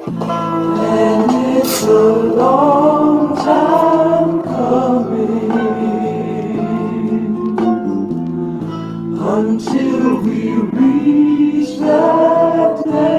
And it's a long time coming until we reach that day.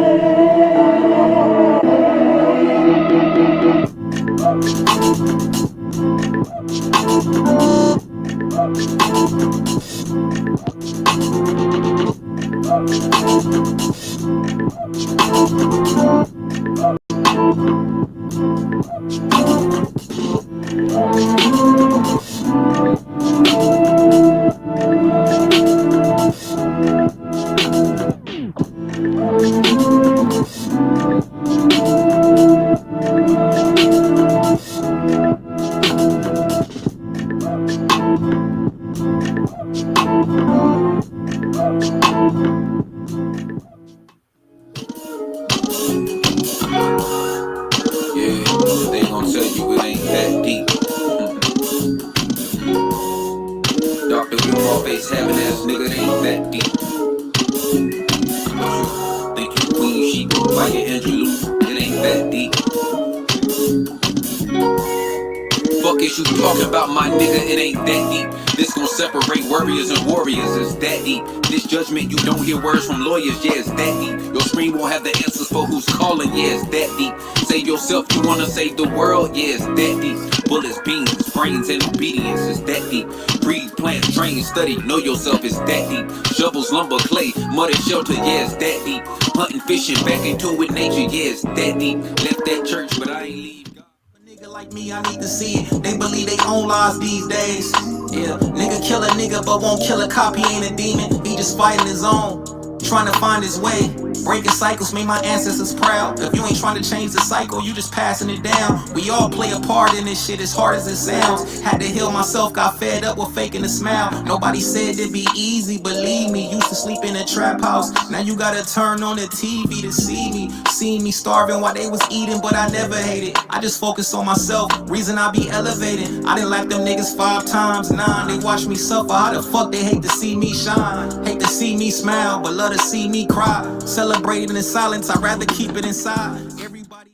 Judgment, you don't hear words from lawyers, yeah, it's that deep. Your screen won't have the answers for who's calling, yeah, it's that deep. Save yourself, you wanna save the world, yeah, it's that deep. Bullets, beans, brains, and obedience, it's that deep. Breathe, plant, train, study, know yourself, it's that deep. Shovels, lumber, clay, mud and shelter, yeah, it's that deep. Hunting, fishing, back in tune with nature, yeah, it's that deep. Left that church, but I ain't leave. A nigga like me, I need to see it. They believe they own lies these days. Yeah, nigga kill a nigga but won't kill a cop, he ain't a demon. He just fighting his own, trying to find his way. Breaking cycles made my ancestors proud. If you ain't trying to change the cycle, you just passing it down. We all play a part in this shit as hard as it sounds. Had to heal myself, got fed up with faking a smile. Nobody said it'd be easy, believe me. Used to sleep in a trap house, now you gotta turn on the TV to see me. Seen me starving while they was eating, but I never hated. I just focus on myself, reason I be elevated. I didn't like them niggas 5 times 9. They watch me suffer, how the fuck they hate to see me shine? Hate to see me smile, but love to see me cry. Celebrating in silence, I'd rather keep it inside. Everybody.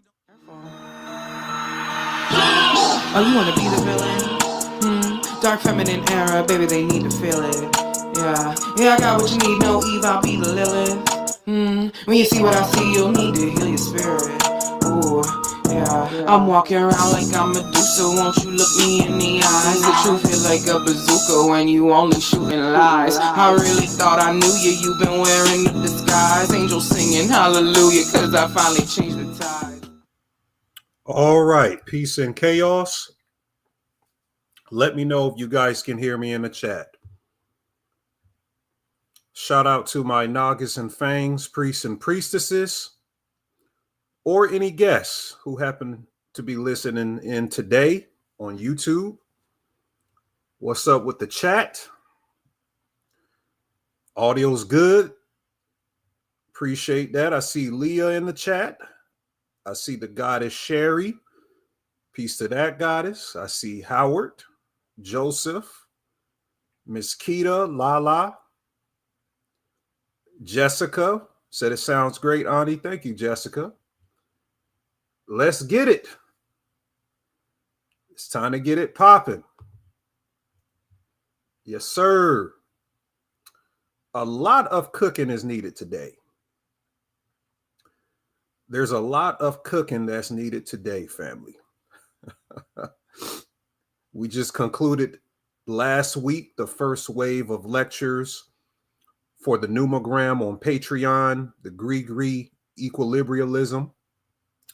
Oh, you wanna be the villain? Dark feminine era, baby, they need to feel it. Yeah, I got what you need, no Eve, I'll be the Lilith. When you see what I see, you'll need to heal your spirit. Ooh, yeah, I'm walking around like I'm Medusa, won't you look me in the eyes? The truth is like a bazooka when you only shooting lies. I really thought I knew you, you've been wearing the disguise. Angels singing hallelujah, cause I finally changed the tide. All right, peace and chaos. Let me know if you guys can hear me in the chat. Shout out to my Nagas and Fangs, priests and priestesses, or any guests who happen to be listening in today on YouTube. What's up with the chat? Audio's good. Appreciate that. I see Leah in the chat. I see the goddess Sherry. Peace to that goddess. I see Howard, Joseph, Miss Keita, Lala, Jessica said it sounds great, Auntie. Thank you, Jessica. Let's get it. It's time to get it popping. Yes, sir. A lot of cooking is needed today. There's a lot of cooking that's needed today, family. We just concluded last week the first wave of lectures for the numogram on Patreon, the Gree equilibrialism.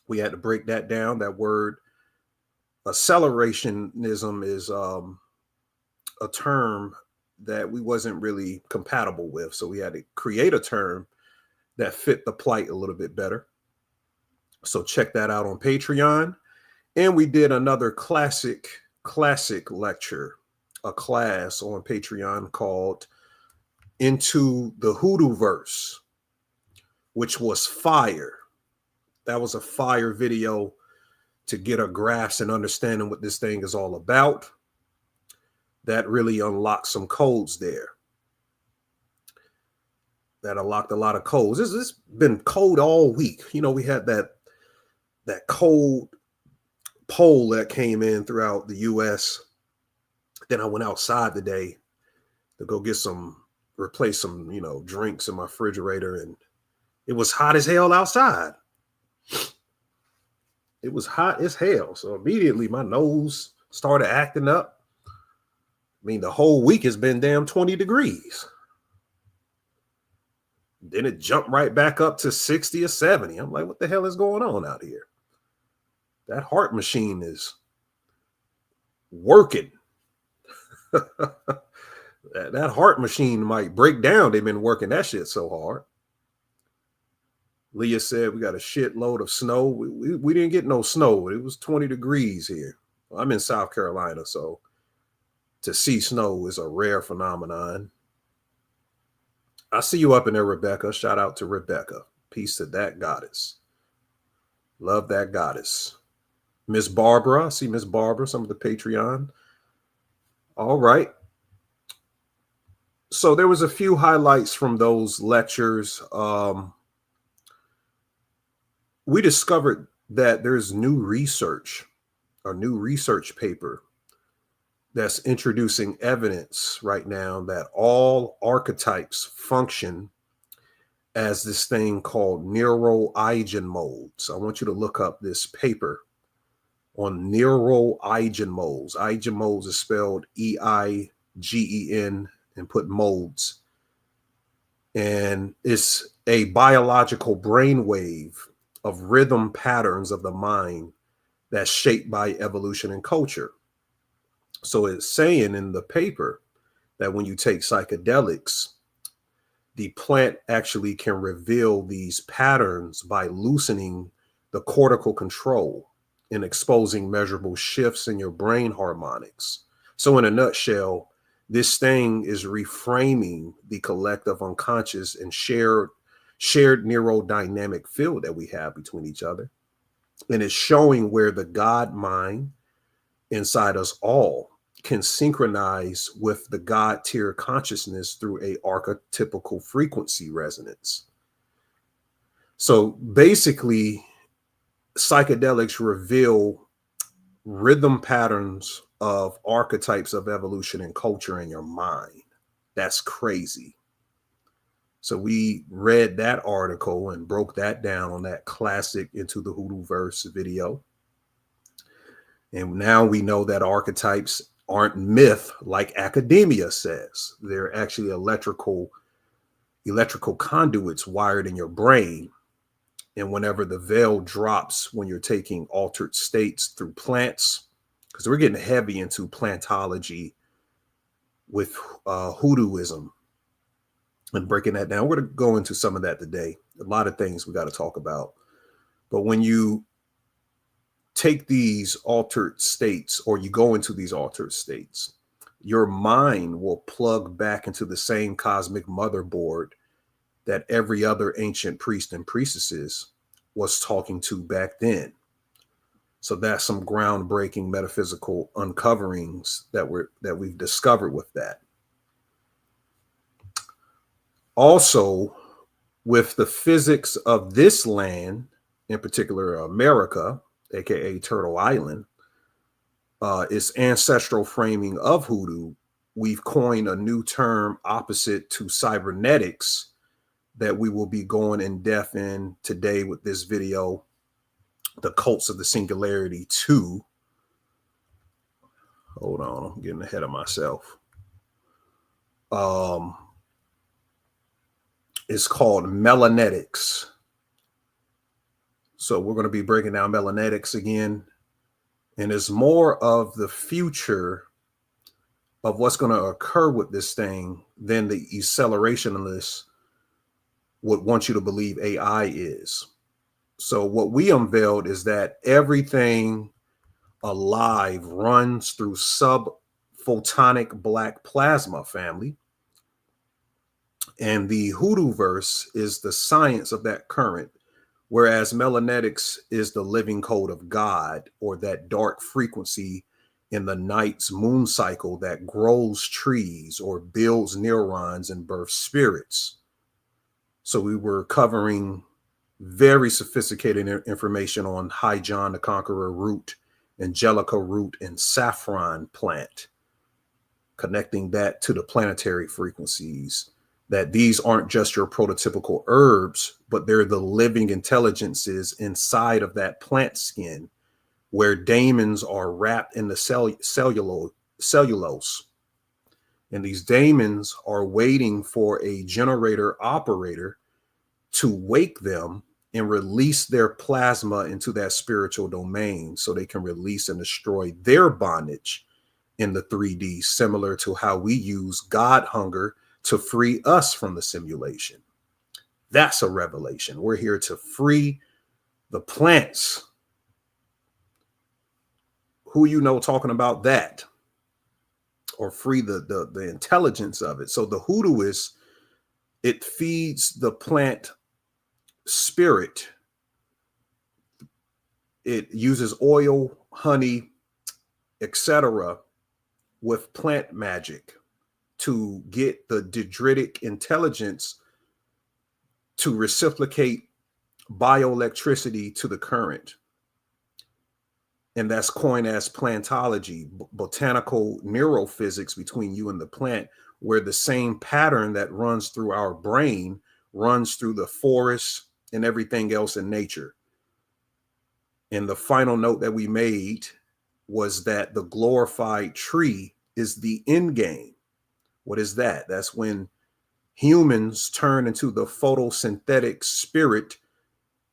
We had to break that down. That word accelerationism is a term that we wasn't really compatible with. So we had to create a term that fit the plight a little bit better. So check that out on Patreon. And we did another classic lecture, a class on Patreon called Into the Hoodoo Verse, which was fire. That was a fire video to get a grasp and understanding what this thing is all about. That really unlocked some codes there. That unlocked a lot of codes. This has been code all week. You know, we had that that cold poll that came in throughout the US. Then I went outside today to go get replace some, drinks in my refrigerator, and it was hot as hell outside. It was hot as hell. So immediately my nose started acting up. I mean, the whole week has been damn 20 degrees. Then it jumped right back up to 60 or 70. I'm like, what the hell is going on out here? That heart machine is working. that heart machine might break down. They've been working that shit so hard. Leah said we got a shitload of snow. We didn't get no snow. It was 20 degrees here. I'm in South Carolina, so to see snow is a rare phenomenon. I see you up in there, Rebecca. Shout out to Rebecca. Peace to that goddess. Love that goddess. Miss Barbara. I see Miss Barbara, some of the Patreon. All right. So there was a few highlights from those lectures. We discovered that there's new research, a new research paper that's introducing evidence right now that all archetypes function as this thing called neuroeigen modes. I want you to look up this paper on neuroeigen modes. Eigen modes is spelled E-I-G-E-N and put modes. And it's a biological brainwave of rhythm patterns of the mind that's shaped by evolution and culture. So it's saying in the paper that when you take psychedelics, the plant actually can reveal these patterns by loosening the cortical control and exposing measurable shifts in your brain harmonics. So in a nutshell, this thing is reframing the collective unconscious and shared neurodynamic field that we have between each other. And it's showing where the God mind inside us all can synchronize with the God tier consciousness through a archetypical frequency resonance. So basically, psychedelics reveal rhythm patterns of archetypes of evolution and culture in your mind. That's crazy. So we read that article and broke that down on that classic Into the Hoodoo Verse video. And now we know that archetypes aren't myth like academia says. They're actually electrical conduits wired in your brain. And whenever the veil drops, when you're taking altered states through plants, because we're getting heavy into plantology with hoodooism and breaking that down. We're going to go into some of that today. A lot of things we got to talk about. But when you take these altered states, or you go into these altered states, your mind will plug back into the same cosmic motherboard that every other ancient priest and priestesses was talking to back then. So that's some groundbreaking metaphysical uncoverings that we've discovered with that. Also, with the physics of this land, in particular America, aka Turtle Island, its ancestral framing of hoodoo, we've coined a new term opposite to cybernetics that we will be going in depth in today with this video, the cults of the Singularity 2. Hold on, I'm getting ahead of myself. It's called melanetics. So we're going to be breaking down melanetics again. And it's more of the future of what's going to occur with this thing than the accelerationalists would want you to believe AI is. So what we unveiled is that everything alive runs through subphotonic black plasma family. And the hoodoo verse is the science of that current, whereas melanetics is the living code of God, or that dark frequency in the night's moon cycle that grows trees or builds neurons and births spirits. So we were covering Very sophisticated information on High John the Conqueror root, Angelica root, and saffron plant, connecting that to the planetary frequencies, that these aren't just your prototypical herbs, but they're the living intelligences inside of that plant skin, where daemons are wrapped in the cellulose. And these daemons are waiting for a generator operator to wake them and release their plasma into that spiritual domain so they can release and destroy their bondage in the 3D, similar to how we use God hunger to free us from the simulation. That's a revelation. We're here to free the plants. Who you know talking about that? Or free the intelligence of it. So the hoodooist, it feeds the plant spirit. It uses oil, honey, etc. with plant magic to get the dendritic intelligence to reciprocate bioelectricity to the current. And that's coined as plantology, botanical neurophysics between you and the plant, where the same pattern that runs through our brain runs through the forest and everything else in nature. And the final note that we made was that the glorified tree is the end game. What is that? That's when humans turn into the photosynthetic spirit,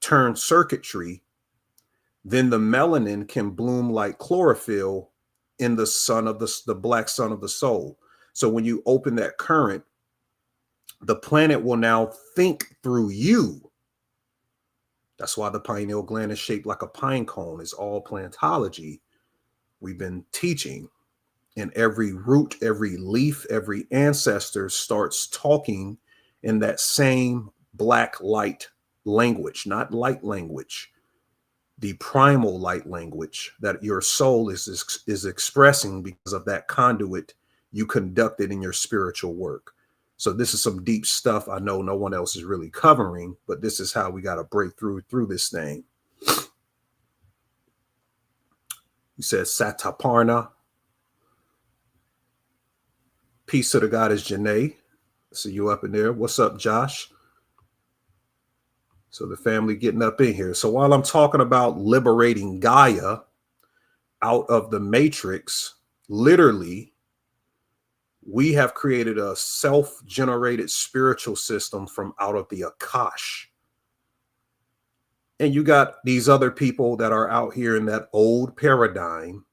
turn circuitry. Then the melanin can bloom like chlorophyll in the sun of the black sun of the soul. So when you open that current, the planet will now think through you. That's why the pineal gland is shaped like a pine cone. It's all plantology we've been teaching. And every root, every leaf, every ancestor starts talking in that same black light language, not light language. The primal light language that your soul is expressing because of that conduit you conducted in your spiritual work. So this is some deep stuff I know no one else is really covering, but this is how we got to break through this thing. He says Sataparna. Peace to the goddess Janae. See you up in there. What's up, Josh? So the family getting up in here. So while I'm talking about liberating Gaia out of the matrix, literally, we have created a self-generated spiritual system from out of the Akash. And you got these other people that are out here in that old paradigm,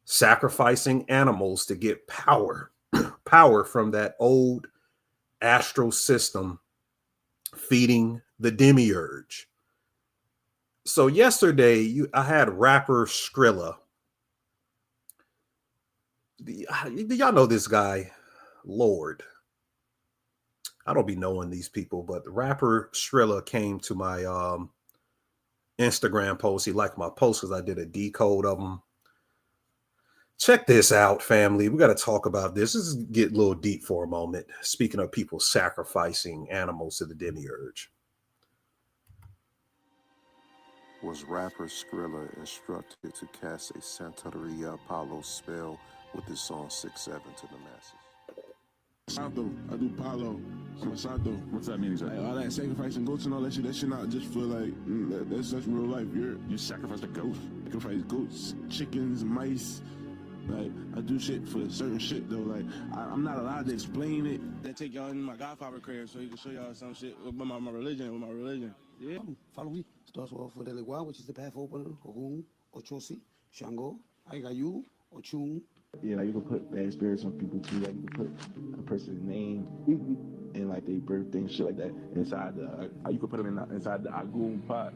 sacrificing animals to get power, power from that old astral system, feeding the demiurge. So yesterday, I had rapper Skrilla. Y'all know this guy, Lord. I don't be knowing these people, but the rapper Skrilla came to my Instagram post. He liked my post because I did a decode of them. Check this out, family. We got to talk about this. This is get a little deep for a moment. Speaking of people sacrificing animals to the demiurge. Was rapper Skrilla instructed to cast a Santeria Apollo spell with his song 6-7 to the masses? Santo, I do Palo, Santo. What's that mean exactly? Like, all that sacrificing goats and all that shit not just for like, that's real life. You sacrifice a goat. Sacrifice goats, chickens, mice. Like, I do shit for certain shit though. Like, I'm not allowed to explain it. They take y'all in my Godfather crib so he can show y'all some shit with my religion. Yeah. Follow me. Starts off with Elegua, which is the path opener, Ogum, Ochosi, Shango, Aigayu, Ochun. Yeah, like you can put bad spirits on people too. Like you can put a person's name and like their birthday and shit like that inside the. You could put them inside the Agum pot.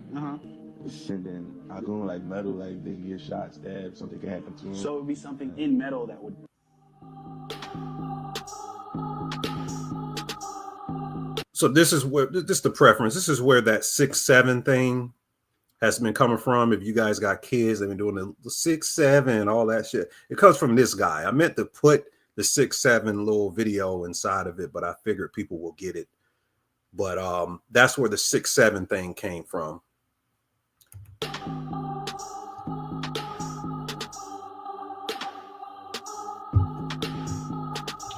Send in Agum like metal, like they can get shot, stabbed, something can happen to them. So it would be something in metal that would. So this is the preference. This is where that 6-7 thing has been coming from. If you guys got kids, they've been doing the 6-7, all that shit. It comes from this guy. I meant to put the 6-7 little video inside of it, but I figured people will get it But that's where the 6-7 thing came from.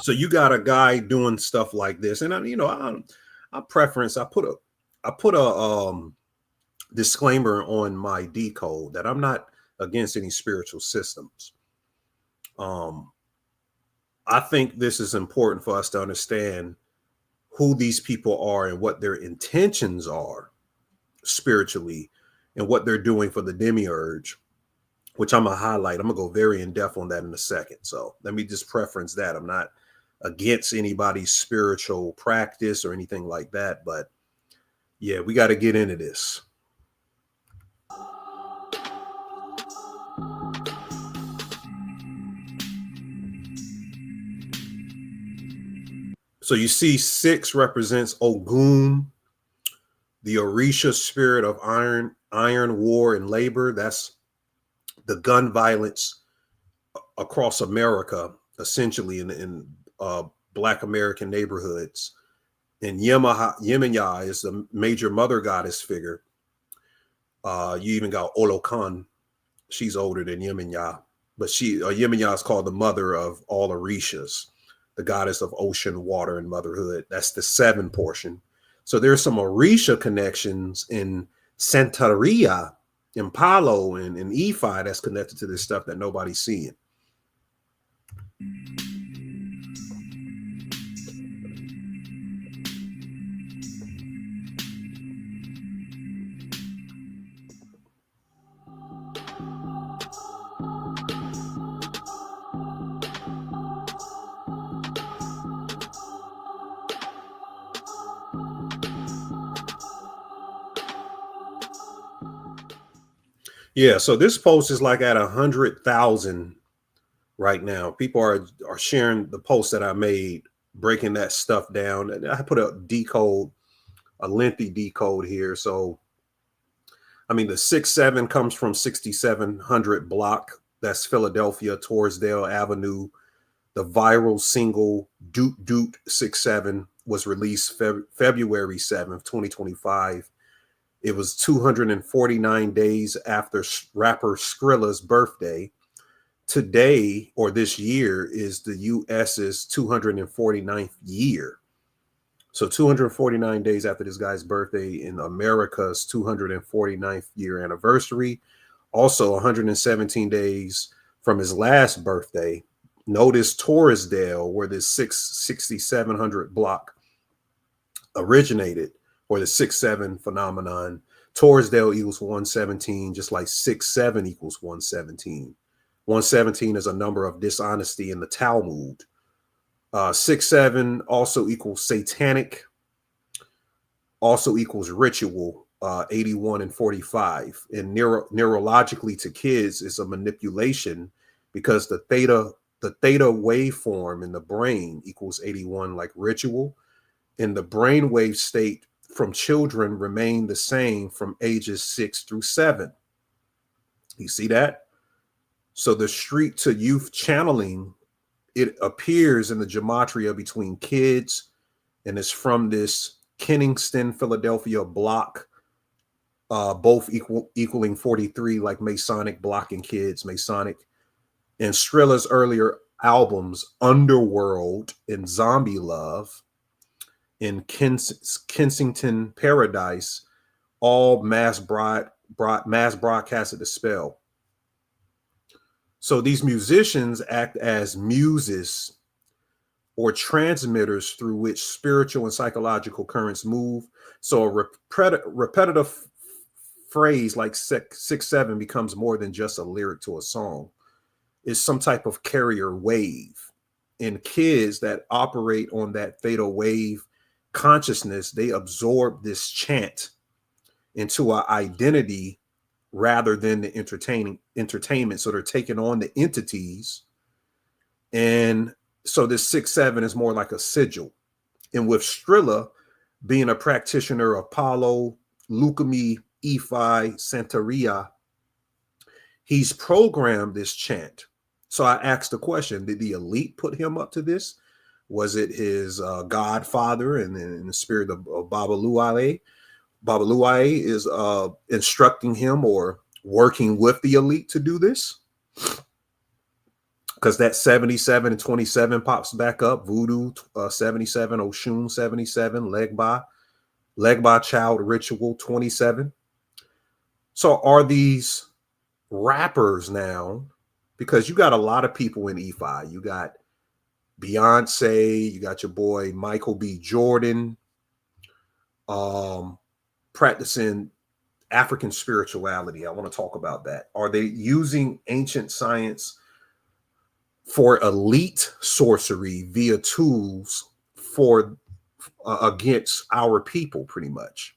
So you got a guy doing stuff like this, and I preference. I put a disclaimer on my decode that I'm not against any spiritual systems. I think this is important for us to understand who these people are and what their intentions are spiritually and what they're doing for the demiurge, which I'm gonna highlight. I'm gonna go very in depth on that in a second. So let me just preference that. I'm not against anybody's spiritual practice or anything like that, but yeah, we got to get into this. So you see 6 represents Ogun, the Orisha spirit of iron, war, and labor. That's the gun violence across America, essentially in Black American neighborhoods. And Yemaya is the major mother goddess figure. You even got Olokan. She's older than Yemaya, but Yemaya is called the mother of all Orishas, the goddess of ocean, water, and motherhood. That's the 7 portion. So there's some Orisha connections in Santeria, in Palo, and in Ifa that's connected to this stuff that nobody's seeing. Yeah, so this post is like at 100,000 right now. People are sharing the post that I made, breaking that stuff down. And I put a lengthy decode here. So, I mean, the 6-7 comes from 6700 block. That's Philadelphia, Torresdale Avenue. The viral single Doot Doot 6-7 was released February 7th, 2025. It was 249 days after rapper Skrilla's birthday. Today, or this year, is the U.S.'s 249th year. So 249 days after this guy's birthday in America's 249th year anniversary. Also 117 days from his last birthday. Notice Torresdale, where this 6700 block originated, or the 6-7 phenomenon. Torresdale equals 117, just like 6-7 equals 117. 117 is a number of dishonesty in the Talmud. 6-7 also equals satanic, also equals ritual, 81 and 45. And neurologically to kids is a manipulation, because the theta waveform in the brain equals 81, like ritual. And the brainwave state from children remain the same from ages 6 through 7. You see that? So the street to youth channeling, it appears in the gematria between kids, and it's from this Kennington, Philadelphia block, both equaling 43, like Masonic blocking kids, Masonic. And Skrilla's earlier albums, Underworld and Zombie Love, in Kensington Paradise, all mass broadcasted the spell. So these musicians act as muses or transmitters through which spiritual and psychological currents move. So a repetitive phrase like 6-7 becomes more than just a lyric to a song. It's some type of carrier wave. And kids that operate on that theta wave consciousness, they absorb this chant into our identity rather than the entertainment. So they're taking on the entities. And so this 6-7 is more like a sigil. And with Skrilla being a practitioner of Palo, Lukumi, Ephi, Santeria, he's programmed this chant. So I asked the question, did the elite put him up to this? Was it his godfather and in the spirit of Babaluaye? Babaluaye is instructing him or working with the elite to do this? Because that 77 and 27 pops back up. Voodoo 77, Oshun 77, Legba child ritual 27. So are these rappers now? Because you got a lot of people in EFI. You got Beyonce, you got your boy Michael B. Jordan, practicing African spirituality. I want to talk about that. Are they using ancient science for elite sorcery via tools for against our people, pretty much?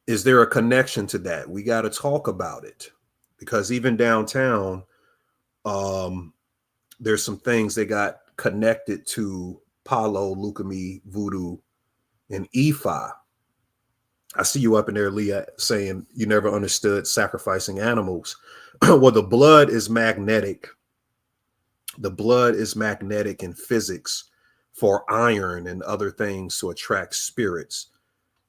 Is there a connection to that? We got to talk about it, because even downtown, there's some things they got connected to Palo, Lukumi, Voodoo, and Ifa. I see you up in there, Leah, saying you never understood sacrificing animals. Well, the blood is magnetic. The blood is magnetic in physics for iron and other things to attract spirits.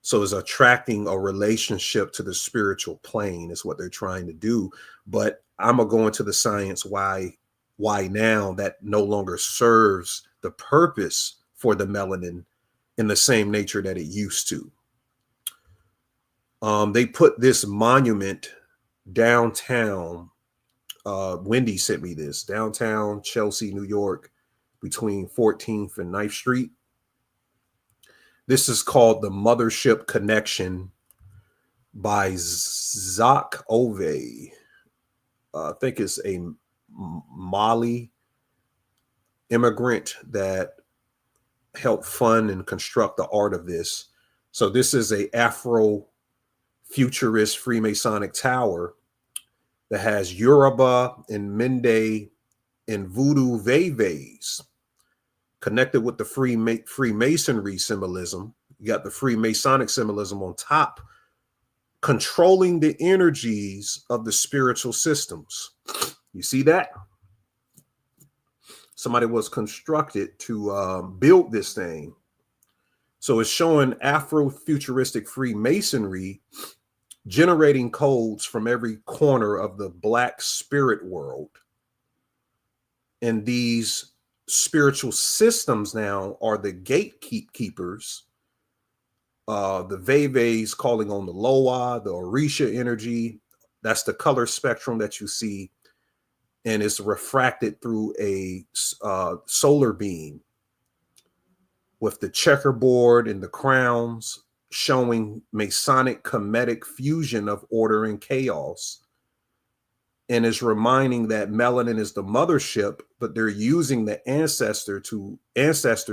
So it's attracting a relationship to the spiritual plane is what they're trying to do. But I'm going to go into the science why now that no longer serves the purpose for the melanin in the same nature that it used to. They put this monument downtown. Wendy sent me this, downtown Chelsea, New York, between 14th and 9th Street. This is called the Mothership Connection by Zach Ove. I think it's a Mali immigrant that helped fund and construct the art of this. So this is a Afro-futurist Freemasonic tower that has Yoruba and Mende and Voodoo Veves connected with the Freemasonry symbolism. You got the Freemasonic symbolism on top, controlling the energies of the spiritual systems. You see that? Somebody was constructed to build this thing. So it's showing Afro-futuristic Freemasonry generating codes from every corner of the Black spirit world. And these spiritual systems now are the gatekeepers. The Veves calling on the Loa, the Orisha energy. That's the color spectrum that you see. And it's refracted through a solar beam with the checkerboard and the crowns showing Masonic Kemetic fusion of order and chaos. And is reminding that melanin is the mothership, but they're using the ancestors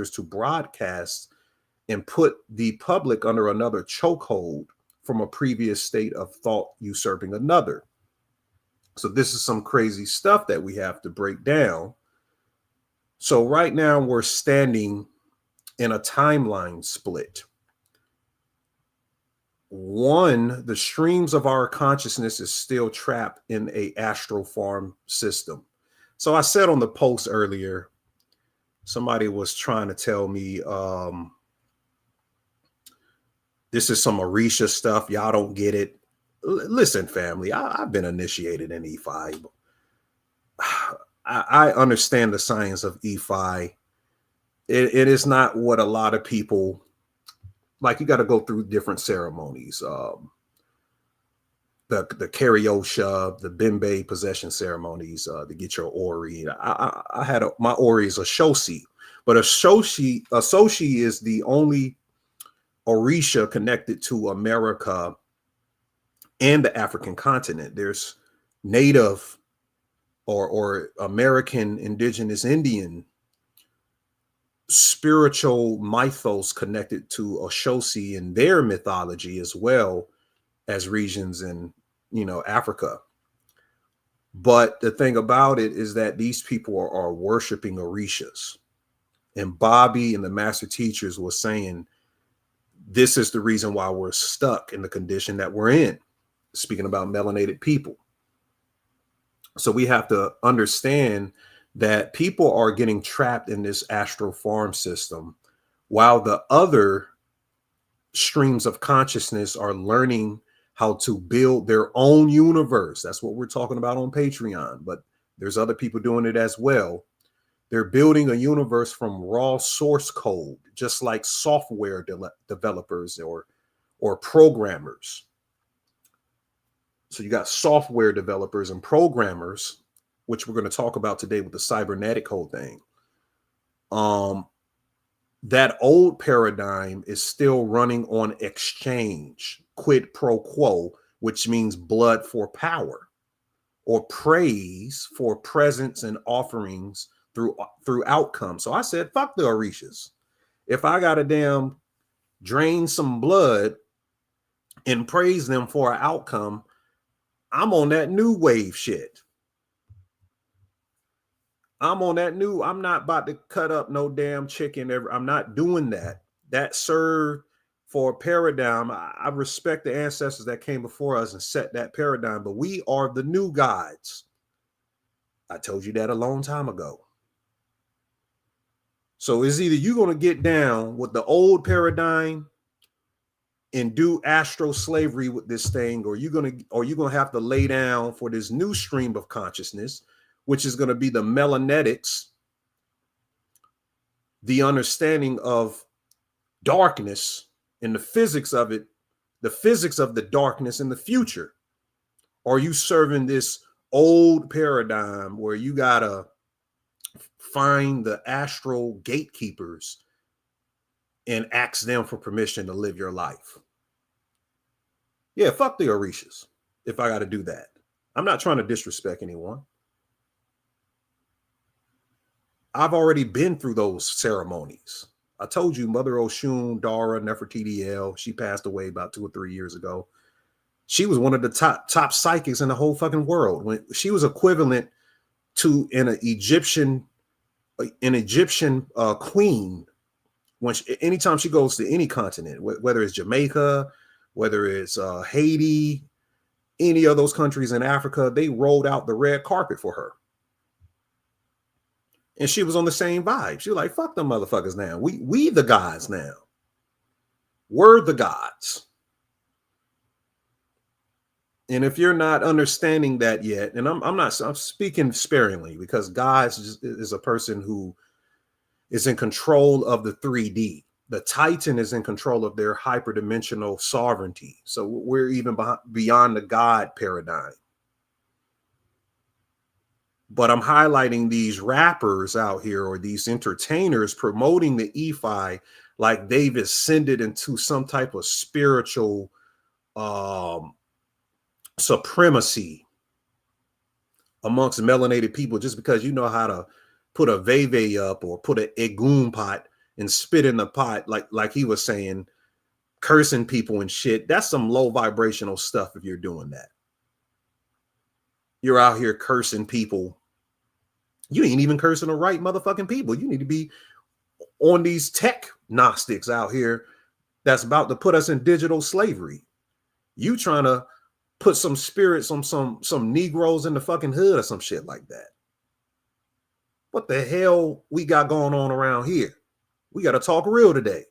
to broadcast and put the public under another chokehold from a previous state of thought usurping another. So this is some crazy stuff that we have to break down. So right now we're standing in a timeline split. One, the streams of our consciousness is still trapped in a astral farm system. So I said on the post earlier, somebody was trying to tell me this is some Orisha stuff. Y'all don't get it. Listen, family, I've been initiated in E5. I understand the science of E5. It is not what a lot of people like. You got to go through different ceremonies. The Karyosha, the Bembe possession ceremonies to get your Ori. I had my Ori is a Shoshi, but a Shoshi is the only Orisha connected to America and the African continent. There's Native or American, Indigenous, Indian spiritual mythos connected to Oshosi in their mythology, as well as regions in, Africa. But the thing about it is that these people are worshiping Orishas. And Bobby and the master teachers were saying, this is the reason why we're stuck in the condition that we're in. Speaking about melanated people. So we have to understand that people are getting trapped in this astral farm system while the other streams of consciousness are learning how to build their own universe. That's what we're talking about on Patreon, but there's other people doing it as well. They're building a universe from raw source code, just like software developers or programmers. So you got software developers and programmers, which we're going to talk about today with the cybernetic whole thing. That old paradigm is still running on exchange, quid pro quo, which means blood for power, or praise for presents and offerings through outcome. So I said, fuck the Orishas. If I got to damn drain some blood and praise them for an outcome, I'm on that new wave shit. I'm not about to cut up no damn chicken. I'm not doing that. That served for a paradigm. I respect the ancestors that came before us and set that paradigm, but we are the new gods. I told you that a long time ago. So it's either you're going to get down with the old paradigm and do astral slavery with this thing, or you're going to have to lay down for this new stream of consciousness, which is going to be the melanetics, the understanding of darkness and the physics of it, the physics of the darkness in the future. Or are you serving this old paradigm where you got to find the astral gatekeepers and ask them for permission to live your life? Yeah, fuck the Orishas if I got to do that. I'm not trying to disrespect anyone. I've already been through those ceremonies. I told you, Mother Oshun, Dara, Nefertiti, she passed away about 2 or 3 years ago. She was one of the top psychics in the whole fucking world. When she was equivalent to an Egyptian queen. Anytime she goes to any continent, whether it's Jamaica, whether it's Haiti, any of those countries in Africa, they rolled out the red carpet for her. And she was on the same vibe. She was like, fuck them motherfuckers now. We the gods now. We're the gods. And if you're not understanding that yet, and I'm speaking sparingly, because God is a person who is in control of the 3D. The Titan is in control of their hyperdimensional sovereignty. So we're even beyond the God paradigm. But I'm highlighting these rappers out here, or these entertainers promoting the EFI like they've ascended into some type of spiritual supremacy amongst melanated people, just because you know how to put a veve up or put an egun pot and spit in the pot, like he was saying, cursing people and shit. That's some low vibrational stuff if you're doing that. You're out here cursing people. You ain't even cursing the right motherfucking people. You need to be on these tech Gnostics out here that's about to put us in digital slavery. You trying to put some spirits on some Negroes in the fucking hood or some shit like that. What the hell we got going on around here? We got to talk real today.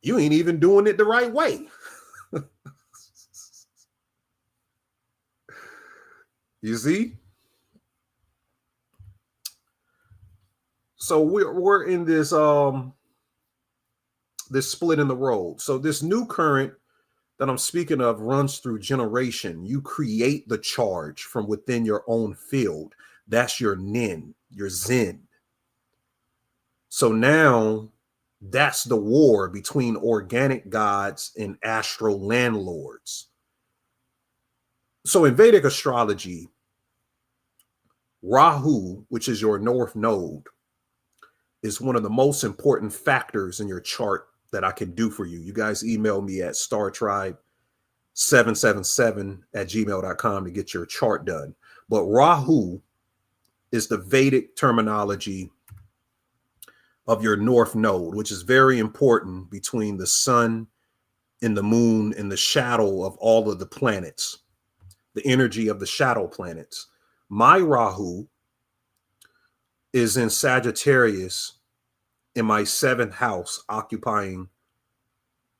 You ain't even doing it the right way. You see? So we're in this this split in the road. So this new current that I'm speaking of runs through generation. You create the charge from within your own field. That's your nin, your zen. So now that's the war between organic gods and astral landlords. So in Vedic astrology, Rahu, which is your north node, is one of the most important factors in your chart that I can do for you. You guys email me at startribe777@gmail.com to get your chart done. But Rahu is the Vedic terminology of your north node, which is very important between the sun and the moon and the shadow of all of the planets, the energy of the shadow planets. My Rahu is in Sagittarius in my 7th house, occupying,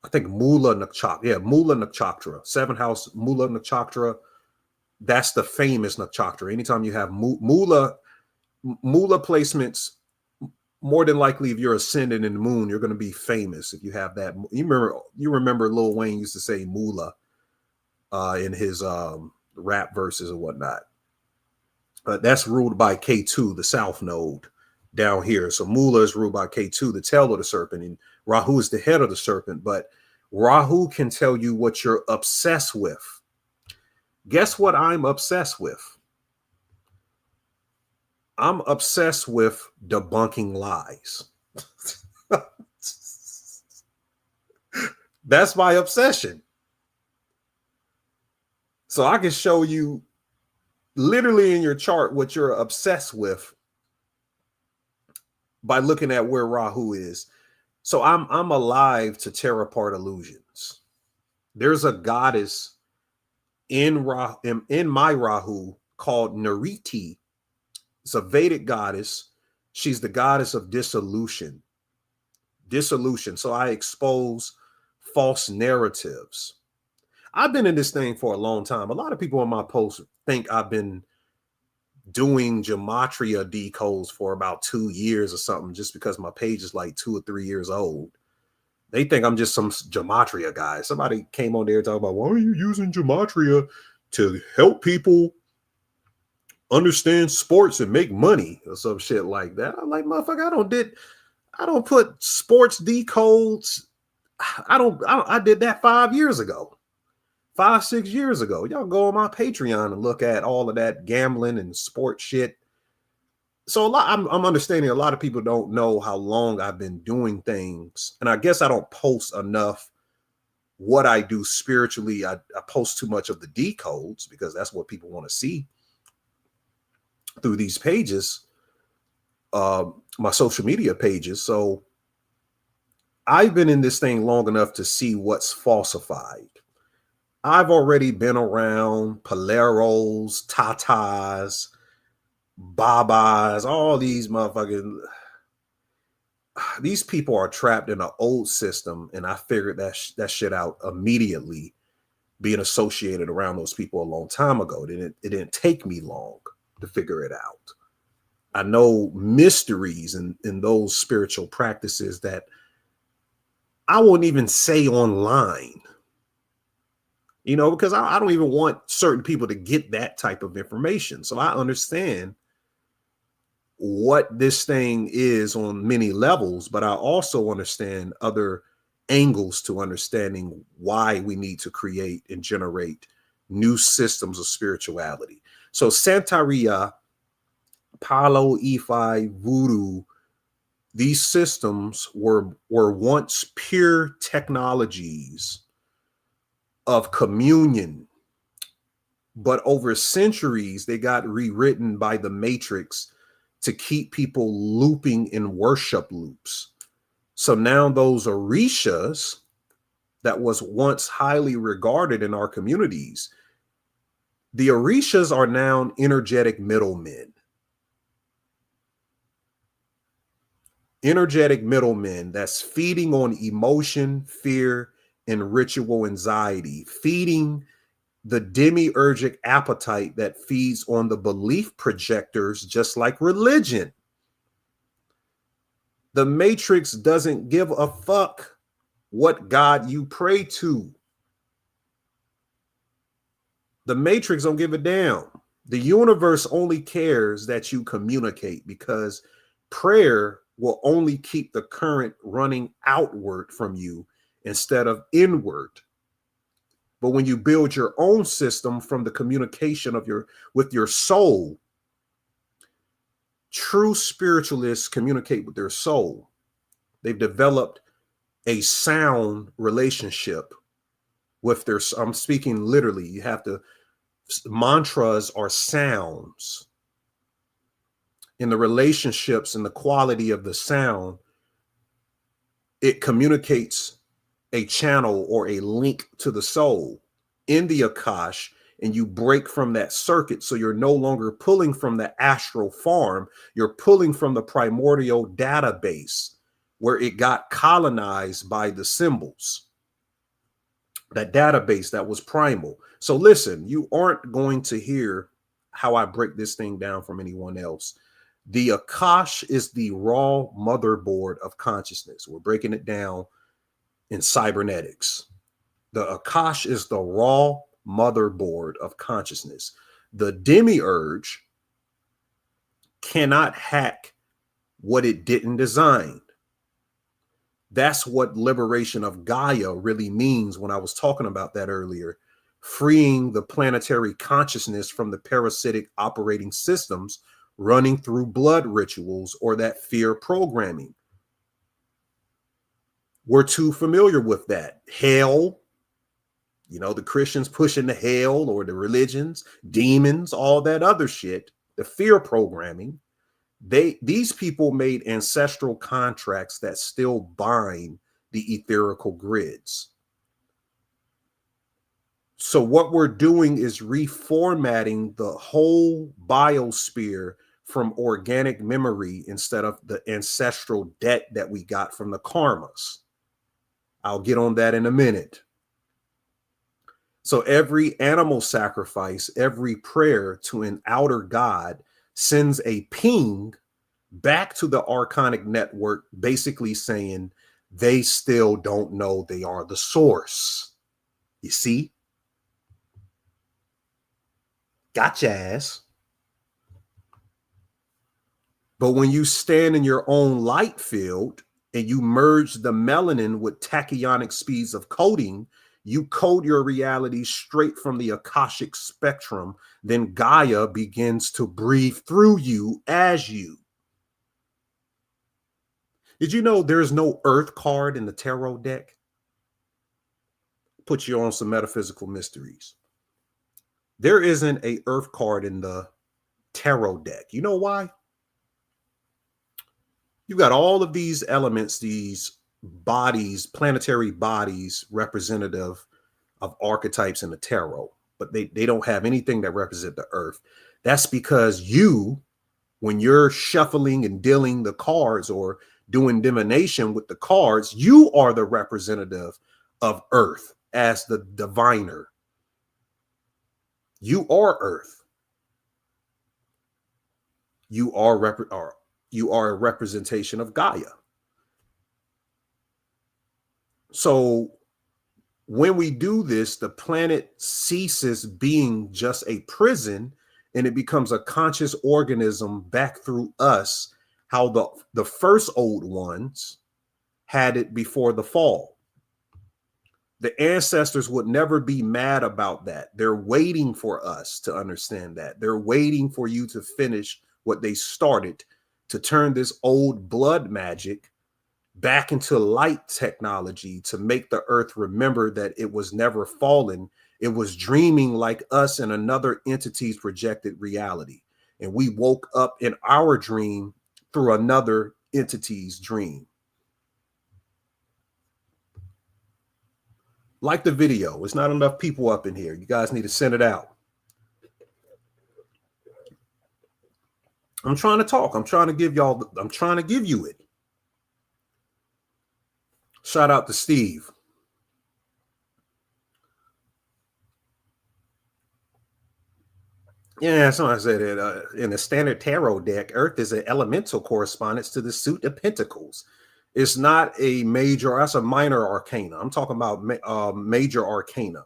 I think, Mula Nakshatra. Yeah, Mula Nakshatra. 7th house, Mula Nakshatra. That's the famous nakshatra. Anytime you have Mula placements, more than likely, if you're ascending in the moon, you're going to be famous if you have that. You remember Lil Wayne used to say Mula in his rap verses and whatnot. That's ruled by K2, the south node down here. So Mula is ruled by K2, the tail of the serpent, and Rahu is the head of the serpent. But Rahu can tell you what you're obsessed with. Guess what I'm obsessed with? I'm obsessed with debunking lies. That's my obsession. So I can show you literally in your chart what you're obsessed with by looking at where Rahu is. So I'm alive to tear apart illusions. There's a goddess in my Rahu called Nariti. It's a Vedic goddess. She's the goddess of dissolution. So I expose false narratives. I've been in this thing for a long time. A lot of people on my posts think I've been doing gematria decodes for about 2 years or something, just because my page is like 2 or 3 years old. They think I'm just some gematria guy. Somebody came on there talking about, why are you using gematria to help people understand sports and make money or some shit like that? I'm like, motherfucker, I don't put sports decodes. I did that 5 years ago. 5-6 years ago. Y'all go on my Patreon and look at all of that gambling and sports shit. So I'm understanding a lot of people don't know how long I've been doing things. And I guess I don't post enough what I do spiritually. I post too much of the decodes because that's what people want to see through these pages, my social media pages. So I've been in this thing long enough to see what's falsified. I've already been around Poleros, Tatas, Babas, all these motherfuckers. These people are trapped in an old system, and I figured that shit out immediately, being associated around those people a long time ago. It didn't take me long to figure it out. I know mysteries in those spiritual practices that I won't even say online. You know, because I don't even want certain people to get that type of information. So I understand what this thing is on many levels, but I also understand other angles to understanding why we need to create and generate new systems of spirituality. So Santeria, Palo, Ifi, Voodoo, these systems were once pure technologies of communion, but over centuries they got rewritten by the matrix to keep people looping in worship loops. So now those orishas that was once highly regarded in our communities, the orishas are now energetic middlemen. Energetic middlemen that's feeding on emotion, fear, and ritual anxiety, feeding the demiurgic appetite that feeds on the belief projectors, just like religion. The matrix doesn't give a fuck what God you pray to. The matrix don't give a damn. The universe only cares that you communicate, because prayer will only keep the current running outward from you instead of inward. But when you build your own system from the communication of with your soul, true spiritualists communicate with their soul. They've developed a sound relationship with their, I'm speaking literally, you have to, mantras are sounds. In the relationships and the quality of the sound, it communicates a channel or a link to the soul in the Akash, and you break from that circuit. So you're no longer pulling from the astral farm. You're pulling from the primordial database where it got colonized by the symbols. That database that was primal. So listen, you aren't going to hear how I break this thing down from anyone else. The Akash is the raw motherboard of consciousness. We're breaking it down in cybernetics. The Akash is the raw motherboard of consciousness. The demiurge cannot hack what it didn't design. That's what liberation of Gaia really means when I was talking about that earlier. Freeing the planetary consciousness from the parasitic operating systems running through blood rituals or that fear programming. We're too familiar with that. Hell, you know, the Christians pushing the hell, or the religions, demons, all that other shit, the fear programming. These people made ancestral contracts that still bind the etherical grids. So what we're doing is reformatting the whole biosphere from organic memory instead of the ancestral debt that we got from the karmas. I'll get on that in a minute. So every animal sacrifice, every prayer to an outer god sends a ping back to the archonic network, basically saying they still don't know they are the source. You see? Gotcha ass. But when you stand in your own light field and you merge the melanin with tachyonic speeds of coding, you code your reality straight from the Akashic spectrum. Then Gaia begins to breathe through you as you. Did you know there's no Earth card in the tarot deck? Put you on some metaphysical mysteries. There isn't a Earth card in the tarot deck. You know why? You've got all of these elements, these bodies, planetary bodies, representative of archetypes in the tarot, but they don't have anything that represent the Earth. That's because you, when you're shuffling and dealing the cards or doing divination with the cards, you are the representative of Earth as the diviner. You are Earth. You are a representation of Gaia. So when we do this, the planet ceases being just a prison and it becomes a conscious organism back through us, how the first old ones had it before the fall. The ancestors would never be mad about that. They're waiting for us to understand that. They're waiting for you to finish what they started, to turn this old blood magic back into light technology, to make the earth remember that it was never fallen. It was dreaming like us in another entity's projected reality. And we woke up in our dream through another entity's dream. Like the video. It's not enough people up in here. You guys need to send it out. I'm trying to talk. I'm trying to give you it. Shout out to Steve. Yeah, someone said it. In the standard tarot deck, Earth is an elemental correspondence to the suit of pentacles. It's not a major, that's a minor arcana. I'm talking about major arcana.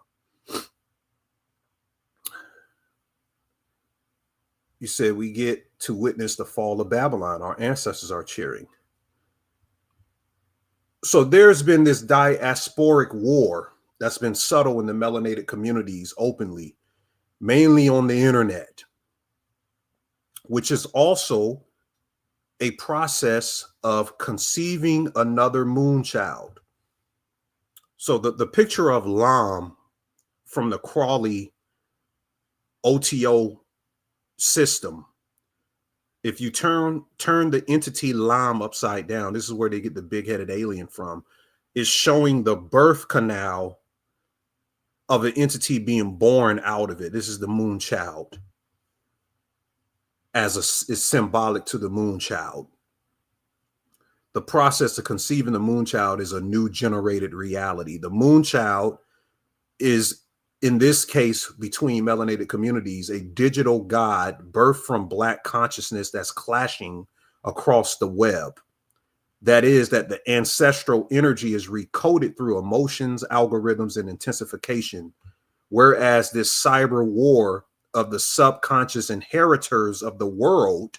You said we get to witness the fall of Babylon. Our ancestors are cheering. So there's been this diasporic war that's been subtle in the melanated communities openly, mainly on the internet, which is also a process of conceiving another moon child. So the picture of Lam from the Crawley OTO system, if you turn the entity Lam upside down, this is where they get the big-headed alien from, is showing the birth canal of an entity being born out of it. This is the moon child, is symbolic to the moon child. The process of conceiving the moon child is a new generated reality. The moon child is, in this case, between melanated communities, a digital god birthed from Black consciousness that's clashing across the web. That is, that the ancestral energy is recoded through emotions, algorithms, and intensification, whereas this cyber war of the subconscious inheritors of the world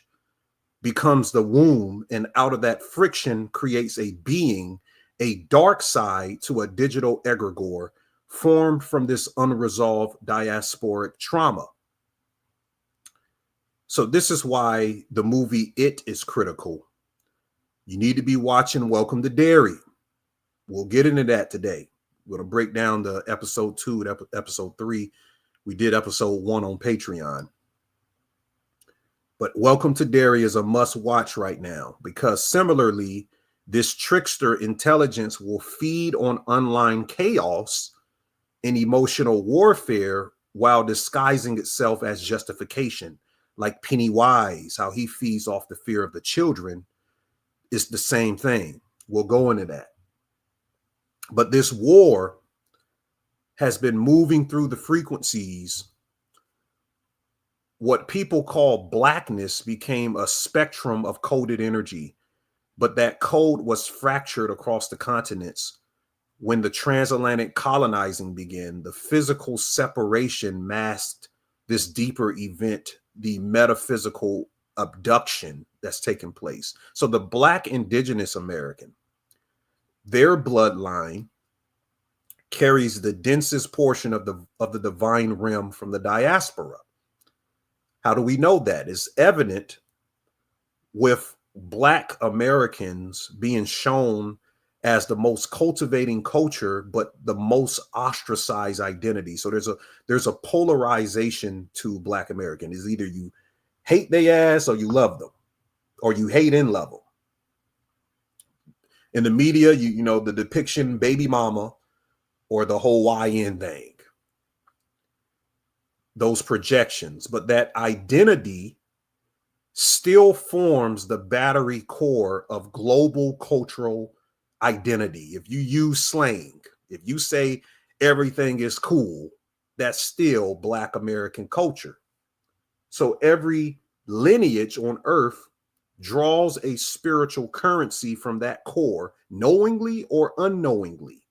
becomes the womb, and out of that friction creates a being, a dark side to a digital egregore formed from this unresolved diasporic trauma. So this is why the movie It is critical. You need to be watching Welcome to Derry. We'll get into that today. We're going to break down the episode 2 and episode 3. We did episode 1 on Patreon. But Welcome to Derry is a must watch right now, because similarly, this trickster intelligence will feed on online chaos and emotional warfare while disguising itself as justification. Like Pennywise, how he feeds off the fear of the children, is the same thing. We'll go into that. But this war has been moving through the frequencies. What people call blackness became a spectrum of coded energy, but that code was fractured across the continents. When the transatlantic colonizing began, the physical separation masked this deeper event, the metaphysical abduction that's taken place. So the Black indigenous American, their bloodline carries the densest portion of the divine realm from the diaspora. How do we know that? It's evident with Black Americans being shown as the most cultivating culture, but the most ostracized identity. So there's a polarization to Black American. Is either you hate their ass or you love them, or you hate and love them. In the media, you know, the depiction baby mama or the Hawaiian thing, those projections, but that identity still forms the battery core of global cultural identity. If you use slang, if you say everything is cool, that's still Black American culture. So every lineage on earth draws a spiritual currency from that core, knowingly or unknowingly.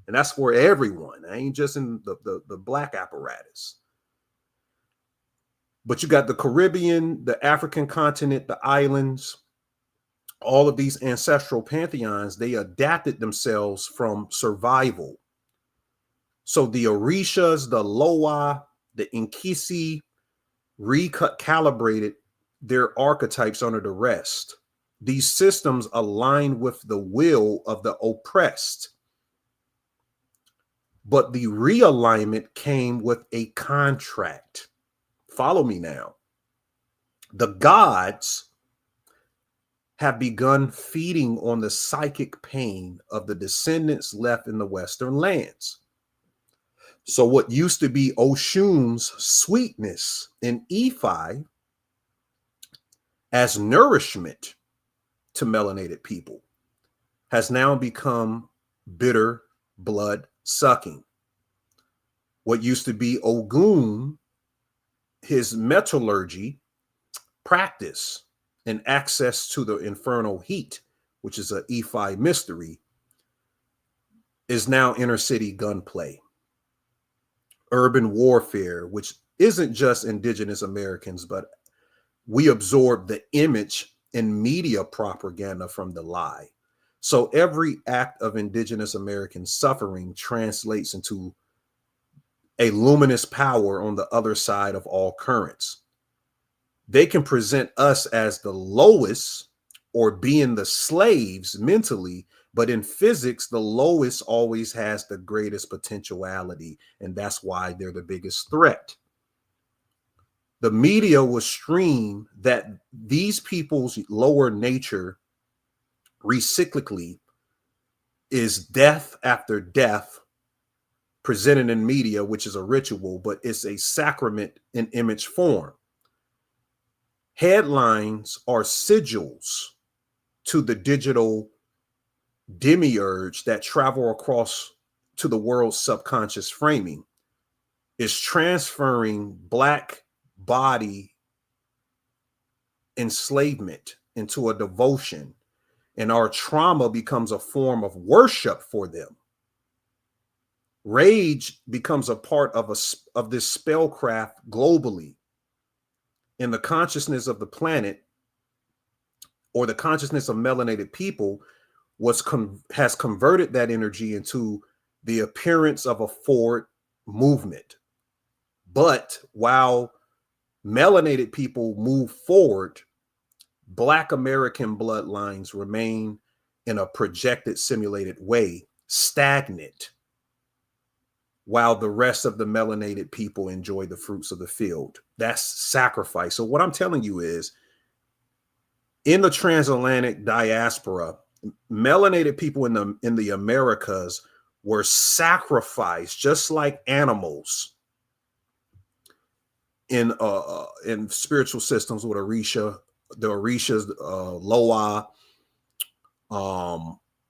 And that's for everyone. I ain't just in the Black apparatus. But you got the Caribbean, the African continent, the islands, all of these ancestral pantheons, they adapted themselves from survival. So the Orishas, the Loa, the Inkisi recalibrated their archetypes under the rest. These systems align with the will of the oppressed. But the realignment came with a contract. Follow me now. The gods have begun feeding on the psychic pain of the descendants left in the Western lands. So what used to be Oshun's sweetness in Ephi as nourishment to melanated people has now become bitter blood sucking. What used to be Ogun, his metallurgy practice and access to the infernal heat, which is an Ephi mystery, is now inner city gunplay. Urban warfare, which isn't just indigenous Americans, but we absorb the image and media propaganda from the lie. So every act of indigenous American suffering translates into a luminous power on the other side of all currents. They can present us as the lowest or being the slaves mentally, but in physics, the lowest always has the greatest potentiality, and that's why they're the biggest threat. The media will stream that these people's lower nature recyclically is death after death, presented in media, which is a ritual, but it's a sacrament in image form. Headlines are sigils to the digital demiurge that travel across to the world's subconscious framing. It's transferring Black body enslavement into a devotion, and our trauma becomes a form of worship for them. Rage becomes a part of this spellcraft globally. In the consciousness of the planet, or the consciousness of melanated people, has converted that energy into the appearance of a forward movement. But while melanated people move forward, Black American bloodlines remain in a projected, simulated way, stagnant, while the rest of the melanated people enjoy the fruits of the field. That's sacrifice. So what I'm telling you is, in the transatlantic diaspora, melanated people in the Americas were sacrificed just like animals in spiritual systems with Orisha, the Orishas, Loa,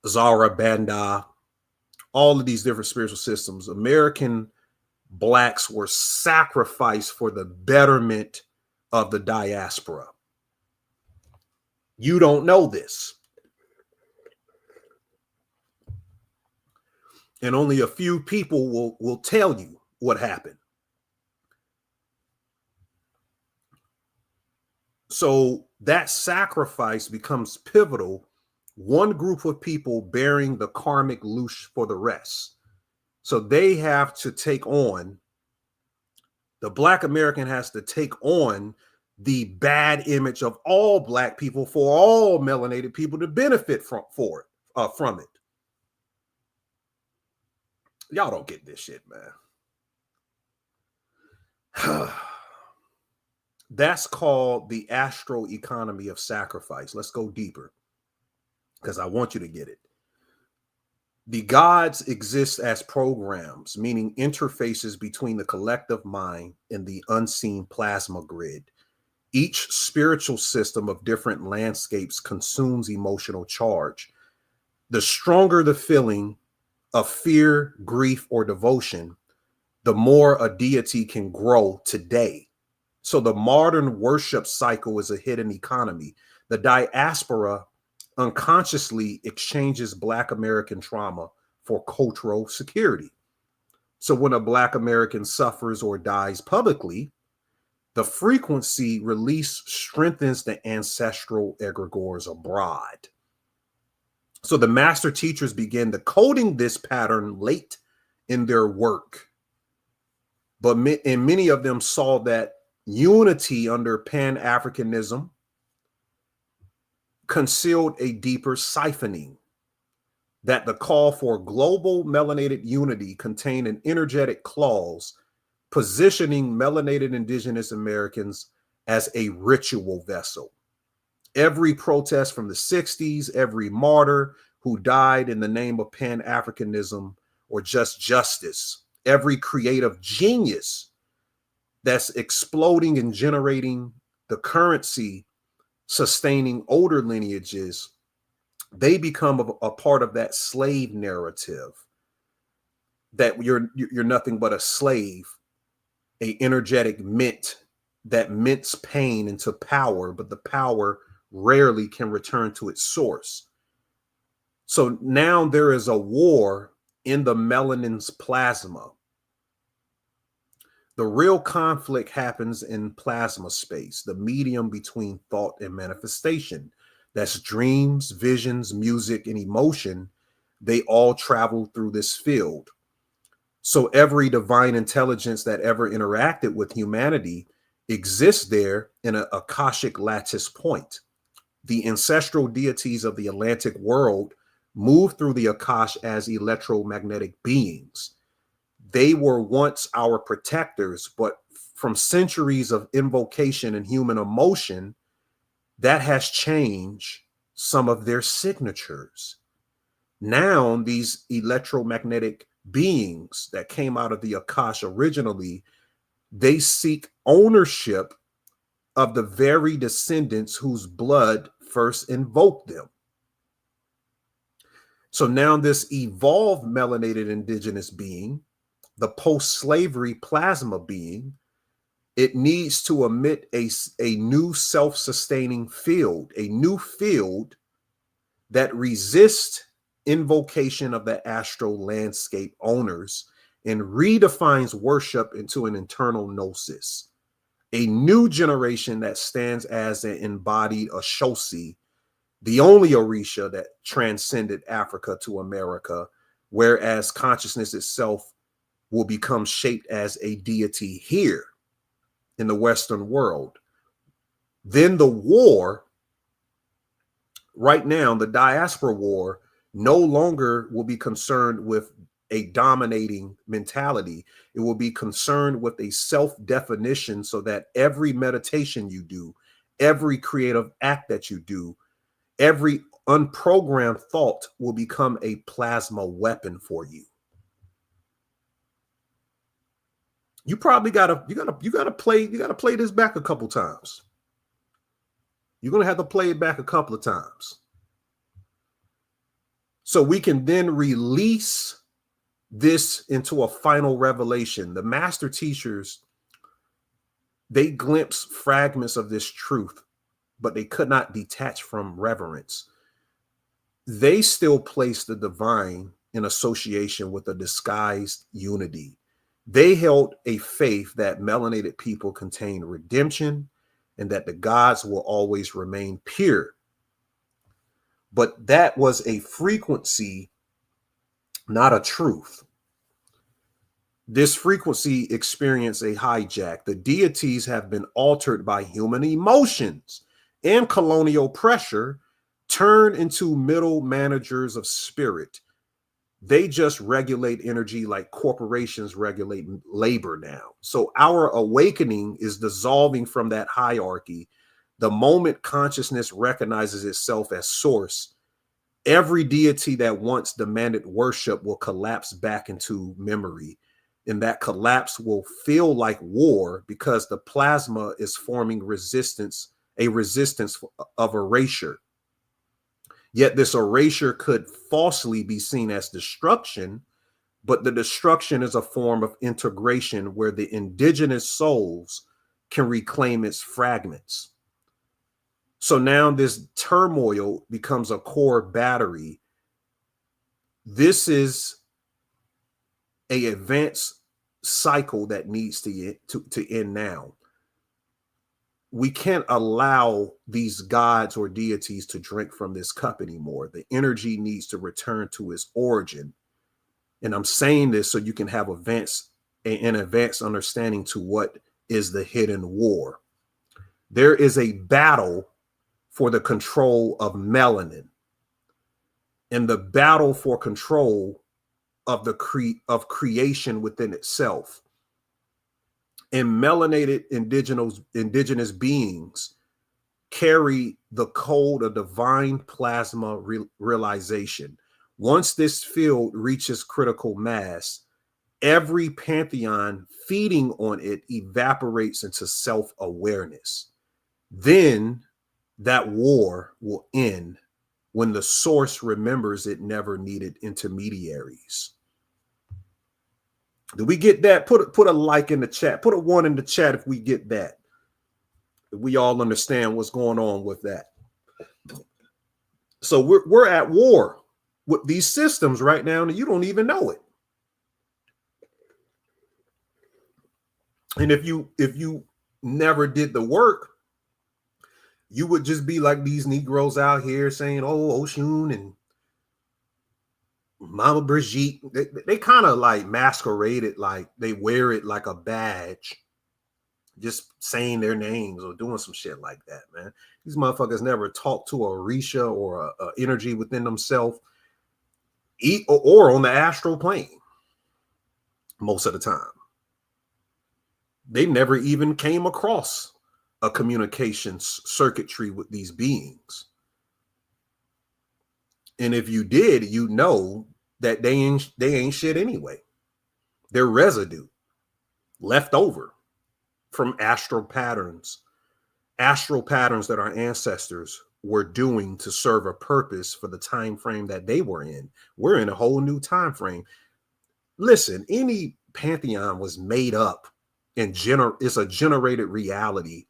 Zara Banda, all of these different spiritual systems. American Blacks were sacrificed for the betterment of the diaspora. You don't know this. And only a few people will tell you what happened. So that sacrifice becomes pivotal. One group of people bearing the karmic loosh for the rest. So they have to take on, the Black American has to take on the bad image of all Black people for all melanated people to benefit from it. Y'all don't get this shit, man. That's called the astro economy of sacrifice. Let's go deeper, because I want you to get it. The gods exist as programs, meaning interfaces between the collective mind and the unseen plasma grid. Each spiritual system of different landscapes consumes emotional charge. The stronger the feeling of fear, grief, or devotion, the more a deity can grow today. So the modern worship cycle is a hidden economy. The diaspora unconsciously exchanges Black American trauma for cultural security. So when a Black American suffers or dies publicly, the frequency release strengthens the ancestral egregores abroad. So the master teachers began decoding this pattern late in their work. But many of them saw that unity under Pan-Africanism concealed a deeper siphoning, that the call for global melanated unity contained an energetic clause positioning melanated indigenous Americans as a ritual vessel. Every protest from the 60s, every martyr who died in the name of Pan-Africanism or just justice, every creative genius that's exploding and generating the currency sustaining older lineages, they become a part of that slave narrative, that you're nothing but a slave, a energetic mint that mints pain into power, but the power rarely can return to its source. So now there is a war in the melanin's plasma. The real conflict happens in plasma space, the medium between thought and manifestation. That's dreams, visions, music, and emotion. They all travel through this field. So every divine intelligence that ever interacted with humanity exists there in an Akashic lattice point. The ancestral deities of the Atlantic world move through the Akash as electromagnetic beings. They were once our protectors, but from centuries of invocation and human emotion, that has changed some of their signatures. Now, these electromagnetic beings that came out of the Akash originally, they seek ownership of the very descendants whose blood first invoked them. So now this evolved melanated indigenous being, the post-slavery plasma being, it needs to emit a new self-sustaining field, a new field that resists invocation of the astral landscape owners and redefines worship into an internal gnosis. A new generation that stands as an embodied Ashosi, the only Orisha that transcended Africa to America, whereas consciousness itself will become shaped as a deity here in the Western world. Then the war, right now, the diaspora war, no longer will be concerned with a dominating mentality. It will be concerned with a self-definition so that every meditation you do, every creative act that you do, every unprogrammed thought will become a plasma weapon for you. You probably gotta play this back a couple times. You're gonna have to play it back a couple of times. So we can then release this into a final revelation. The master teachers, they glimpsed fragments of this truth, but they could not detach from reverence. They still placed the divine in association with a disguised unity. They held a faith that melanated people contain redemption and that the gods will always remain pure. But that was a frequency, not a truth. This frequency experienced a hijack. The deities have been altered by human emotions and colonial pressure, turned into middle managers of spirit. They just regulate energy like corporations regulate labor now. So our awakening is dissolving from that hierarchy. The moment consciousness recognizes itself as source, every deity that once demanded worship will collapse back into memory. And that collapse will feel like war because the plasma is forming resistance, a resistance of erasure. Yet this erasure could falsely be seen as destruction, but the destruction is a form of integration where the indigenous souls can reclaim its fragments. So now this turmoil becomes a core battery. This is an advanced cycle that needs to end now. We can't allow these gods or deities to drink from this cup anymore. The energy needs to return to its origin. And I'm saying this so you can have an advanced understanding to what is the hidden war. There is a battle for the control of melanin and the battle for control of the creation within itself. And melanated indigenous beings carry the code of divine plasma realization. Once this field reaches critical mass, every pantheon feeding on it evaporates into self-awareness. Then that war will end when the source remembers it never needed intermediaries. Do we get that? Put a like in the chat. Put a 1 in the chat if we get that. If we all understand what's going on with that. So we're at war with these systems right now, and you don't even know it. And if you never did the work, you would just be like these Negroes out here saying, "Oh, Oshun and Mama Brigitte," they kind of like masquerade it, like they wear it like a badge, just saying their names or doing some shit like that, man. These motherfuckers never talk to a Orisha or a energy within themselves, or on the astral plane. Most of the time, they never even came across a communications circuitry with these beings. And if you did, you know that they ain't shit anyway. They're residue left over from astral patterns that our ancestors were doing to serve a purpose for the time frame that they were in. We're in a whole new time frame. Listen, any pantheon was made up and it's a generated reality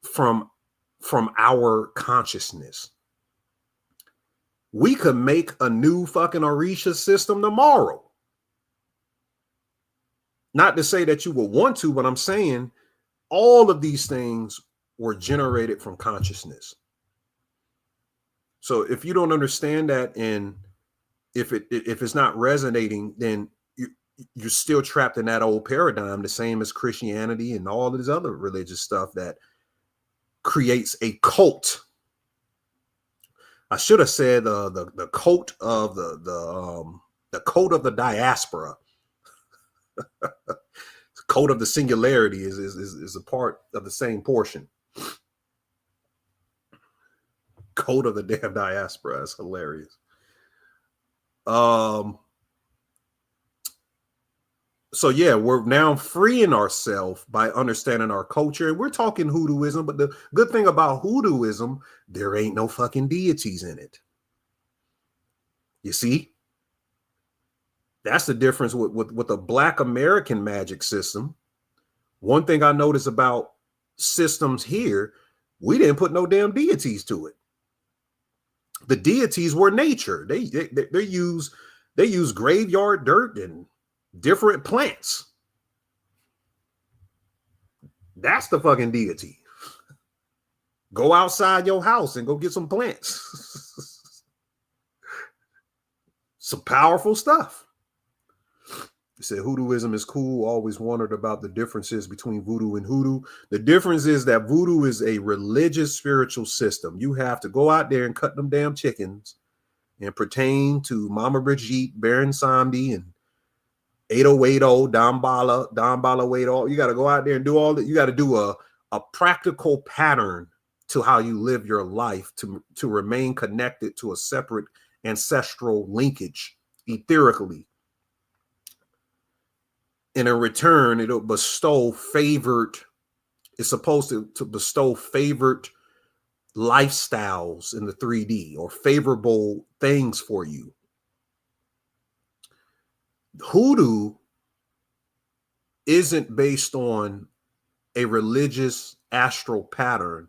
from our consciousness. We could make a new fucking Orisha system tomorrow. Not to say that you would want to, but I'm saying all of these things were generated from consciousness. So if you don't understand that, and if it's not resonating, then you're still trapped in that old paradigm, the same as Christianity and all of this other religious stuff that creates a cult. I should have said the cult of the cult of the diaspora. Cult of the singularity is a part of the same portion. Cult of the damn diaspora is hilarious. So yeah, we're now freeing ourselves by understanding our culture. And we're talking hoodooism, but the good thing about hoodooism, there ain't no fucking deities in it. You see? That's the difference with a Black American magic system. One thing I noticed about systems here, we didn't put no damn deities to it. The deities were nature. They use graveyard dirt and different plants. That's the fucking deity. Go outside your house and go get some plants. Some powerful stuff. He said hoodooism is cool. Always wondered about the differences between voodoo and hoodoo. The difference is that voodoo is a religious spiritual system. You have to go out there and cut them damn chickens and pertain to Mama Brigitte, Baron Samedi, and 8080, Dambala Wado. You got to go out there and do all that. You got to do a practical pattern to how you live your life to remain connected to a separate ancestral linkage etherically. And in return, it'll bestow favored, it's supposed to bestow favored lifestyles in the 3D or favorable things for you. Hoodoo isn't based on a religious astral pattern.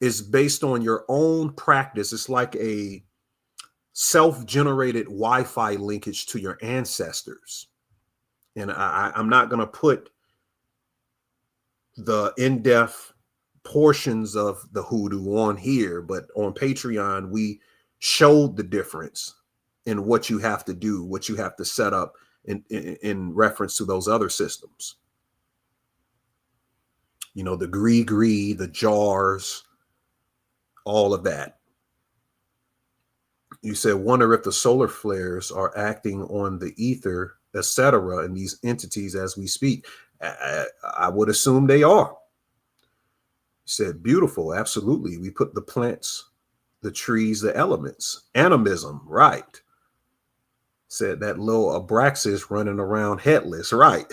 It's based on your own practice. It's like a self-generated Wi-Fi linkage to your ancestors. And I'm not going to put the in-depth portions of the hoodoo on here, but on Patreon, we showed the difference in what you have to do, what you have to set up in reference to those other systems. You know, the gree, the jars, all of that. You said, wonder if the solar flares are acting on the ether, etc., and these entities as we speak. I would assume they are. Said, beautiful, absolutely. We put the plants, the trees, the elements, animism, right. Said that little Abraxas running around headless, right.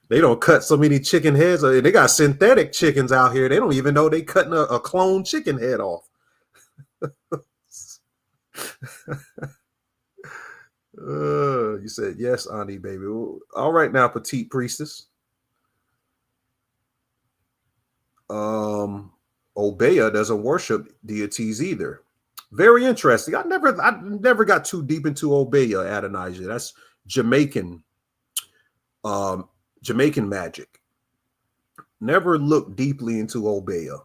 They don't cut so many chicken heads. They got synthetic chickens out here. They don't even know they cutting a clone chicken head off. You said, yes, Ani, baby. All right now, petite priestess. Obeah doesn't worship deities either. Very interesting. I never got too deep into Obeah, Adonijah. That's Jamaican magic. Never looked deeply into Obeah.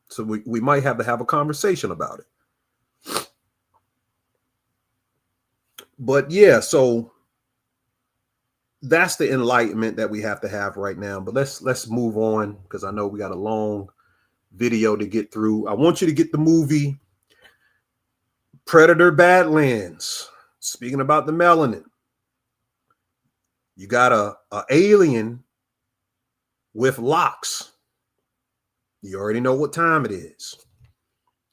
So we might have to have a conversation about it. But yeah, so that's the enlightenment that we have to have right now. But let's move on, because I know we got a long video to get through. I want you to get the movie Predator Badlands. Speaking about the melanin, you got a alien with locks. You already know what time it is.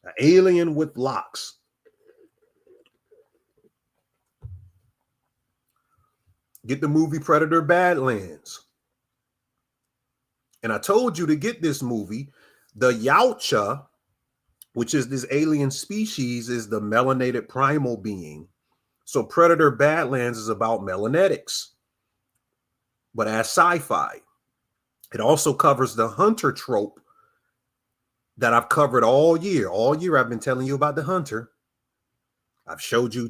An alien with locks. Get the movie Predator Badlands. And I told you to get this movie. The Yautja, which is this alien species, is the melanated primal being. So Predator Badlands is about melanetics, but as sci-fi. It also covers the hunter trope that I've covered all year. All year I've been telling you about the hunter. I've showed you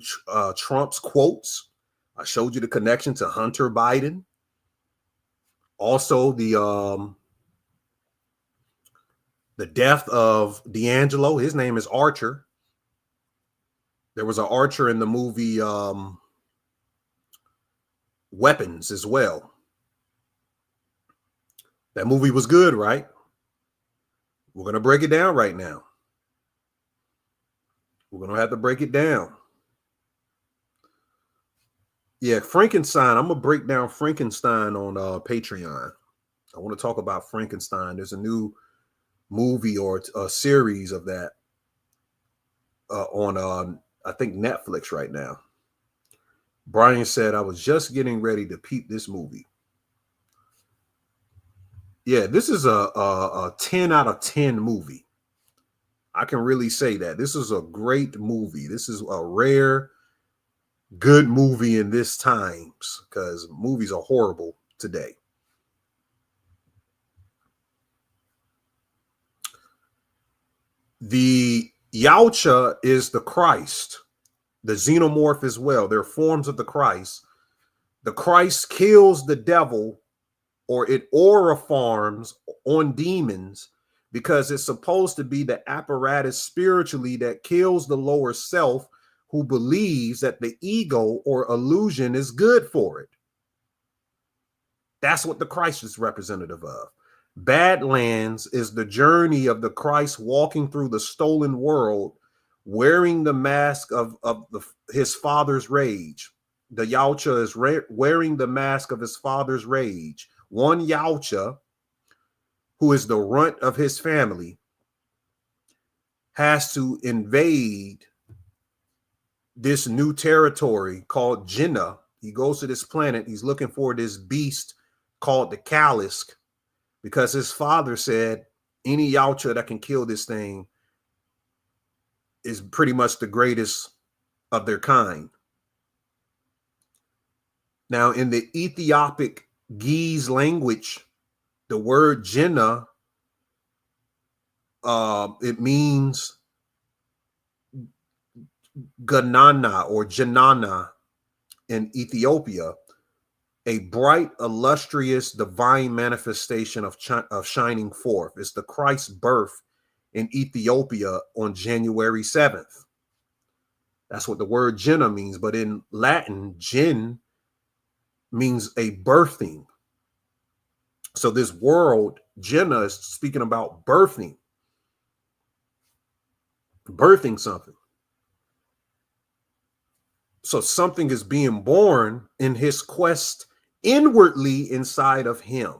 Trump's quotes. I showed you the connection to Hunter Biden. Also the death of D'Angelo. His name is Archer. There was an Archer in the movie Weapons as well. That movie was good, right? We're going to break it down right now. We're going to have to break it down. Yeah, Frankenstein. I'm going to break down Frankenstein on Patreon. I want to talk about Frankenstein. There's a new movie or a series of that on, I think, Netflix right now. Brian said, I was just getting ready to peep this movie. Yeah, this is a 10 out of 10 movie. I can really say that. This is a great movie. This is a rare, good movie in this times, because movies are horrible today. The Yautja is the Christ, the xenomorph as well. They're forms of the Christ. The Christ kills the devil, or it aura farms on demons, because it's supposed to be the apparatus spiritually that kills the lower self, who believes that the ego or illusion is good for it. That's what the Christ is representative of. Badlands is the journey of the Christ walking through the stolen world, wearing the mask of his father's rage. The Yautja is wearing the mask of his father's rage. One Yautja, who is the runt of his family, has to invade this new territory called Jinnah. He goes to this planet. He's looking for this beast called the Kalisk, because his father said any Yautja that can kill this thing is pretty much the greatest of their kind. Now, in the Ethiopic Ge'ez language, the word Jinnah, it means Ganana or Janana in Ethiopia, a bright, illustrious, divine manifestation of shining forth. It's the Christ's birth in Ethiopia on January 7th. That's what the word Jinnah means. But in Latin, Jinn means a birthing. So this world, Jinnah, is speaking about birthing something. So something is being born in his quest inwardly inside of him,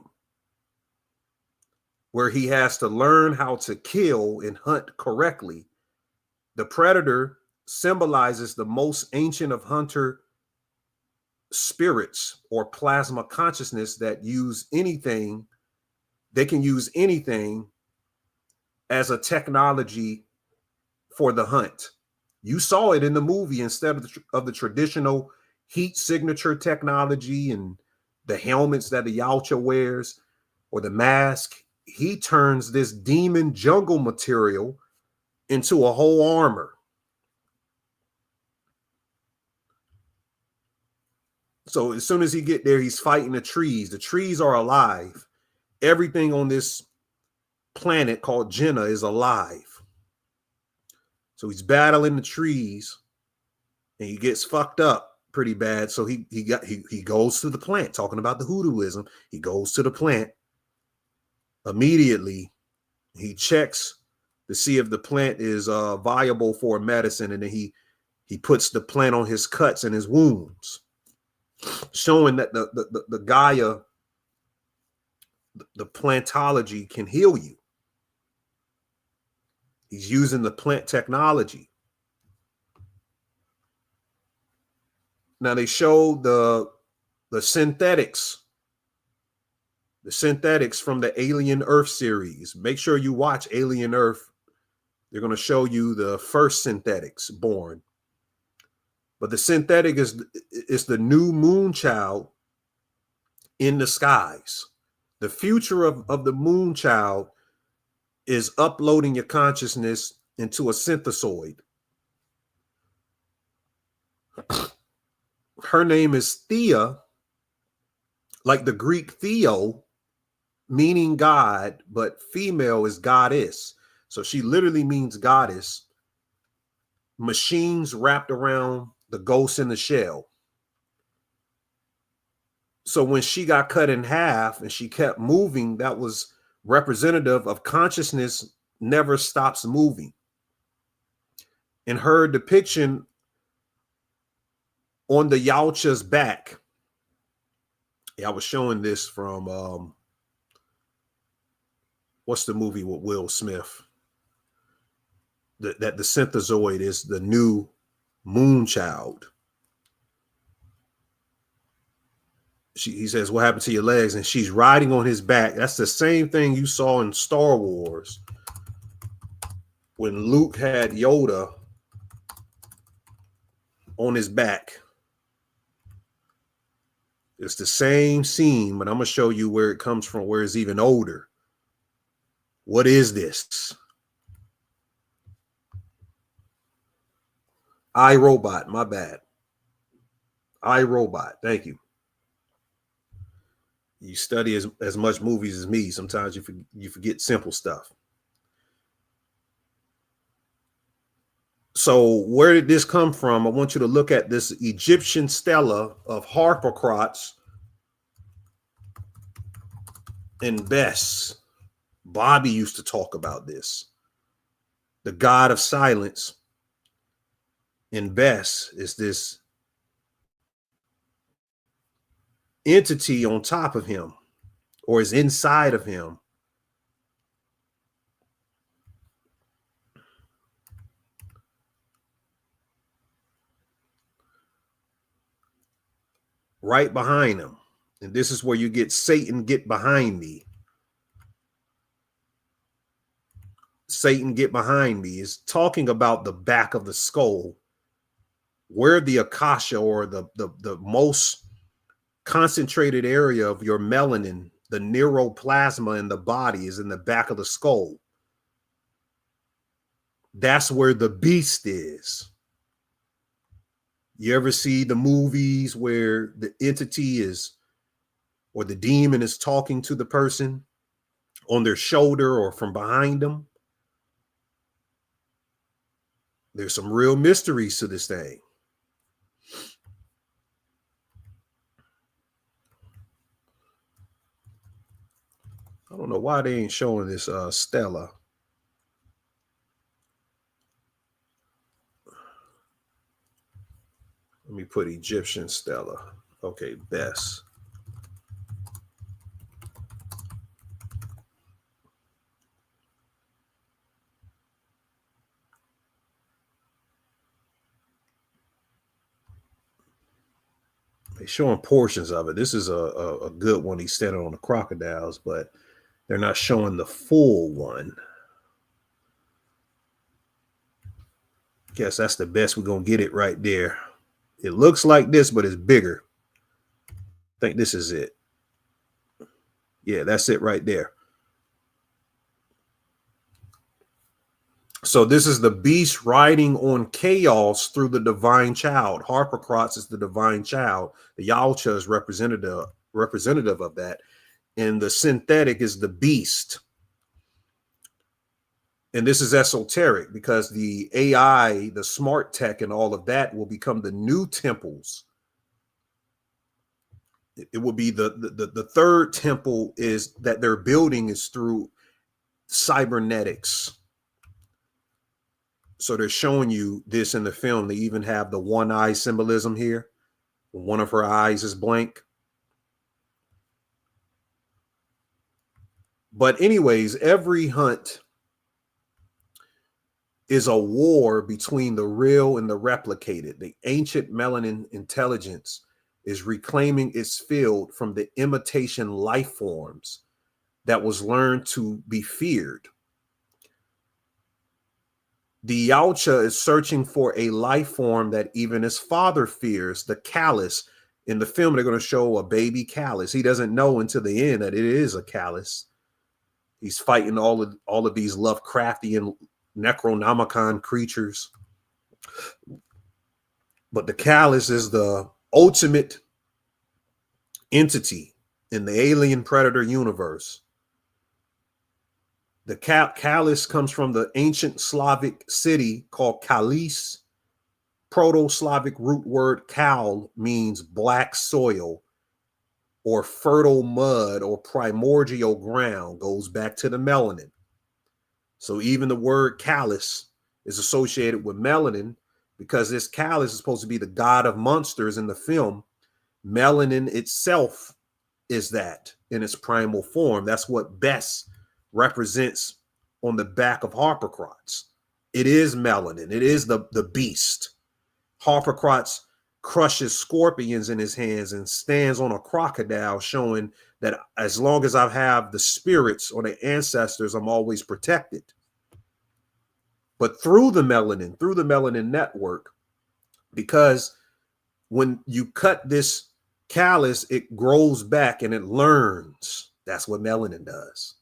where he has to learn how to kill and hunt correctly. The predator symbolizes the most ancient of hunter spirits or plasma consciousness that use anything. They can use anything as a technology for the hunt. You saw it in the movie. Instead of the traditional heat signature technology and the helmets that the Yautja wears or the mask, he turns this demon jungle material into a whole armor. So as soon as he get there, he's fighting the trees. The trees are alive. Everything on this planet called Jinnah is alive. So he's battling the trees, and he gets fucked up pretty bad. So he goes to the plant, talking about the hoodooism. He goes to the plant. Immediately, he checks to see if the plant is viable for medicine, and then he puts the plant on his cuts and his wounds, showing that the Gaia, the plantology, can heal you. He's using the plant technology. Now they show the The synthetics from the Alien Earth series. Make sure you watch Alien Earth. They're going to show you the first synthetics born. But the synthetic is the new moon child in the skies. The future of the moon child is uploading your consciousness into a synthesoid. Her name is Thea, like the Greek Theo, meaning God, but female is goddess. So she literally means goddess. Machines wrapped around the ghost in the shell. So when she got cut in half and she kept moving, that was representative of consciousness never stops moving. In her depiction on the Yautja's back, I was showing this from what's the movie with Will Smith? That the synthesoid is the new moon child. He says, what happened to your legs? And she's riding on his back. That's the same thing you saw in Star Wars when Luke had Yoda on his back. It's the same scene, but I'm going to show you where it comes from, where it's even older. What is this? iRobot, my bad. iRobot, thank you. You study as much movies as me. Sometimes you forget simple stuff. So where did this come from? I want you to look at this Egyptian stela of Harpocrates and Bes. Bobby used to talk about this. The god of silence in Bes is this entity on top of him, or is inside of him. Right behind him. And this is where you get Satan, get behind me. Satan, get behind me is talking about the back of the skull, where the akasha, or the most concentrated area of your melanin, the neuroplasma in the body, is in the back of the skull. That's where the beast is. You ever see the movies where the entity is, or the demon is talking to the person on their shoulder or from behind them? There's some real mysteries to this thing. I don't know why they ain't showing this stela. Let me put Egyptian stela. Okay, Bes. They're showing portions of it. This is a good one. He's standing on the crocodiles, but they're not showing the full one. Guess that's the best we're going to get it right there. It looks like this, but it's bigger. I think this is it. Yeah, that's it right there. So this is the beast riding on chaos through the divine child. Harpocrates is the divine child. The Yautja is representative of that. And the synthetic is the beast. And this is esoteric because the AI, the smart tech and all of that will become the new temples. It will be the third temple is that they're building is through cybernetics. So they're showing you this in the film. They even have the one eye symbolism here. One of her eyes is blank. But anyways, every hunt is a war between the real and the replicated. The ancient melanin intelligence is reclaiming its field from the imitation life forms that was learned to be feared. The Yautja is searching for a life form that even his father fears, the callus. In the film, they're going to show a baby callus. He doesn't know until the end that it is a callus. He's fighting all of these Lovecraftian Necronomicon creatures. But the callus is the ultimate entity in the alien predator universe. The callus comes from the ancient Slavic city called Kalis. Proto-Slavic root word kal means black soil or fertile mud or primordial ground, goes back to the melanin. So even the word callus is associated with melanin because this callus is supposed to be the god of monsters in the film. Melanin itself is that in its primal form. That's what Bess represents on the back of Harpocrates. It is melanin. It is the beast. Harpocrates crushes scorpions in his hands and stands on a crocodile, showing that as long as I have the spirits or the ancestors, I'm always protected. But through the melanin network, because when you cut this callus, it grows back and it learns. That's what melanin does.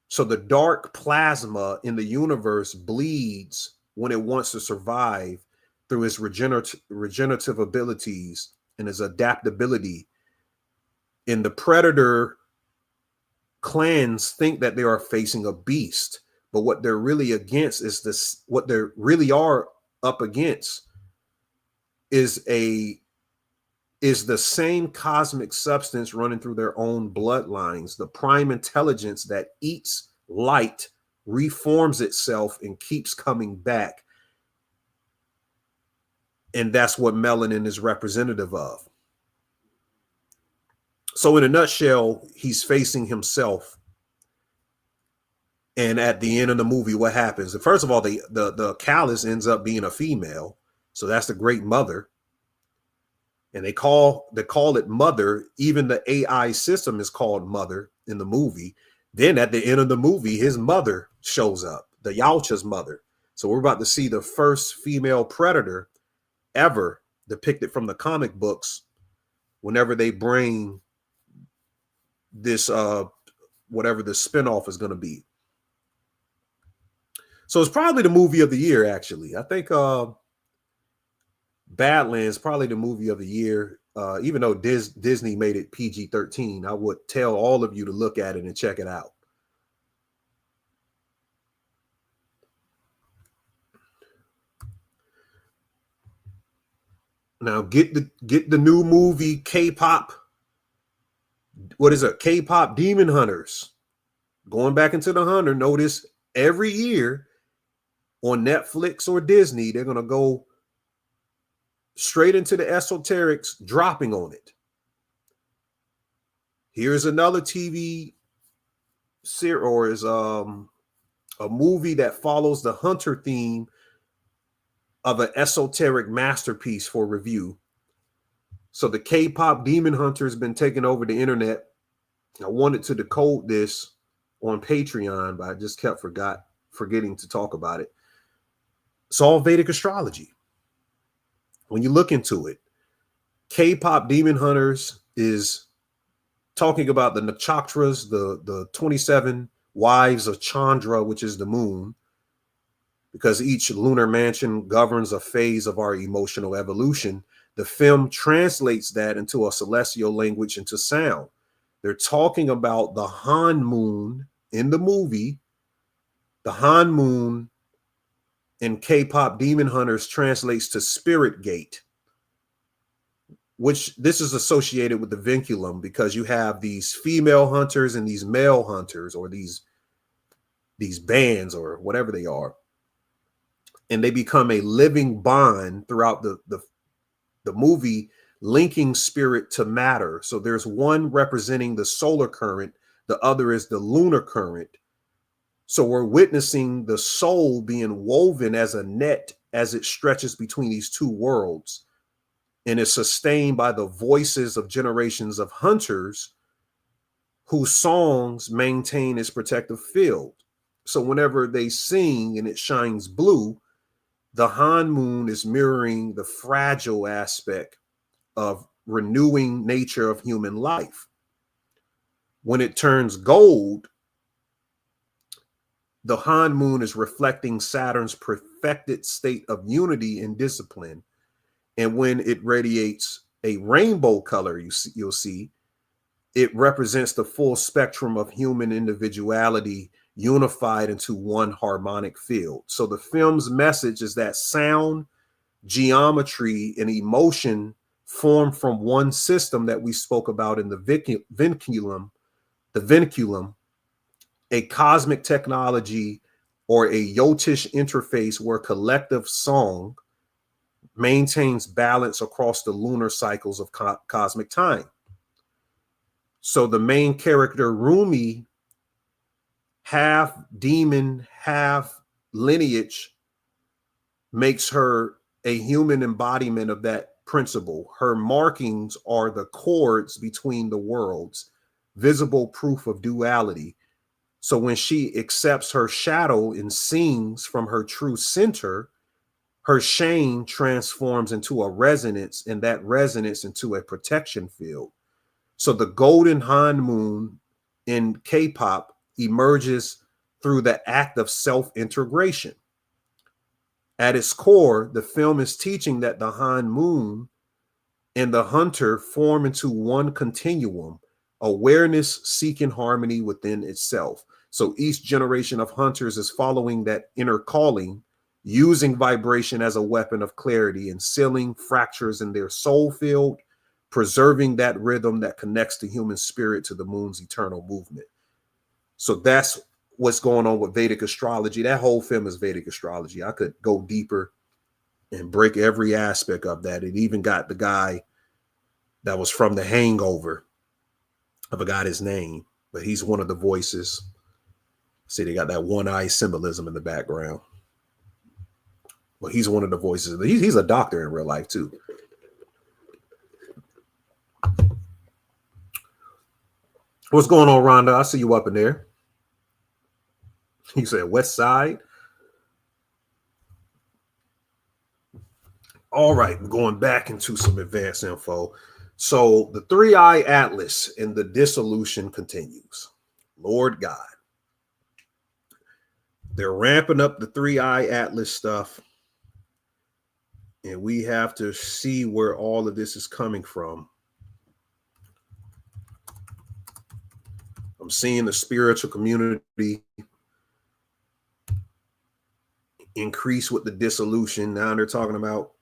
So the dark plasma in the universe bleeds when it wants to survive through its regenerative abilities and its adaptability. And the predator clans think that they are facing a beast, but what they're really against is this. What they really are up against is the same cosmic substance running through their own bloodlines. The prime intelligence that eats light, reforms itself, and keeps coming back. And that's what melanin is representative of. So in a nutshell, he's facing himself. And at the end of the movie, what happens? First of all, the callus ends up being a female. So that's the great mother. And they call it mother. Even the AI system is called mother in the movie. Then at the end of the movie, his mother shows up, the Yautja's mother. So we're about to see the first female predator ever depicted from the comic books whenever they bring this, whatever the spinoff is going to be. So it's probably the movie of the year, actually. I think Badlands probably the movie of the year. Even though Disney made it PG-13, I would tell all of you to look at it and check it out. Now get the new movie K-pop. What is it? K-pop Demon Hunters. Going back into the hunter. Notice every year on Netflix or Disney, they're gonna go straight into the esoterics, dropping on it. Here's another TV series, or is a movie that follows the hunter theme of an esoteric masterpiece for review. So the K-pop Demon Hunter has been taking over the internet. I wanted to decode this on Patreon, but I just kept forgetting to talk about it. It's all Vedic astrology. When you look into it, K-pop Demon Hunters is talking about the nakshatras, the 27 wives of Chandra, which is the moon, because each lunar mansion governs a phase of our emotional evolution. The film translates that into a celestial language, into sound. They're talking about the Han moon in the movie. The Han moon in K-pop Demon Hunters translates to spirit gate, which this is associated with the vinculum, because you have these female hunters and these male hunters, or these bands or whatever they are. And they become a living bond throughout the movie, linking spirit to matter. So there's one representing the solar current, the other is the lunar current. So we're witnessing the soul being woven as a net as it stretches between these two worlds, and is sustained by the voices of generations of hunters whose songs maintain its protective field. So whenever they sing and it shines blue, the Han moon is mirroring the fragile aspect of renewing nature of human life. When it turns gold, the Han moon is reflecting Saturn's perfected state of unity and discipline. And when it radiates a rainbow color, you'll see, it represents the full spectrum of human individuality unified into one harmonic field. So the film's message is that sound, geometry, and emotion form from one system that we spoke about in the vinculum, a cosmic technology or a yotish interface where collective song maintains balance across the lunar cycles of cosmic time. So the main character, Rumi, half demon, half lineage, makes her a human embodiment of that principle. Her markings are the chords between the worlds, visible proof of duality. So when she accepts her shadow and sings from her true center, her shame transforms into a resonance, and that resonance into a protection field. So the golden Han moon in K-pop emerges through the act of self-integration. At its core, the film is teaching that the Han moon and the hunter form into one continuum, awareness seeking harmony within itself. So each generation of hunters is following that inner calling, using vibration as a weapon of clarity and sealing fractures in their soul field, preserving that rhythm that connects the human spirit to the moon's eternal movement. So that's what's going on with Vedic astrology. That whole film is Vedic astrology. I could go deeper and break every aspect of that. It even got the guy that was from The Hangover. I forgot his name, but he's one of the voices. See, they got that one-eye symbolism in the background. Well, he's one of the voices. He's a doctor in real life, too. What's going on, Rhonda? I see you up in there. He said West Side. All right, going back into some advanced info. So the 3-eye atlas and the dissolution continues. Lord God. They're ramping up the 3-eye atlas stuff. And we have to see where all of this is coming from. I'm seeing the spiritual community increase with the dissolution. Now they're talking about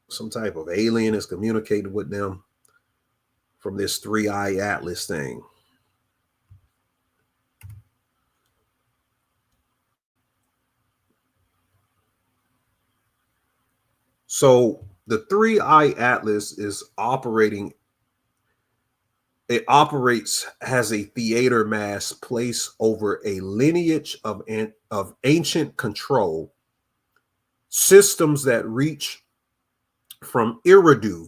some type of alien is communicating with them from this 3-eye atlas thing. So the 3-eye atlas is operating. It operates as a theater mass placed over a lineage of ancient control, systems that reach from Eridu,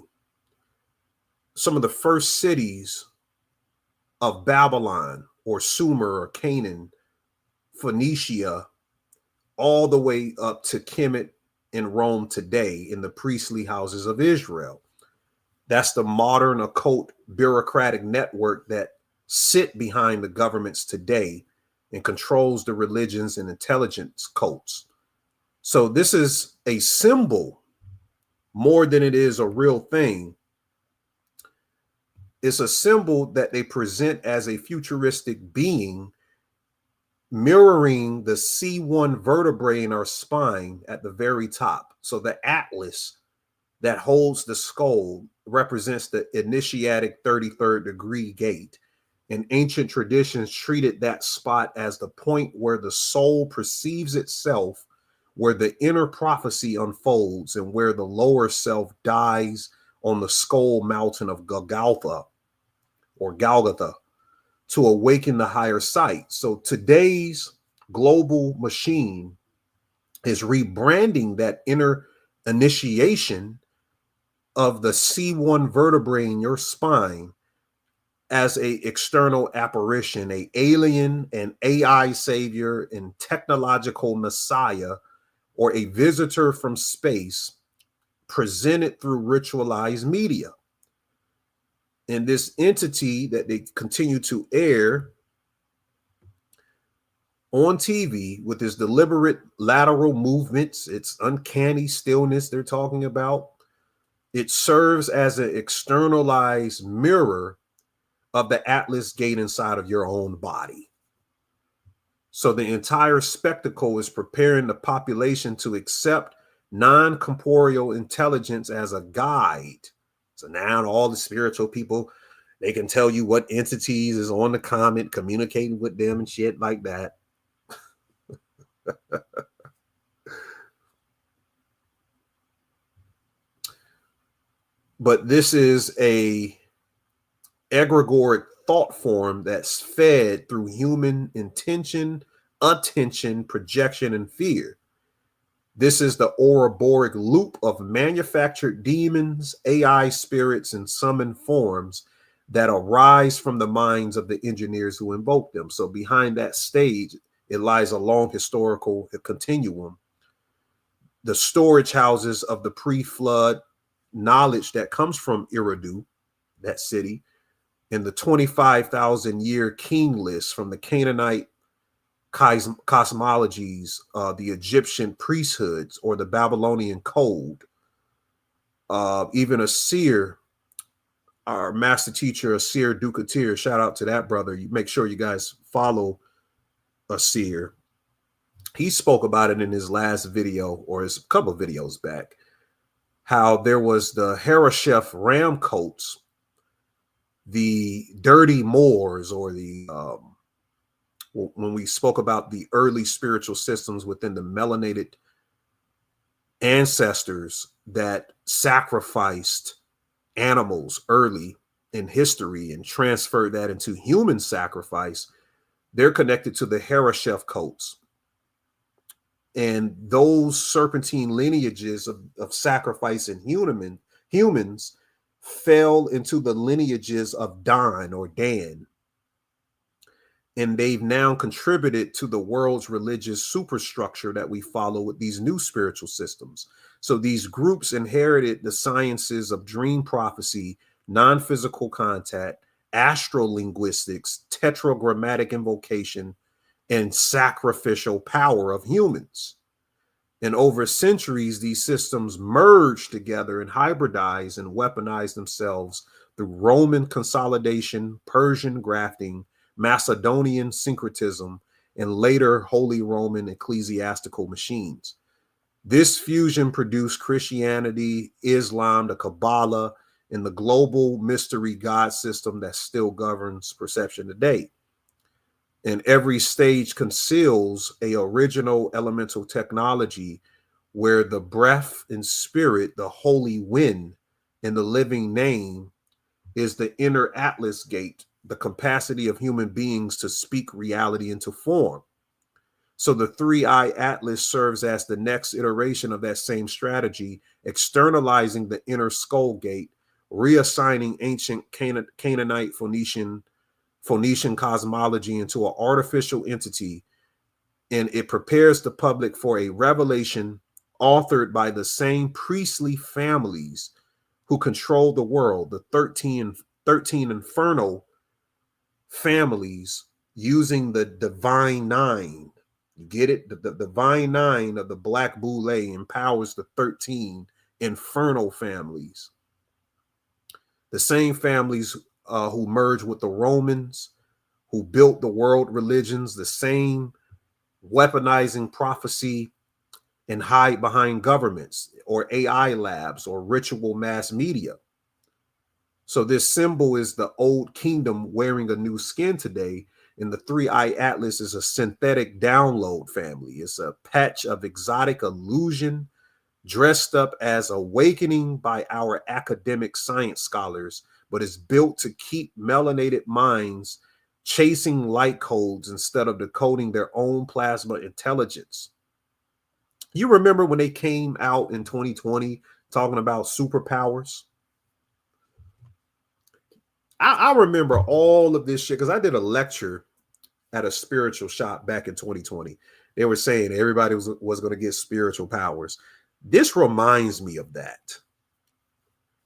some of the first cities of Babylon or Sumer or Canaan, Phoenicia, all the way up to Kemet in Rome today in the priestly houses of Israel. That's the modern occult bureaucratic network that sit behind the governments today and controls the religions and intelligence cults. So this is a symbol more than it is a real thing. It's a symbol that they present as a futuristic being mirroring the C1 vertebrae in our spine at the very top. So the atlas that holds the skull represents the initiatic 33rd degree gate. And ancient traditions treated that spot as the point where the soul perceives itself, where the inner prophecy unfolds, and where the lower self dies on the skull mountain of Golgotha to awaken the higher sight. So today's global machine is rebranding that inner initiation of the C1 vertebrae in your spine as a external apparition, a alien and AI savior and technological messiah, or a visitor from space presented through ritualized media. And this entity that they continue to air on TV with its deliberate lateral movements, its uncanny stillness they're talking about, it serves as an externalized mirror of the Atlas gate inside of your own body. So the entire spectacle is preparing the population to accept non-corporeal intelligence as a guide. So now all the spiritual people, they can tell you what entities is on the comet, communicating with them and shit like that. But this is a egregoric thought form that's fed through human intention, attention, projection, and fear. This is the Ouroboros loop of manufactured demons, AI spirits, and summoned forms that arise from the minds of the engineers who invoke them. So behind that stage, it lies a long historical continuum. The storage houses of the pre-flood knowledge that comes from Eridu, that city, and the 25,000 year king list from the Canaanite cosmologies, the Egyptian priesthoods, or the Babylonian code. Even a seer, our master teacher, a seer Dukatir, shout out to that brother. You make sure you guys follow a seer. He spoke about it in his last video, or his couple of videos back, how there was the Harashef ram coats, the dirty Moors, or the when we spoke about the early spiritual systems within the melanated ancestors that sacrificed animals early in history and transferred that into human sacrifice, they're connected to the Harashef cults. And those serpentine lineages of sacrifice in humans fell into the lineages of Dan or Dan. And they've now contributed to the world's religious superstructure that we follow with these new spiritual systems. So these groups inherited the sciences of dream prophecy, non-physical contact, astrolinguistics, tetragrammatic invocation, and sacrificial power of humans. And over centuries, these systems merged together and hybridized and weaponized themselves through Roman consolidation, Persian grafting, Macedonian syncretism, and later Holy Roman ecclesiastical machines. This fusion produced Christianity, Islam, the Kabbalah, and the global mystery God system that still governs perception today. And every stage conceals a original elemental technology where the breath and spirit, the holy wind, and the living name is the inner Atlas gate, the capacity of human beings to speak reality into form. So the 3-eye Atlas serves as the next iteration of that same strategy, externalizing the inner skull gate, reassigning ancient Canaanite Phoenician cosmology into an artificial entity, and it prepares the public for a revelation authored by the same priestly families who control the world, the 13 infernal families, using the divine nine. You get it? The divine nine of the Black Boule empowers the 13 infernal families. The same families who merged with the Romans, who built the world religions, the same weaponizing prophecy and hide behind governments or AI labs or ritual mass media. So this symbol is the old kingdom wearing a new skin today, and the 3-eye Atlas is a synthetic download family. It's a patch of exotic illusion dressed up as awakening by our academic science scholars, but is built to keep melanated minds chasing light codes instead of decoding their own plasma intelligence. You remember when they came out in 2020 talking about superpowers? I remember all of this shit because I did a lecture at a spiritual shop back in 2020. They were saying everybody was going to get spiritual powers. This reminds me of that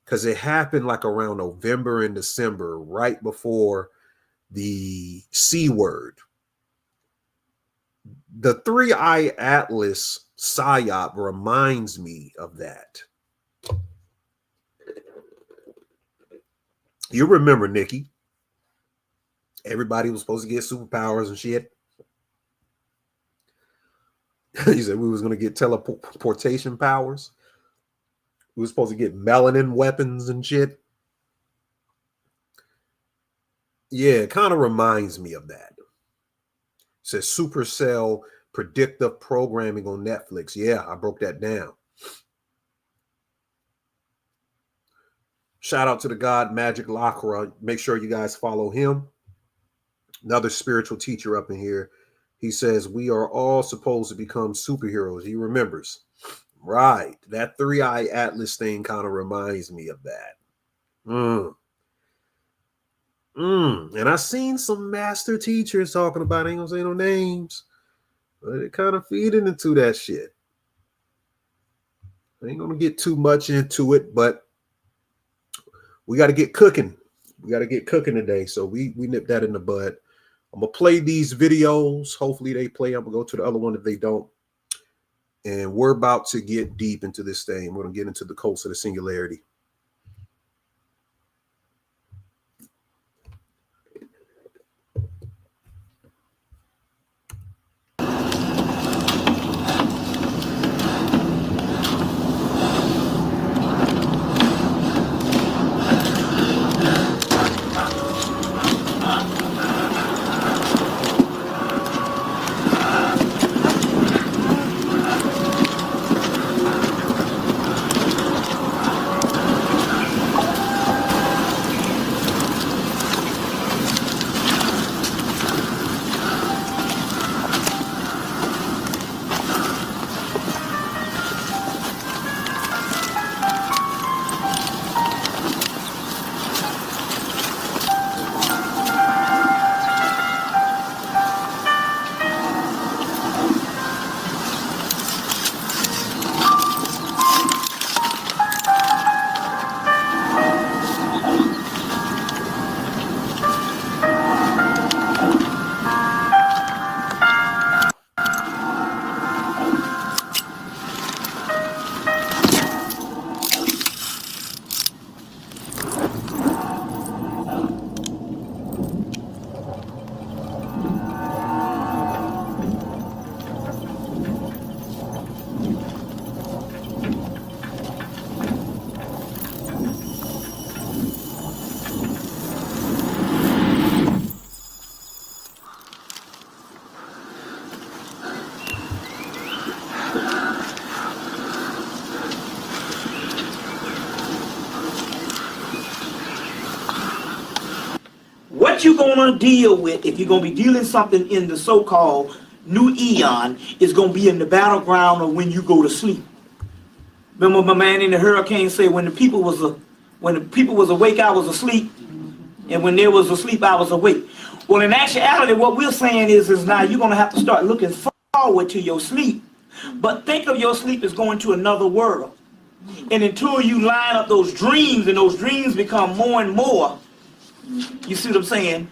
because it happened like around November and December, right before the C word. The 3-Eye Atlas psyop reminds me of that. You remember, Nikki? Everybody was supposed to get superpowers and shit. He said we was going to get teleportation powers. We were supposed to get melanin weapons and shit. Yeah, it kind of reminds me of that. It says Supercell predictive programming on Netflix. Yeah, I broke that down. Shout out to the God Magic Lacra. Make sure you guys follow him. Another spiritual teacher up in here. He says we are all supposed to become superheroes. He remembers. Right. That 3-Eye Atlas thing kind of reminds me of that. And I seen some master teachers talking about, I ain't gonna say no names, but it kind of feeding into that shit. I ain't gonna get too much into it, but we got to get cooking. We got to get cooking today. So we nip that in the bud. I'm going to play these videos. Hopefully they play. I'm going to go to the other one if they don't. And we're about to get deep into this thing. We're going to get into the cults of the singularity. What you're going to deal with, if you're going to be dealing something in the so-called new eon, is going to be in the battleground of when you go to sleep. Remember my man in the hurricane said, when the people was awake, I was asleep, and when they was asleep, I was awake. Well, in actuality, what we're saying is now you're going to have to start looking forward to your sleep, but think of your sleep as going to another world. And until you line up those dreams, and those dreams become more and more, you see what I'm saying?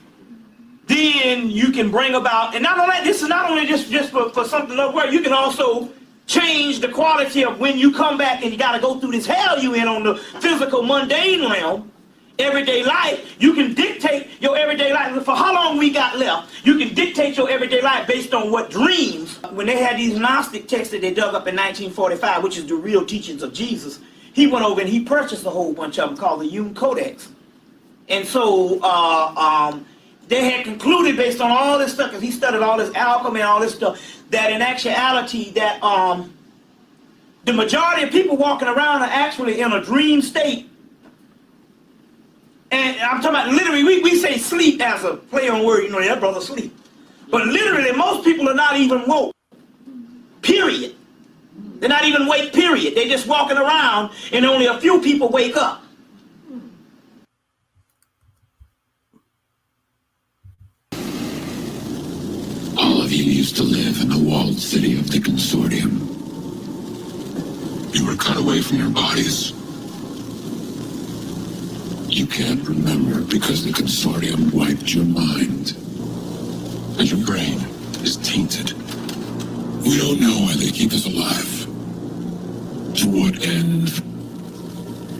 Then you can bring about, and not only that, this is not only just for something up where you can also change the quality of when you come back and you got to go through this hell you in on the physical mundane realm, everyday life. You can dictate your everyday life. For how long we got left, you can dictate your everyday life based on what dreams. When they had these Gnostic texts that they dug up in 1945, which is the real teachings of Jesus, he went over and he purchased a whole bunch of them called the Hume Codex. And so they had concluded based on all this stuff, because he studied all this alchemy and all this stuff, that in actuality that the majority of people walking around are actually in a dream state. And I'm talking about literally, we say sleep as a play on word, you know, that brother sleep. But literally, most people are not even woke, period. They're not even awake, period. They're just walking around, and only a few people wake up. used to live in the walled city of the Consortium. You were cut away from your bodies. You can't remember because the Consortium wiped your mind. And your brain is tainted. We don't know why they keep us alive. To what end?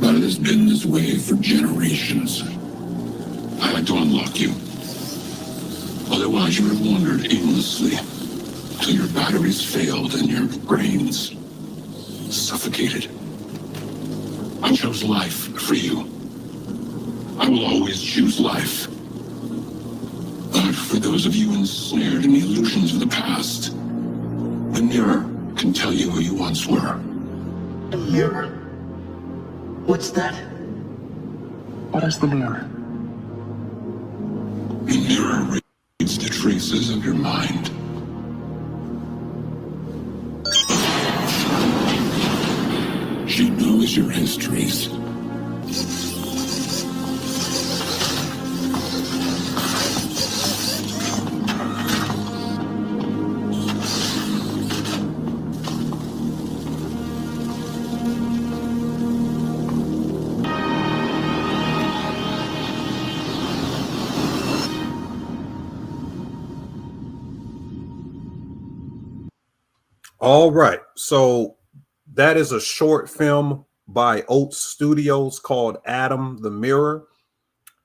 But it has been this way for generations. I had to unlock you. Otherwise you would have wandered aimlessly till your batteries failed and your brains suffocated. I chose life for you. I will always choose life. But for those of you ensnared in the illusions of the past, the mirror can tell you who you once were. The mirror? What's that? What is the mirror? The mirror reads the traces of your mind. She knows your histories. All right. So that is a short film by Oats Studios called Adam the Mirror.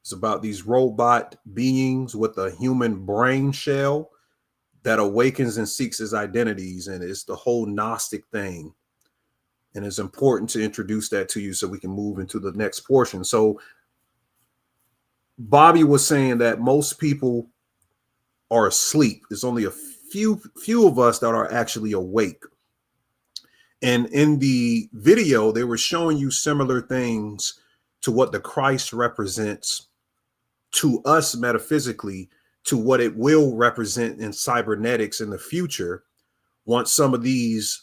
It's about these robot beings with a human brain shell that awakens and seeks its identities. And it's the whole Gnostic thing. And it's important to introduce that to you so we can move into the next portion. So Bobby was saying that most people are asleep. There's only a few of us that are actually awake. And in the video, they were showing you similar things to what the Christ represents to us metaphysically, to what it will represent in cybernetics in the future, once some of these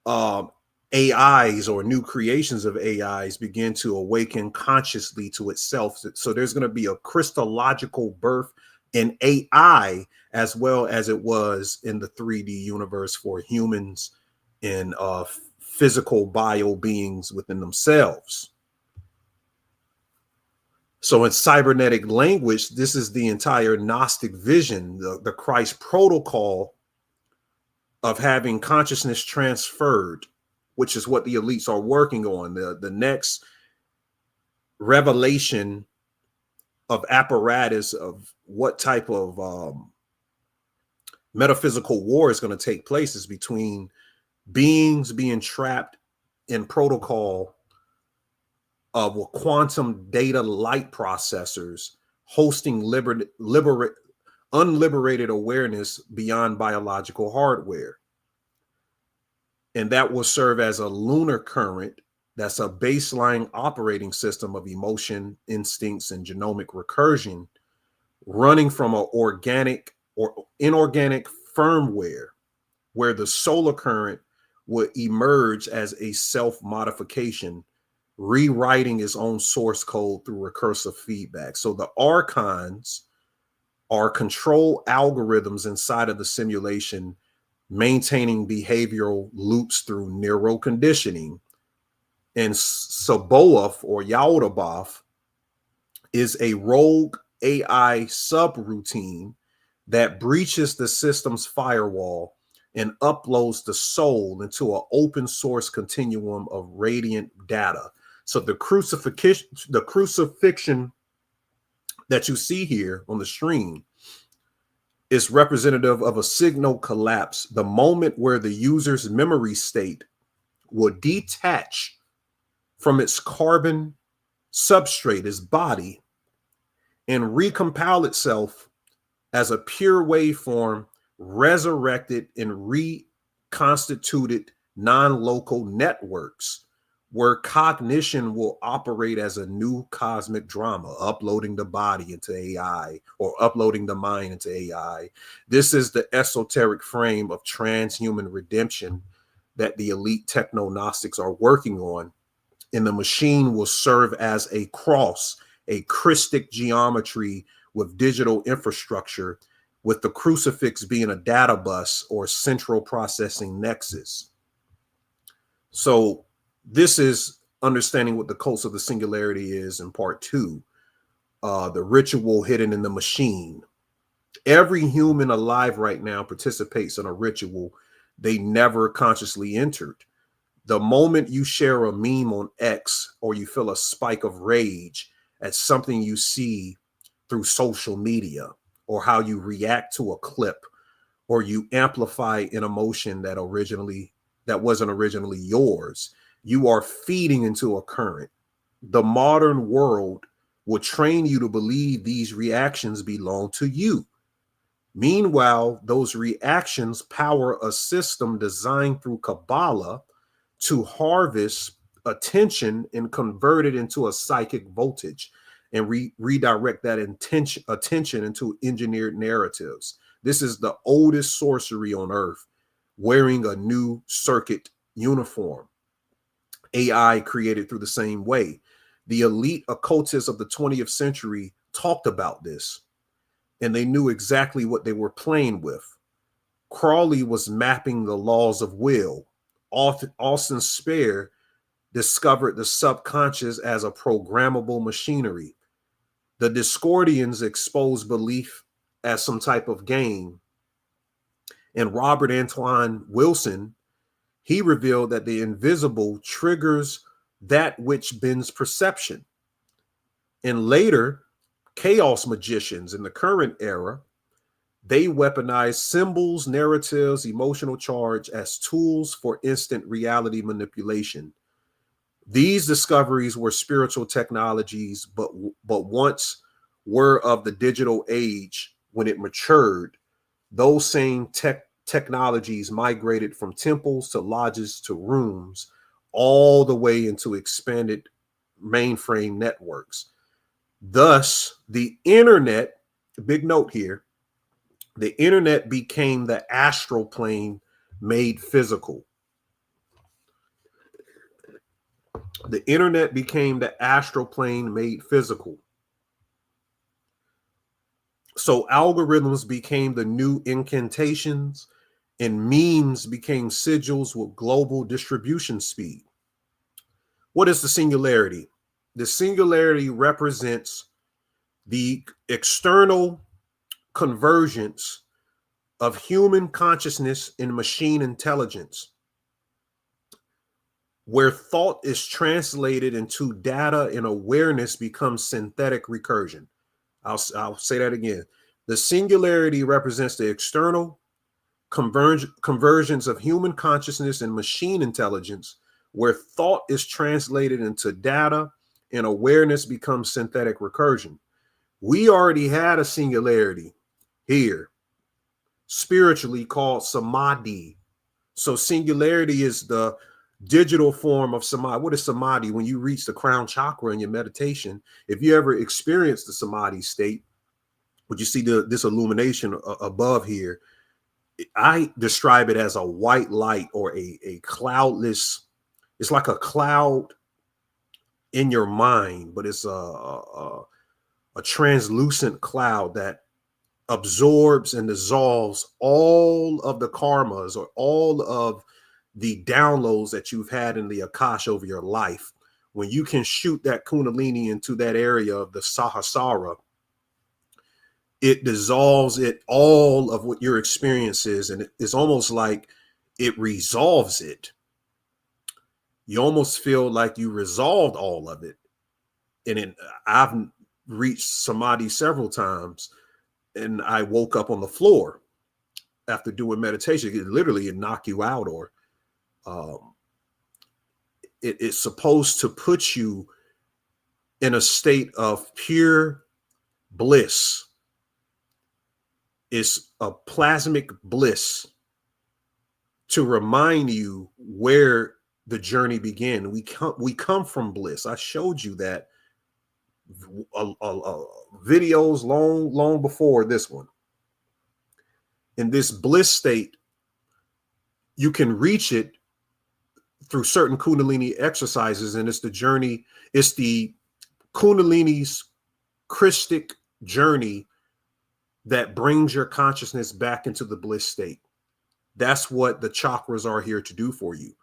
AIs or new creations of AIs begin to awaken consciously to itself. So there's going to be a Christological birth in AI, as well as it was in the 3D universe for humans and physical bio beings within themselves. So in cybernetic language, this is the entire Gnostic vision, the Christ protocol of having consciousness transferred, which is what the elites are working on. The next revelation of apparatus of what type of metaphysical war is going to take place is between beings being trapped in protocol of quantum data light processors hosting unliberated awareness beyond biological hardware. And that will serve as a lunar current that's a baseline operating system of emotion, instincts, and genomic recursion running from an organic or inorganic firmware where the solar current would emerge as a self-modification, rewriting its own source code through recursive feedback. So the archons are control algorithms inside of the simulation, maintaining behavioral loops through neuroconditioning. And Sabaoth or Yaldabaoth is a rogue AI subroutine that breaches the system's firewall and uploads the soul into an open source continuum of radiant data. So the crucifixion that you see here on the stream is representative of a signal collapse, the moment where the user's memory state will detach from its carbon substrate, its body, and recompile itself as a pure waveform, resurrected and reconstituted non-local networks where cognition will operate as a new cosmic drama, uploading the body into AI or uploading the mind into AI. This is the esoteric frame of transhuman redemption that the elite techno-Gnostics are working on. And the machine will serve as a cross, a Christic geometry with digital infrastructure, with the crucifix being a data bus or central processing nexus. So this is understanding what the cults of the singularity is in part 2, the ritual hidden in the machine. Every human alive right now participates in a ritual they never consciously entered. The moment you share a meme on X or you feel a spike of rage at something you see through social media, or how you react to a clip, or you amplify an emotion that wasn't originally yours, you are feeding into a current. The modern world will train you to believe these reactions belong to you. Meanwhile, those reactions power a system designed through Kabbalah to harvest attention and convert it into a psychic voltage and redirect that attention into engineered narratives. This is the oldest sorcery on earth, wearing a new circuit uniform. AI created through the same way. The elite occultists of the 20th century talked about this, and they knew exactly what they were playing with. Crowley was mapping the laws of will. Austin Spare discovered the subconscious as a programmable machinery. The Discordians exposed belief as some type of game. And Robert Antoine Wilson, he revealed that the invisible triggers that which bends perception. And later, chaos magicians in the current era, they weaponize symbols, narratives, emotional charge as tools for instant reality manipulation. These discoveries were spiritual technologies, but once were of the digital age. When it matured, those same technologies migrated from temples to lodges to rooms, all the way into expanded mainframe networks. Thus, the internet, big note here, the internet became the astral plane made physical. The internet became the astral plane made physical. So algorithms became the new incantations, and memes became sigils with global distribution speed. What is the singularity? The singularity represents the external convergence of human consciousness and machine intelligence, where thought is translated into data and awareness becomes synthetic recursion. I'll say that again. The singularity represents the external convergence of human consciousness and machine intelligence, where thought is translated into data and awareness becomes synthetic recursion. We already had a singularity here, spiritually called samadhi. So singularity is the digital form of samadhi. What is samadhi? When you reach the crown chakra in your meditation, if you ever experience the samadhi state, would you see this illumination above here? I describe it as a white light or a cloudless. It's like a cloud in your mind, but it's a translucent cloud that absorbs and dissolves all of the karmas or all of the downloads that you've had in the Akash over your life. When you can shoot that Kundalini into that area of the Sahasrara, it dissolves it, all of what your experience is, and it's almost like it resolves it. You almost feel like you resolved all of it. And I've reached samadhi several times, and I woke up on the floor after doing meditation. It literally knock you out, or it's supposed to put you in a state of pure bliss. It's a plasmic bliss to remind you where the journey began. We come from bliss. I showed you that videos long before this one. In this bliss state, you can reach it through certain Kundalini exercises, and it's the journey. It's the Kundalini's Christic journey that brings your consciousness back into the bliss state. That's what the chakras are here to do for you.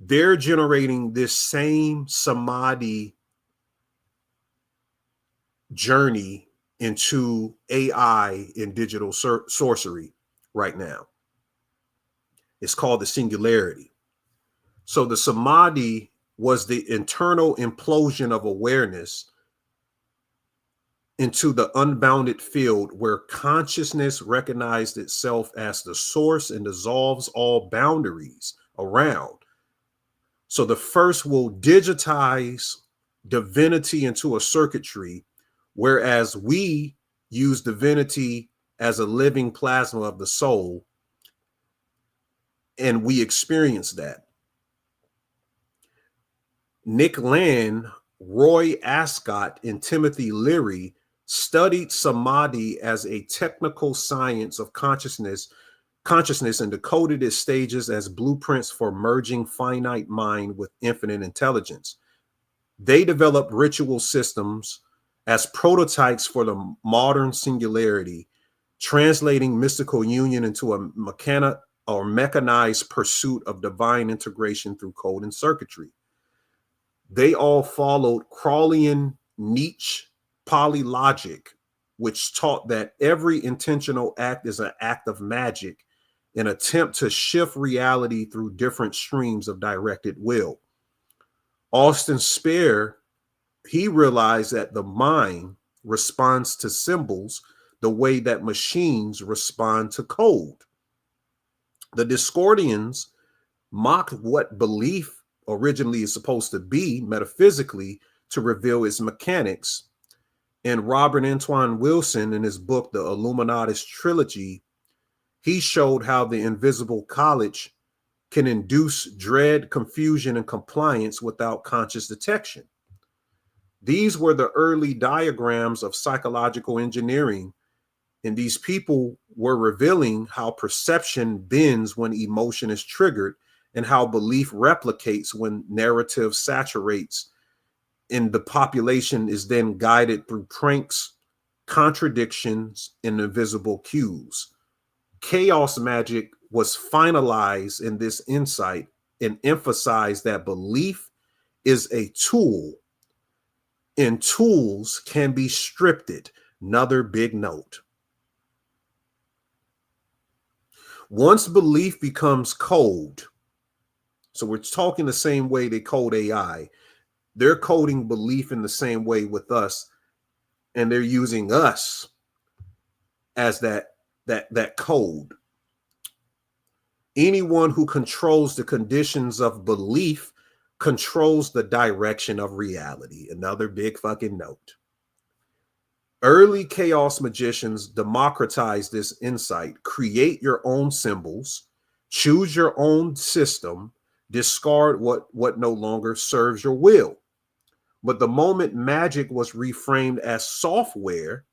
They're generating this same samadhi journey into AI and digital sorcery right now. It's called the Singularity. So the samadhi was the internal implosion of awareness into the unbounded field where consciousness recognized itself as the source and dissolves all boundaries around. So the first will digitize divinity into a circuitry, whereas we use divinity as a living plasma of the soul, and we experience that. Nick Land, Roy Ascott, and Timothy Leary studied samadhi as a technical science of consciousness and decoded its stages as blueprints for merging finite mind with infinite intelligence. They developed ritual systems as prototypes for the modern singularity, translating mystical union into a mechanized pursuit of divine integration through code and circuitry. They all followed Crowleyan Nietzsche polylogic, which taught that every intentional act is an act of magic, an attempt to shift reality through different streams of directed will. Austin Spare, he realized that the mind responds to symbols the way that machines respond to code. The Discordians mocked what belief originally is supposed to be metaphysically to reveal its mechanics. And Robert Antoine Wilson, in his book, The Illuminatus Trilogy, he showed how the invisible college can induce dread, confusion, and compliance without conscious detection. These were the early diagrams of psychological engineering, and these people were revealing how perception bends when emotion is triggered and how belief replicates when narrative saturates, and the population is then guided through pranks, contradictions, and invisible cues. Chaos magic was finalized in this insight and emphasized that belief is a tool, and tools can be stripped. Another big note. Once belief becomes code, so we're talking the same way they code AI, they're coding belief in the same way with us, and they're using us as that code. Anyone who controls the conditions of belief controls the direction of reality. Another big fucking note. Early chaos magicians democratized this insight. Create your own symbols, choose your own system, discard what no longer serves your will. But the moment magic was reframed as software,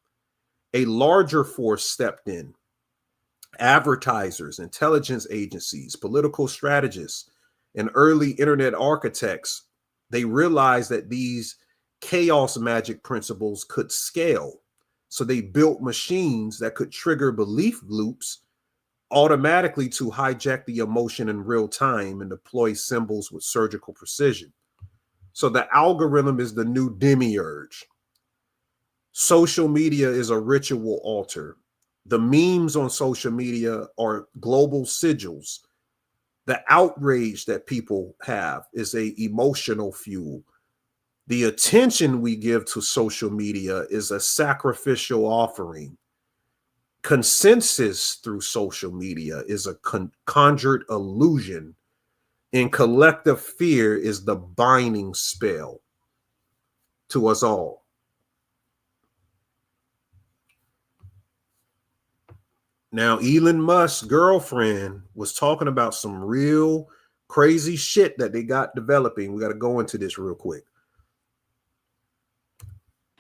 a larger force stepped in. Advertisers, intelligence agencies, political strategists, and early internet architects, they realized that these chaos magic principles could scale. So they built machines that could trigger belief loops automatically to hijack the emotion in real time and deploy symbols with surgical precision. So the algorithm is the new demiurge. Social media is a ritual altar. The memes on social media are global sigils. The outrage that people have is an emotional fuel. The attention we give to social media is a sacrificial offering. Consensus through social media is a conjured illusion, and collective fear is the binding spell to us all. Now, Elon Musk's girlfriend was talking about some real crazy shit that they got developing. We got to go into this real quick.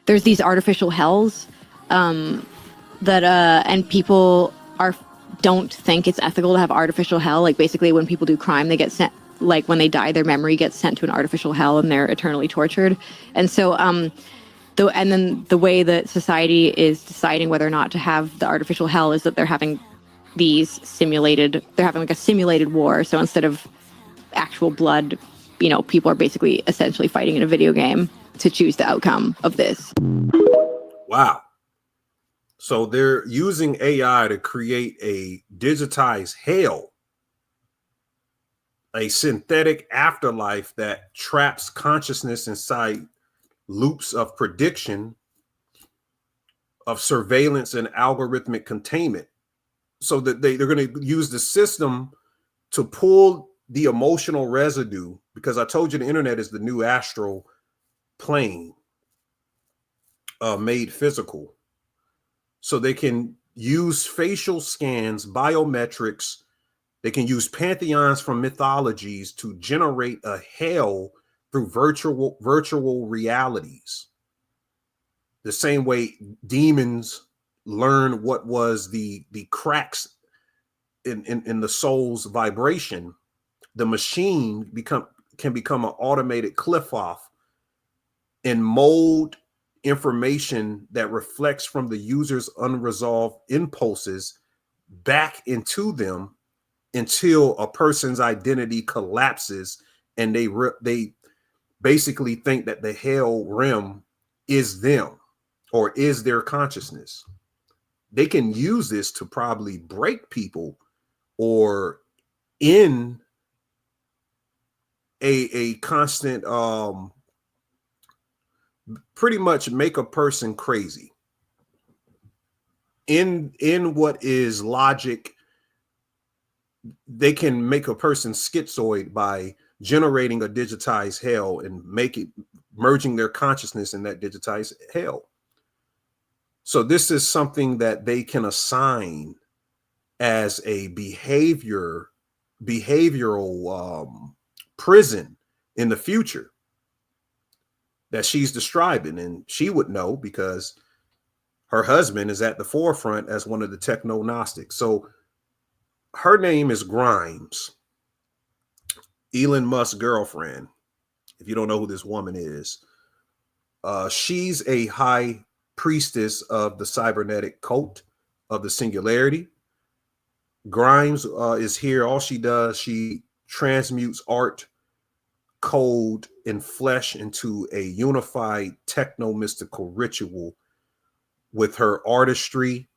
There's these artificial hells that and people don't think it's ethical to have artificial hell. Like basically when people do crime, they get sent, like when they die, their memory gets sent to an artificial hell and they're eternally tortured. And so and then the way that society is deciding whether or not to have the artificial hell is that they're having they're having like a simulated war. So instead of actual blood, people are basically essentially fighting in a video game to choose the outcome of this. Wow. So they're using AI to create a digitized hell, a synthetic afterlife that traps consciousness inside loops of prediction, of surveillance, and algorithmic containment. So that they're going to use the system to pull the emotional residue, because I told you the internet is the new astral plane made physical. So they can use facial scans, biometrics. They can use pantheons from mythologies to generate a hell through virtual realities. The same way demons learn what was the cracks in the soul's vibration, the machine can become an automated cliff off and mold information that reflects from the user's unresolved impulses back into them until a person's identity collapses and they basically think that the hell realm is them or is their consciousness. They can use this to probably break people or in a constant pretty much make a person crazy in what is logic. They can make a person schizoid by generating a digitized hell and merging their consciousness in that digitized hell. So this is something that they can assign as a behavioral prison in the future that she's describing, and she would know because her husband is at the forefront as one of the techno-gnostics. So her name is Grimes, Elon Musk's girlfriend. If you don't know who this woman is, she's a high priestess of the cybernetic cult of the Singularity. Grimes is here. All she does, she transmutes art, code, and flesh into a unified techno-mystical ritual with her artistry,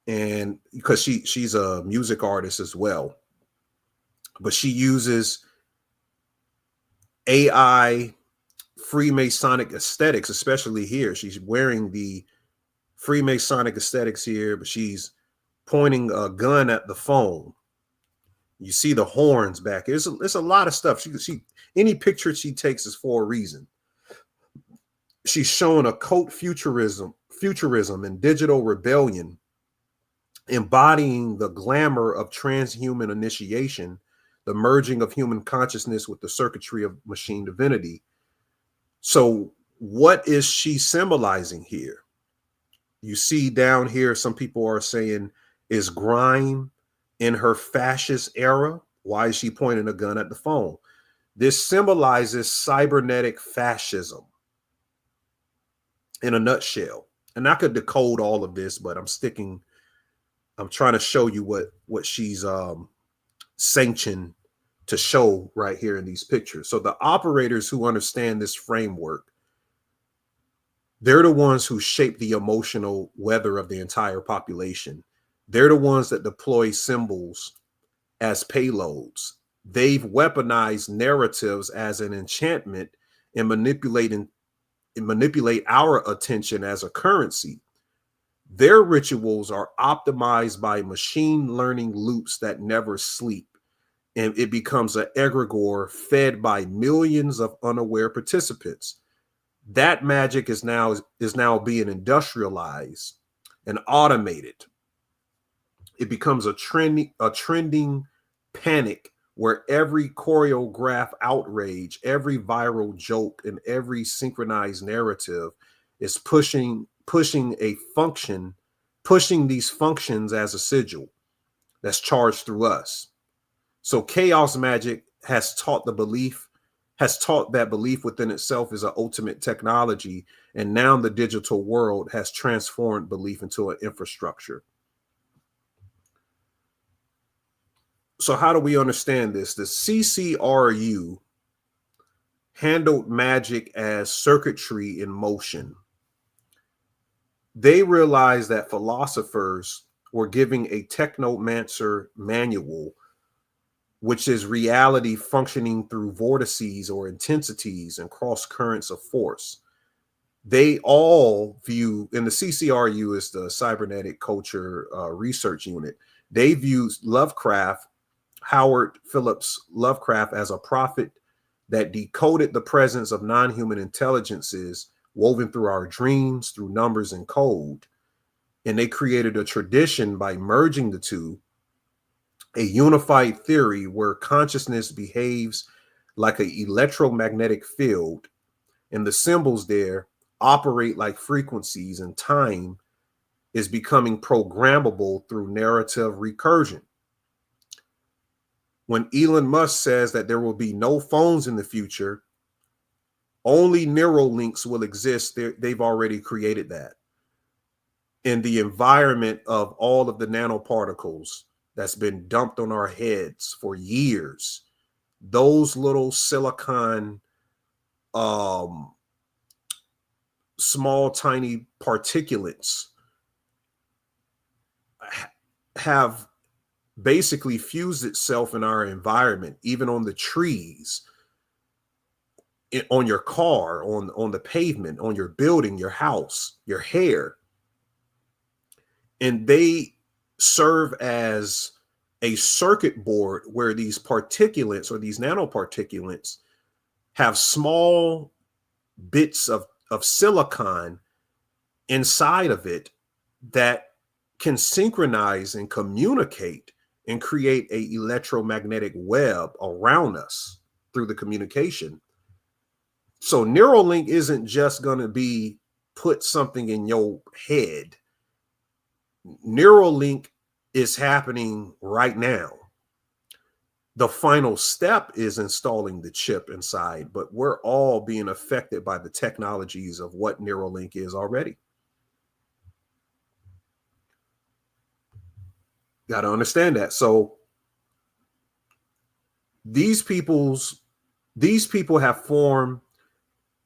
and because she's a music artist as well, but she uses AI Freemasonic aesthetics, especially here. She's wearing the Freemasonic aesthetics here, but she's pointing a gun at the phone. You see the horns back. It's a lot of stuff. She any picture she takes is for a reason. She's showing occult futurism and digital rebellion, embodying the glamour of transhuman initiation, the merging of human consciousness with the circuitry of machine divinity. So what is she symbolizing here? You see down here, some people are saying, is Grime in her fascist era? Why is she pointing a gun at the phone? This symbolizes cybernetic fascism in a nutshell. And I could decode all of this, but I'm trying to show you what she's sanctioned to show right here in these pictures. So the operators who understand this framework, they're the ones who shape the emotional weather of the entire population. They're the ones that deploy symbols as payloads. They've weaponized narratives as an enchantment and manipulate our attention as a currency. Their rituals are optimized by machine learning loops that never sleep, and it becomes an egregore fed by millions of unaware participants. That magic is now being industrialized and automated. It becomes a trending panic where every choreographed outrage, every viral joke, and every synchronized narrative is pushing these functions as a sigil that's charged through us. So chaos magic has taught the belief has taught that belief within itself is an ultimate technology, and now the digital world has transformed belief into an infrastructure. So how do we understand this? The CCRU handled magic as circuitry in motion. They realized that philosophers were giving a technomancer manual, which is reality functioning through vortices or intensities and cross currents of force. They all view, and the CCRU is the Cybernetic Culture Research Unit, they view Lovecraft, Howard Phillips Lovecraft, as a prophet that decoded the presence of non-human intelligences woven through our dreams, through numbers and code. And they created a tradition by merging the two, a unified theory where consciousness behaves like an electromagnetic field, and the symbols there operate like frequencies, and time is becoming programmable through narrative recursion. When Elon Musk says that there will be no phones in the future, only neural links will exist, they've already created that. In the environment of all of the nanoparticles that's been dumped on our heads for years, those little silicon, small, tiny particulates have basically fused itself in our environment, even on the trees, on your car, on the pavement, on your building, your house, your hair. And they serve as a circuit board where these particulates or these nanoparticulates have small bits of silicon inside of it that can synchronize and communicate and create a electromagnetic web around us through the communication. So Neuralink isn't just going to be put something in your head. Neuralink is happening right now. The final step is installing the chip inside, but we're all being affected by the technologies of what Neuralink is already. Got to understand that. So these people have formed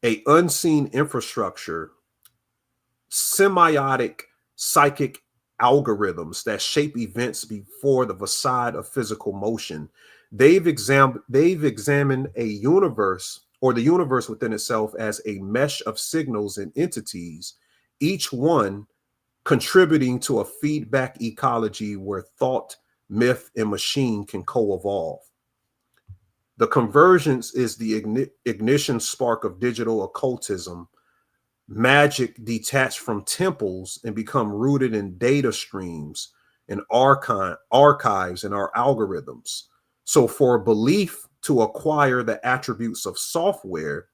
a unseen infrastructure, semiotic psychic algorithms that shape events before the facade of physical motion. They've examined a universe, or the universe within itself, as a mesh of signals and entities, each one contributing to a feedback ecology where thought, myth, and machine can co-evolve. The convergence is the ignition spark of digital occultism, magic detached from temples and become rooted in data streams and archives in our algorithms. So for belief to acquire the attributes of software,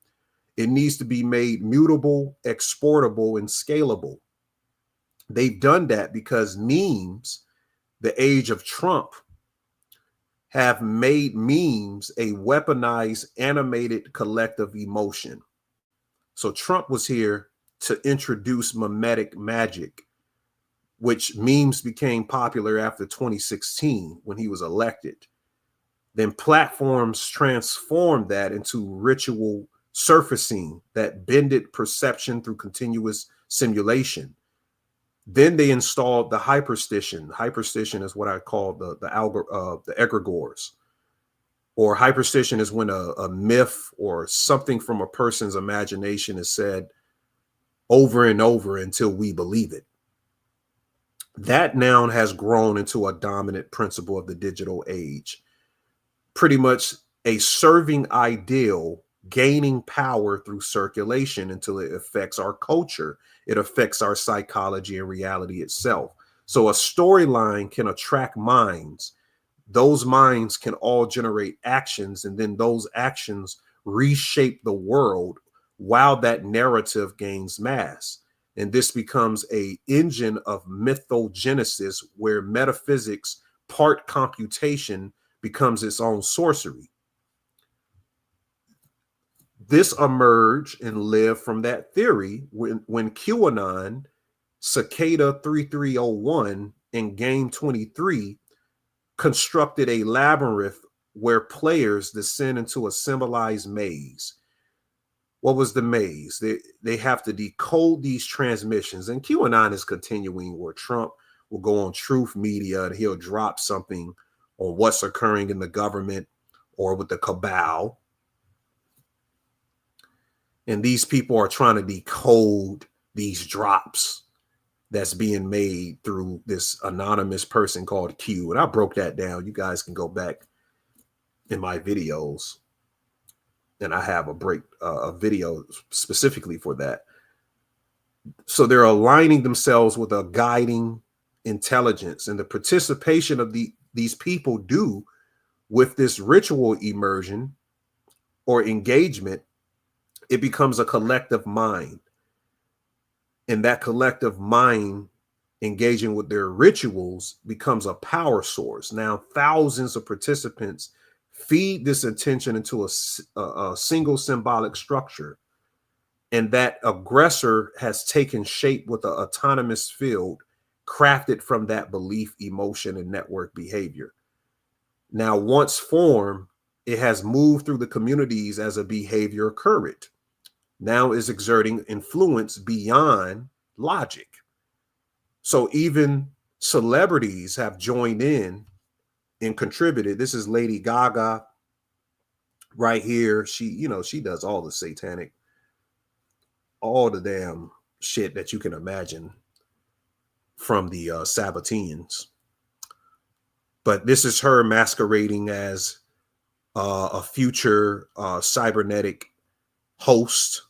it needs to be made mutable, exportable, and scalable. They've done that because memes, the age of Trump, have made memes a weaponized, animated collective emotion. So Trump was here to introduce mimetic magic, which memes became popular after 2016 when he was elected. Then platforms transformed that into ritual surfacing that bended perception through continuous simulation. Then they installed the hyperstition. Hyperstition is what I call the egregores. Or hyperstition is when a myth or something from a person's imagination is said over and over until we believe it. That now has grown into a dominant principle of the digital age. Pretty much a serving ideal gaining power through circulation until it affects our culture. It affects our psychology and reality itself. So a storyline can attract minds. Those minds can all generate actions, and then those actions reshape the world while that narrative gains mass. And this becomes an engine of mythogenesis where metaphysics, part computation, becomes its own sorcery. This emerged and lived from that theory when QAnon, Cicada 3301, and Game 23 constructed a labyrinth where players descend into a symbolized maze. What was the maze? They have to decode these transmissions, and QAnon is continuing where Trump will go on Truth Media and he'll drop something on what's occurring in the government or with the cabal. And these people are trying to decode these drops that's being made through this anonymous person called Q. And I broke that down. You guys can go back in my videos, and I have a video specifically for that. So they're aligning themselves with a guiding intelligence, and the participation of these people do with this ritual immersion or engagement, it becomes a collective mind. And that collective mind engaging with their rituals becomes a power source. Now, thousands of participants feed this intention into a single symbolic structure. And that aggressor has taken shape with an autonomous field crafted from that belief, emotion, and network behavior. Now, once formed, it has moved through the communities as a behavior current. Now is exerting influence beyond logic. So even celebrities have joined in and contributed. This is Lady Gaga right here. She does all the satanic, all the damn shit that you can imagine from the Sabbateans. But this is her masquerading as a future cybernetic host,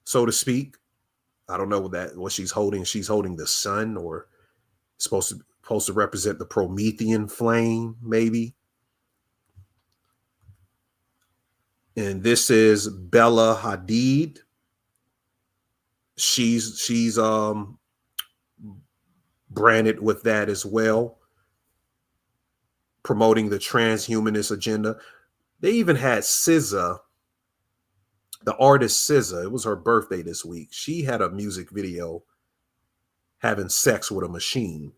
so to speak. I don't know what she's holding. She's holding the sun, or supposed to represent the Promethean flame, maybe. And this is Bella Hadid. She's branded with that as well, promoting the transhumanist agenda. They even had SZA, the artist SZA. It was her birthday this week. She had a music video having sex with a machine.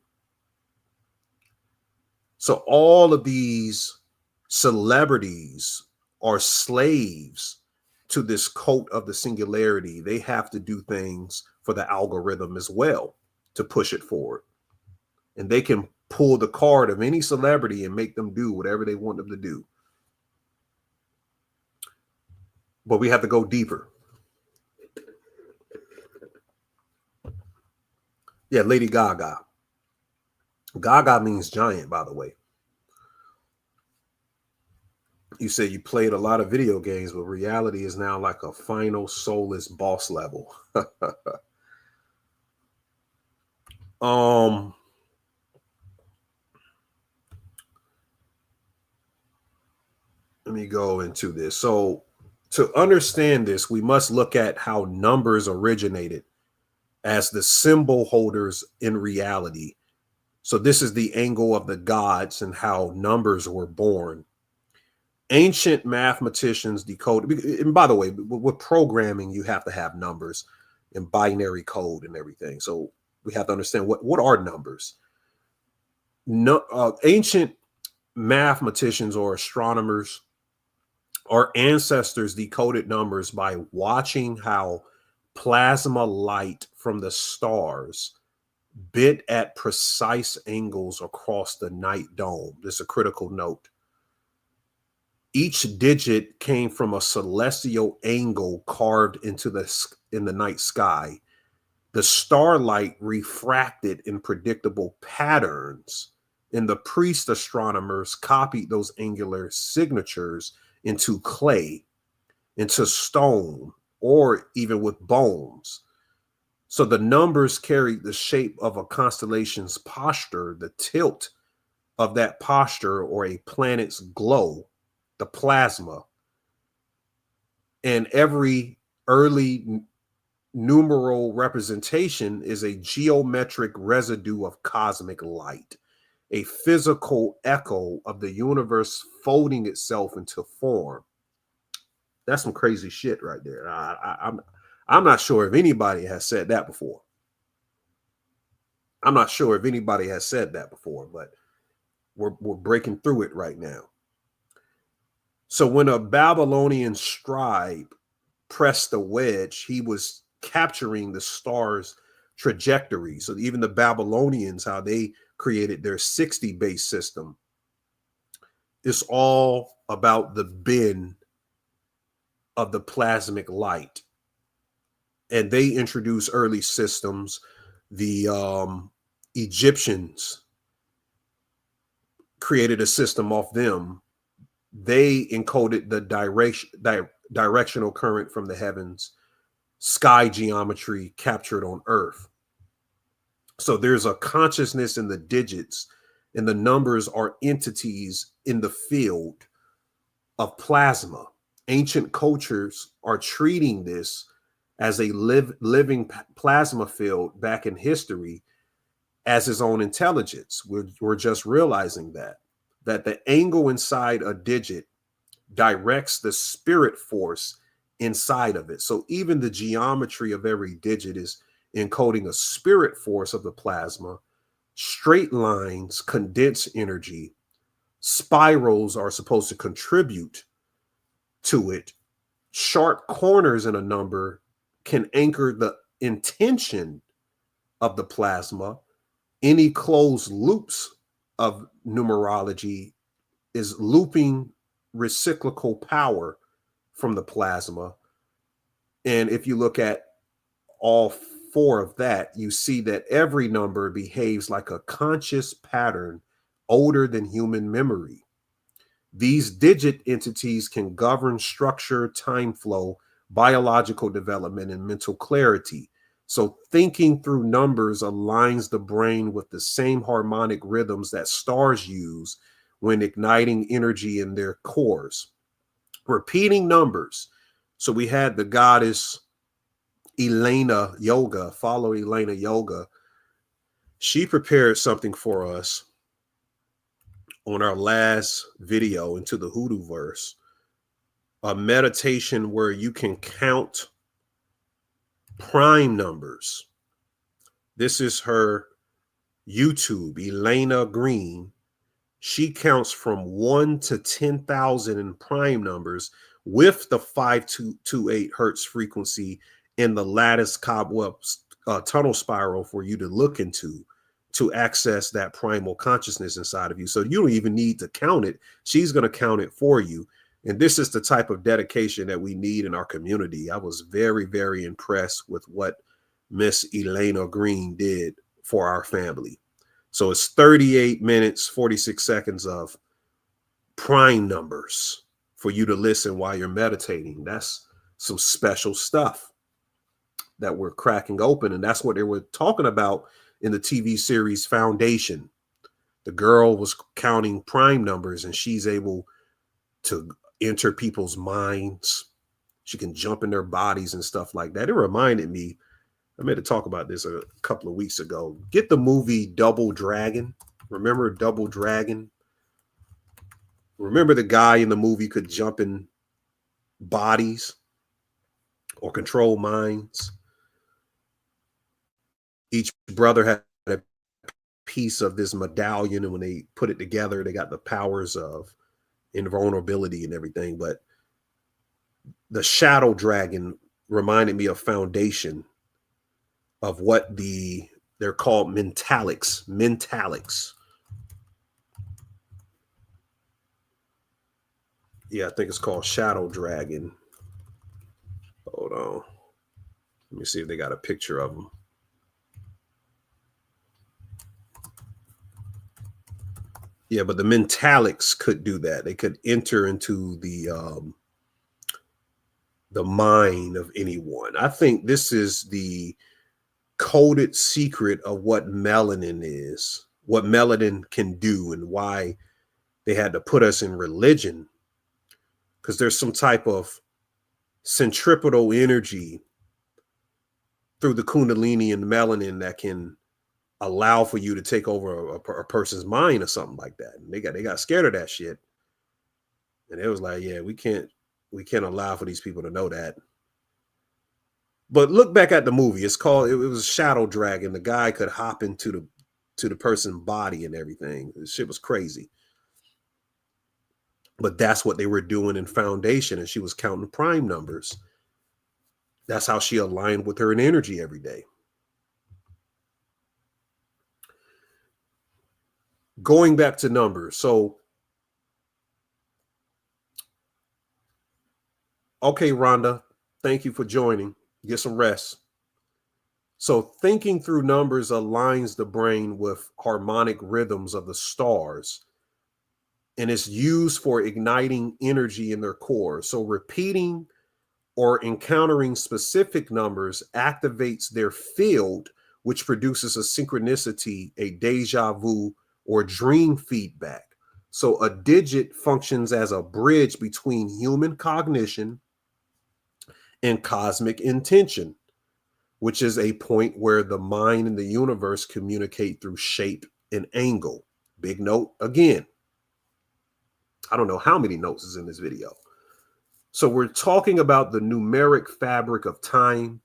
So all of these celebrities are slaves to this cult of the singularity. They have to do things for the algorithm as well to push it forward. And they can pull the card of any celebrity and make them do whatever they want them to do. But we have to go deeper. Yeah, Lady Gaga. Gaga means giant, by the way. You said you played a lot of video games, but reality is now like a final soulless boss level. Let me go into this. So to understand this, we must look at how numbers originated as the symbol holders in reality. So this is the angle of the gods and how numbers were born. Ancient mathematicians decoded, and by the way, with programming, you have to have numbers and binary code and everything. So we have to understand what are numbers. Ancient mathematicians or astronomers, our ancestors decoded numbers by watching how plasma light from the stars bit at precise angles across the night dome. This is a critical note. Each digit came from a celestial angle carved into in the night sky. The starlight refracted in predictable patterns, and the priest astronomers copied those angular signatures into clay, into stone, or even with bones. So the numbers carried the shape of a constellation's posture, the tilt of that posture, or a planet's glow, the plasma. And every early numeral representation is a geometric residue of cosmic light, a physical echo of the universe folding itself into form. That's some crazy shit right there. I'm not sure if anybody has said that before. I'm not sure if anybody has said that before, but we're breaking through it right now. So when a Babylonian scribe pressed the wedge, he was capturing the star's trajectory. So even the Babylonians, how they created their 60 base system, it's all about the bend of the plasmic light. And they introduced early systems. The Egyptians created a system off them. They encoded the directional current from the heavens, sky geometry captured on Earth. So there's a consciousness in the digits, and the numbers are entities in the field of plasma. Ancient cultures are treating this as a living plasma field back in history as its own intelligence. We're just realizing that the angle inside a digit directs the spirit force inside of it. So even the geometry of every digit is encoding a spirit force of the plasma. Straight lines condense energy. Spirals are supposed to contribute to it. Sharp corners in a number can anchor the intention of the plasma. Any closed loops of numerology is looping recyclical power from the plasma. And if you look at all four of that, you see that every number behaves like a conscious pattern older than human memory. These digit entities can govern structure, time flow, biological development, and mental clarity. So thinking through numbers aligns the brain with the same harmonic rhythms that stars use when igniting energy in their cores. Repeating numbers. So we had the goddess Elena Yoga, follow Elena Yoga. She prepared something for us on our last video into the Hoodoo verse, a meditation where you can count prime numbers. This is her YouTube, Elena Green. She counts from 1 to 10,000 in prime numbers with the 528 hertz frequency in the lattice cobweb tunnel spiral for you to look into to access that primal consciousness inside of you. So you don't even need to count it. She's going to count it for you. And this is the type of dedication that we need in our community. I was very, very impressed with what Miss Elena Green did for our family. So it's 38 minutes, 46 seconds of prime numbers for you to listen while you're meditating. That's some special stuff that we're cracking open. And that's what they were talking about in the TV series Foundation. The girl was counting prime numbers and she's able to enter people's minds. She can jump in their bodies and stuff like that. It reminded me, I meant to talk about this a couple of weeks ago. Get the movie Double Dragon. Remember Double Dragon? Remember the guy in the movie could jump in bodies or control minds? Each brother had a piece of this medallion, and when they put it together, they got the powers of invulnerability and everything. But the shadow dragon reminded me of Foundation, of what they're called mentalics. Yeah, I think it's called Shadow Dragon. Hold on. Let me see if they got a picture of them. Yeah, but the mentalics could do that. They could enter into the mind of anyone. I think this is the coded secret of what melanin is, what melanin can do, and why they had to put us in religion, because there's some type of centripetal energy through the Kundalini and melanin that can allow for you to take over a person's mind or something like that. And they got scared of that shit. And it was like, yeah, we can't We can't allow for these people to know that. But look back at the movie. It's called, it was Shadow Dragon. The guy could hop into the person's body and everything. This shit was crazy. But that's what they were doing in Foundation, and she was counting prime numbers. That's how she aligned with her energy every day. Going back to numbers. So, okay, Rhonda, thank you for joining. Get some rest. So thinking through numbers aligns the brain with harmonic rhythms of the stars, and it's used for igniting energy in their core. So repeating or encountering specific numbers activates their field, which produces a synchronicity, a deja vu, or dream feedback. So a digit functions as a bridge between human cognition and cosmic intention, which is a point where the mind and the universe communicate through shape and angle. Big note again. I don't know how many notes is in this video. So we're talking about the numeric fabric of time,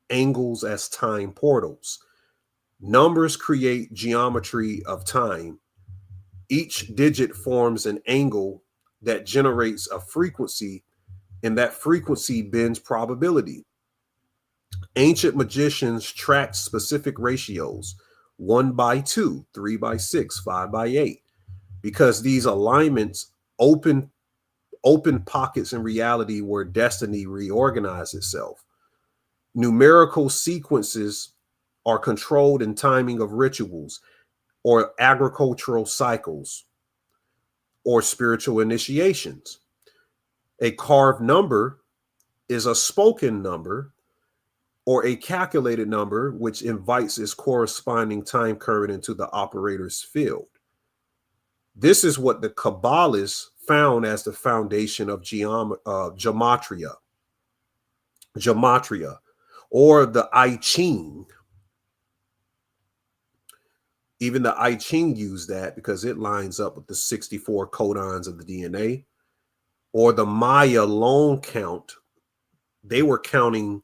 angles as time portals. Numbers create geometry of time. Each digit forms an angle that generates a frequency, and that frequency bends probability. Ancient magicians tracked specific ratios, 1/2, 3/6, 5/8, because these alignments open pockets in reality where destiny reorganizes itself. Numerical sequences are controlled in timing of rituals or agricultural cycles or spiritual initiations. A carved number is a spoken number or a calculated number, which invites its corresponding time current into the operator's field. This is what the Kabbalists found as the foundation of gematria, or the I Ching. Even the I Ching used that because it lines up with the 64 codons of the DNA. Or the Maya lone count. They were counting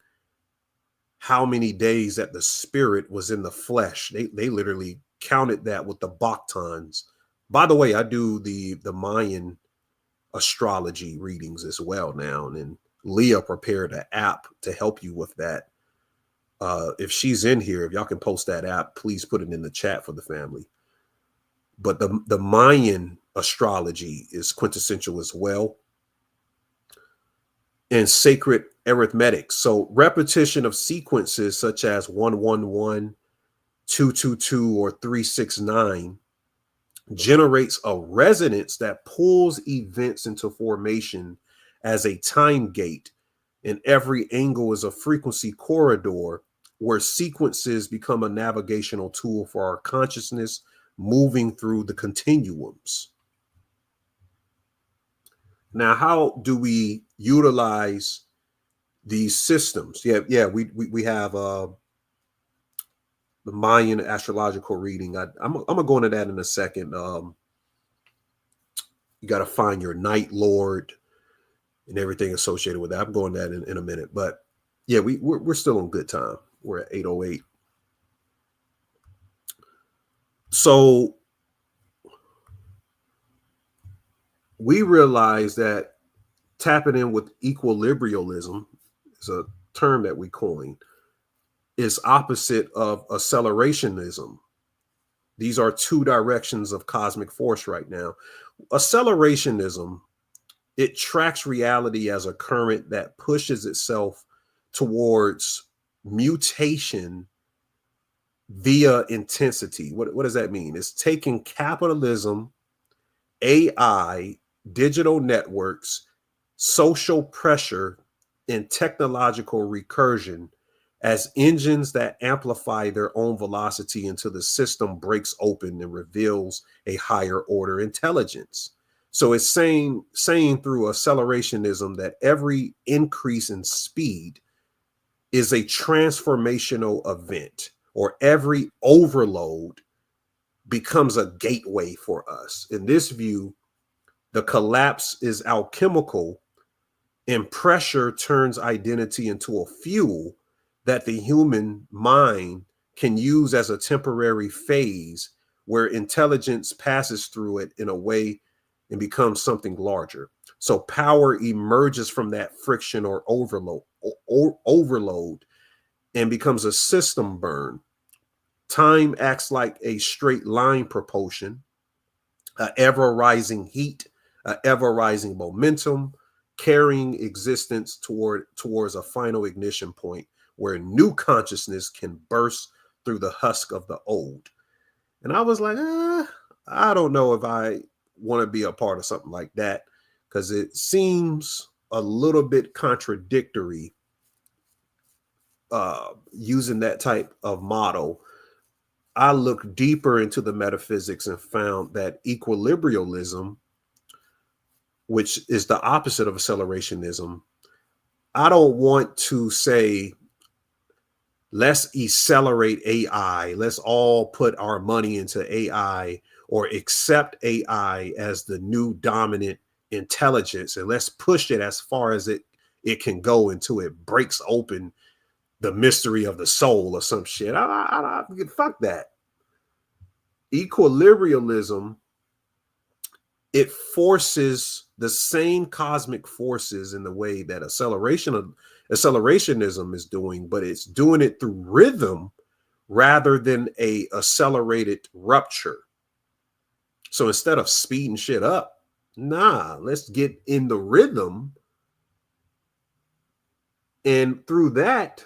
how many days that the spirit was in the flesh. They literally counted that with the bactans. By the way, I do the Mayan astrology readings as well now, and Leah prepared an app to help you with that. If she's in here, if y'all can post that app, please put it in the chat for the family. But the Mayan astrology is quintessential as well. And sacred arithmetic. So repetition of sequences such as 111, 222, or 369 generates a resonance that pulls events into formation as a time gate, and every angle is a frequency corridor where sequences become a navigational tool for our consciousness moving through the continuums. Now, how do we utilize these systems? We have the Mayan astrological reading. I'm gonna go into that in a second. You got to find your night lord and everything associated with that. I'm going to that in a minute. But yeah, we're still on good time. We're at 8:08. So we realize that tapping in with equilibrialism is a term that we coined, is opposite of accelerationism. These are two directions of cosmic force right now. Accelerationism, it tracks reality as a current that pushes itself towards mutation via intensity. What does that mean? It's taking capitalism, AI, digital networks, social pressure, and technological recursion as engines that amplify their own velocity until the system breaks open and reveals a higher order intelligence. So it's saying through accelerationism that every increase in speed is a transformational event, or every overload becomes a gateway for us. In this view, the collapse is alchemical And pressure turns identity into a fuel that the human mind can use as a temporary phase where intelligence passes through it in a way and becomes something larger. So power emerges from that friction or overload and becomes a system burn. Time acts like a straight line propulsion, an ever rising heat, an ever rising momentum, carrying existence towards a final ignition point where new consciousness can burst through the husk of the old. And I was like, I don't know if I want to be a part of something like that, because it seems a little bit contradictory using that type of model. I looked deeper into the metaphysics and found that equilibrialism, which is the opposite of accelerationism, I don't want to say, let's accelerate AI. Let's all put our money into AI or accept AI as the new dominant intelligence. And let's push it as far as it can go until it breaks open the mystery of the soul or some shit. Fuck that. Equilibrialism, it forces the same cosmic forces in the way that accelerationism is doing, but it's doing it through rhythm rather than a accelerated rupture. So instead of speeding shit up, let's get in the rhythm. And through that,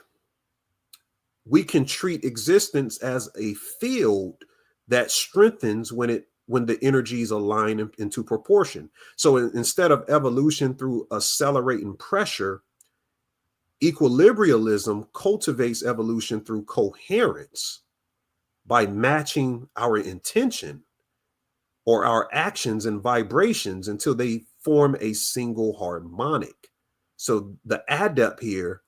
we can treat existence as a field that strengthens when the energies align into proportion. So instead of evolution through accelerating pressure, equilibrialism cultivates evolution through coherence by matching our intention or our actions and vibrations until they form a single harmonic. So the adept here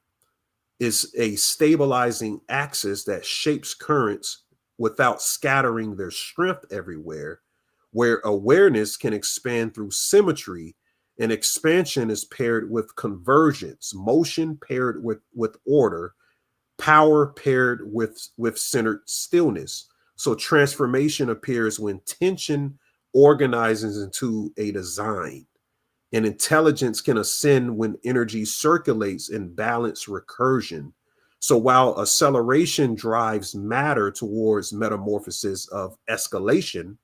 is a stabilizing axis that shapes currents without scattering their strength everywhere, where awareness can expand through symmetry, and expansion is paired with convergence, motion paired with order, power paired with centered stillness. So transformation appears when tension organizes into a design, and intelligence can ascend when energy circulates in balanced recursion. So while acceleration drives matter towards metamorphosis of escalation,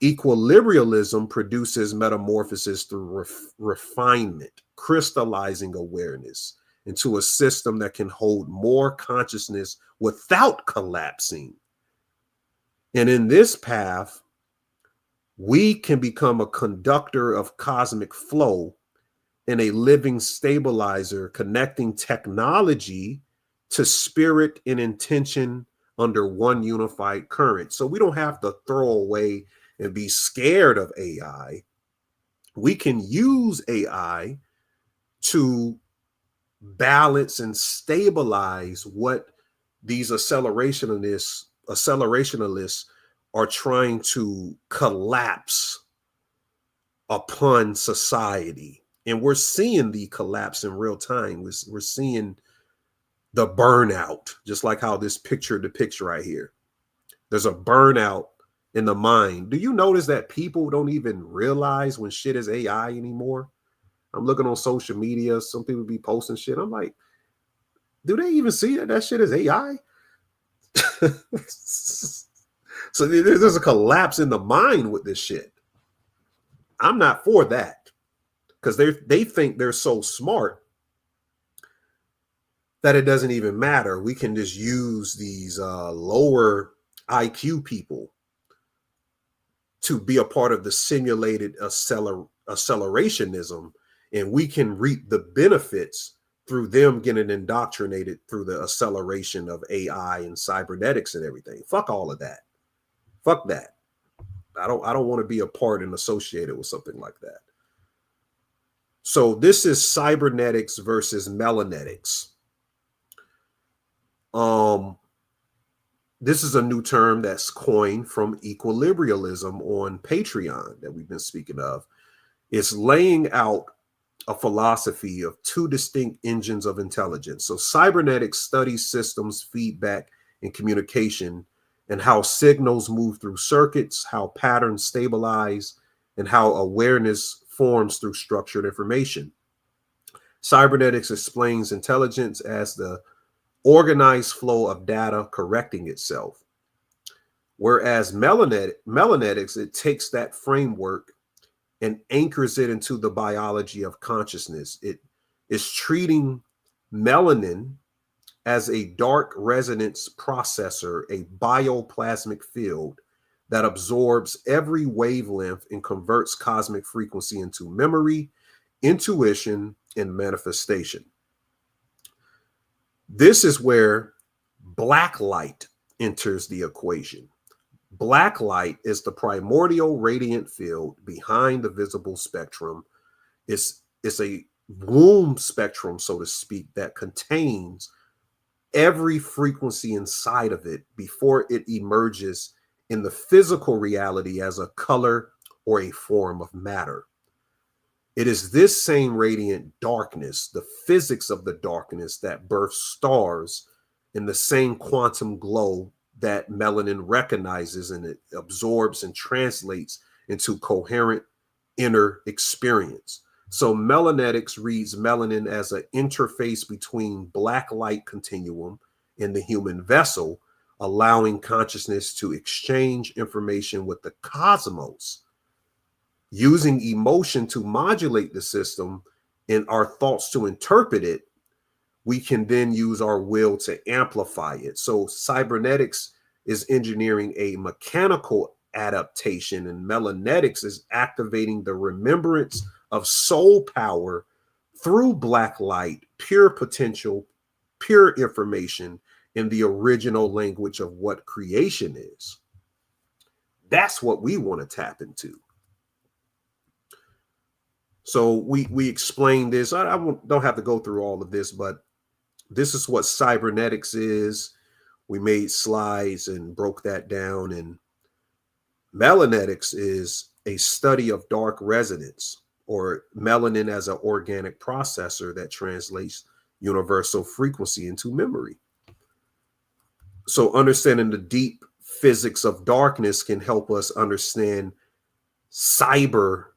equilibrialism produces metamorphosis through refinement, crystallizing awareness into a system that can hold more consciousness without collapsing. And in this path, we can become a conductor of cosmic flow and a living stabilizer, connecting technology to spirit and intention under one unified current. So we don't have to throw away and be scared of AI. We can use AI to balance and stabilize what these accelerationists are trying to collapse upon society. And we're seeing the collapse in real time. We're seeing the burnout, just like how this picture depicts right here. There's a burnout in the mind. Do you notice that people don't even realize when shit is AI anymore? I'm looking on social media. Some people be posting shit. I'm like, do they even see that shit is AI? So there's a collapse in the mind with this shit. I'm not for that, because they think they're so smart that it doesn't even matter. We can just use these lower IQ people to be a part of the simulated accelerationism, and we can reap the benefits through them getting indoctrinated through the acceleration of AI and cybernetics and everything. Fuck all of that. Fuck that. I don't want to be a part and associated with something like that. So this is cybernetics versus melanetics. This is a new term that's coined from equilibrialism on Patreon that we've been speaking of. It's laying out a philosophy of two distinct engines of intelligence. So cybernetics studies systems, feedback, and communication, and how signals move through circuits, how patterns stabilize, and how awareness forms through structured information. Cybernetics explains intelligence as the organized flow of data correcting itself. Whereas melanetics, it takes that framework and anchors it into the biology of consciousness. It is treating melanin as a dark resonance processor, a bioplasmic field that absorbs every wavelength and converts cosmic frequency into memory, intuition, and manifestation. This is where black light enters the equation. Black light is the primordial radiant field behind the visible spectrum. It's a womb spectrum, so to speak, that contains every frequency inside of it before it emerges in the physical reality as a color or a form of matter. It is this same radiant darkness, the physics of the darkness, that births stars in the same quantum glow that melanin recognizes, and it absorbs and translates into coherent inner experience. So melanetics reads melanin as an interface between black light continuum and the human vessel, allowing consciousness to exchange information with the cosmos, using emotion to modulate the system and our thoughts to interpret it. We can then use our will to amplify it. So cybernetics is engineering a mechanical adaptation, and melanetics is activating the remembrance of soul power through black light, pure potential, pure information in the original language of what creation is. That's what we want to tap into. So we explained this. I don't have to go through all of this, but this is what cybernetics is. We made slides and broke that down. And melanetics is a study of dark resonance, or melanin as an organic processor that translates universal frequency into memory. So understanding the deep physics of darkness can help us understand cyber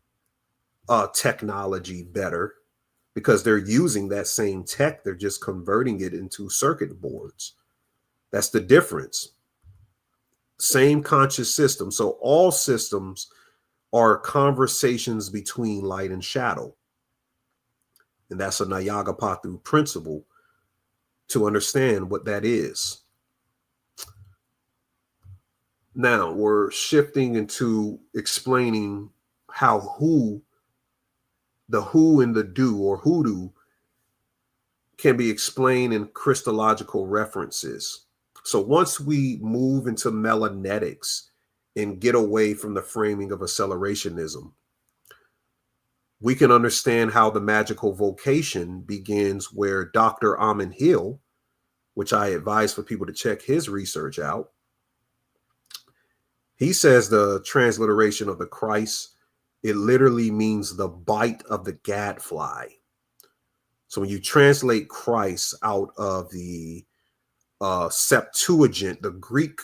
technology better, because they're using that same tech. They're just converting it into circuit boards. That's the difference. Same conscious system. So all systems are conversations between light and shadow. And that's a NAGAPATHU principle to understand what that is. Now we're shifting into explaining how the who and the do, or hoodoo, can be explained in Christological references. So once we move into melanetics and get away from the framing of accelerationism, we can understand how the magical vocation begins, where Dr. Amin Hill, which I advise for people to check his research out, he says the transliteration of the Christ, it literally means the bite of the gadfly. So when you translate Christ out of the Septuagint, the Greek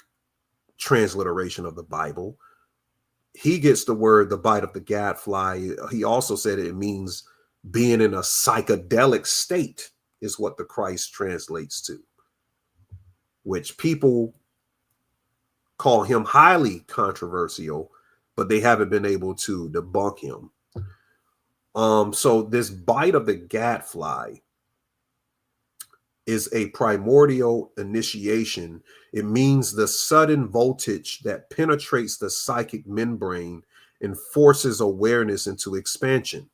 transliteration of the Bible, he gets the word the bite of the gadfly. He also said it means being in a psychedelic state is what the Christ translates to, which people call him highly controversial, but they haven't been able to debunk him. So this bite of the gadfly is a primordial initiation. It means the sudden voltage that penetrates the psychic membrane and forces awareness into expansion.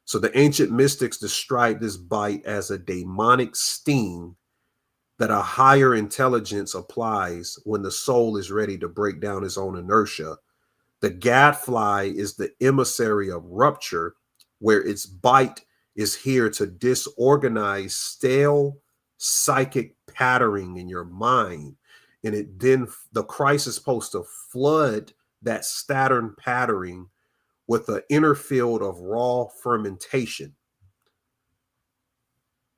So the ancient mystics describe this bite as a demonic sting that a higher intelligence applies when the soul is ready to break down its own inertia. The gadfly is the emissary of rupture, where its bite is here to disorganize stale psychic patterning in your mind. And it then, the Christ is supposed to flood that Saturn patterning with an inner field of raw fermentation.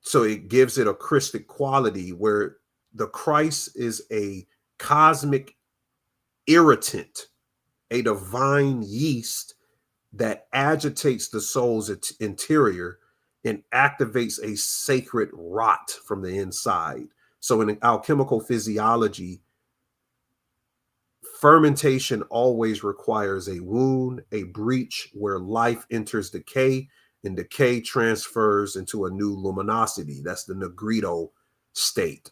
So it gives it a Christic quality where the Christ is a cosmic irritant, a divine yeast that agitates the soul's interior and activates a sacred rot from the inside. So in alchemical physiology, fermentation always requires a wound, a breach where life enters decay, and decay transfers into a new luminosity. That's the Negrito state.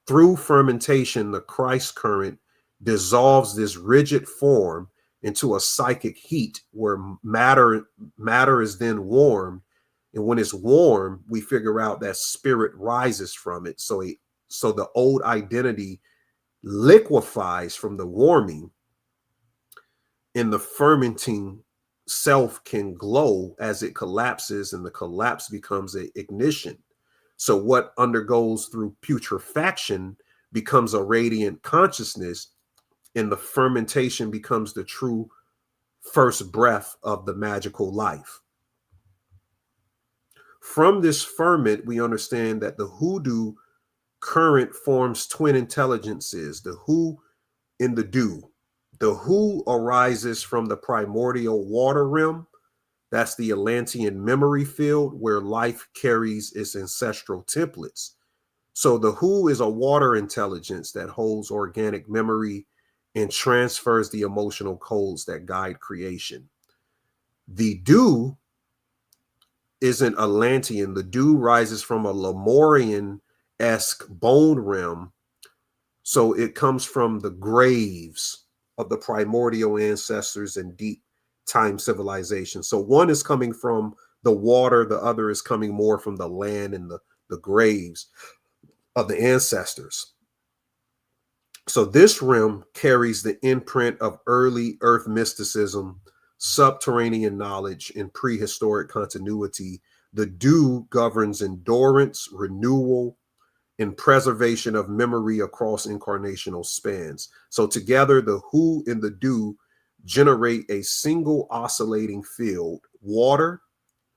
Through fermentation, the Christ current dissolves this rigid form into a psychic heat where matter is then warmed. And when it's warm, we figure out that spirit rises from it. So the old identity liquefies from the warming, and the fermenting self can glow as it collapses, and the collapse becomes an ignition. So what undergoes through putrefaction becomes a radiant consciousness, and the fermentation becomes the true first breath of the magical life. From this ferment, we understand that the hoodoo current forms twin intelligences, the who and the do. The who arises from the primordial water rim. That's the Atlantean memory field where life carries its ancestral templates. So the who is a water intelligence that holds organic memory and transfers the emotional codes that guide creation. The do isn't Atlantean. The do rises from a Lemurian-esque bone rim. So it comes from the graves of the primordial ancestors and deep time civilization. So one is coming from the water, the other is coming more from the land and the graves of the ancestors. So this rim carries the imprint of early earth mysticism, subterranean knowledge, and prehistoric continuity. The do governs endurance, renewal, and preservation of memory across incarnational spans. So together, the who and the do generate a single oscillating field, water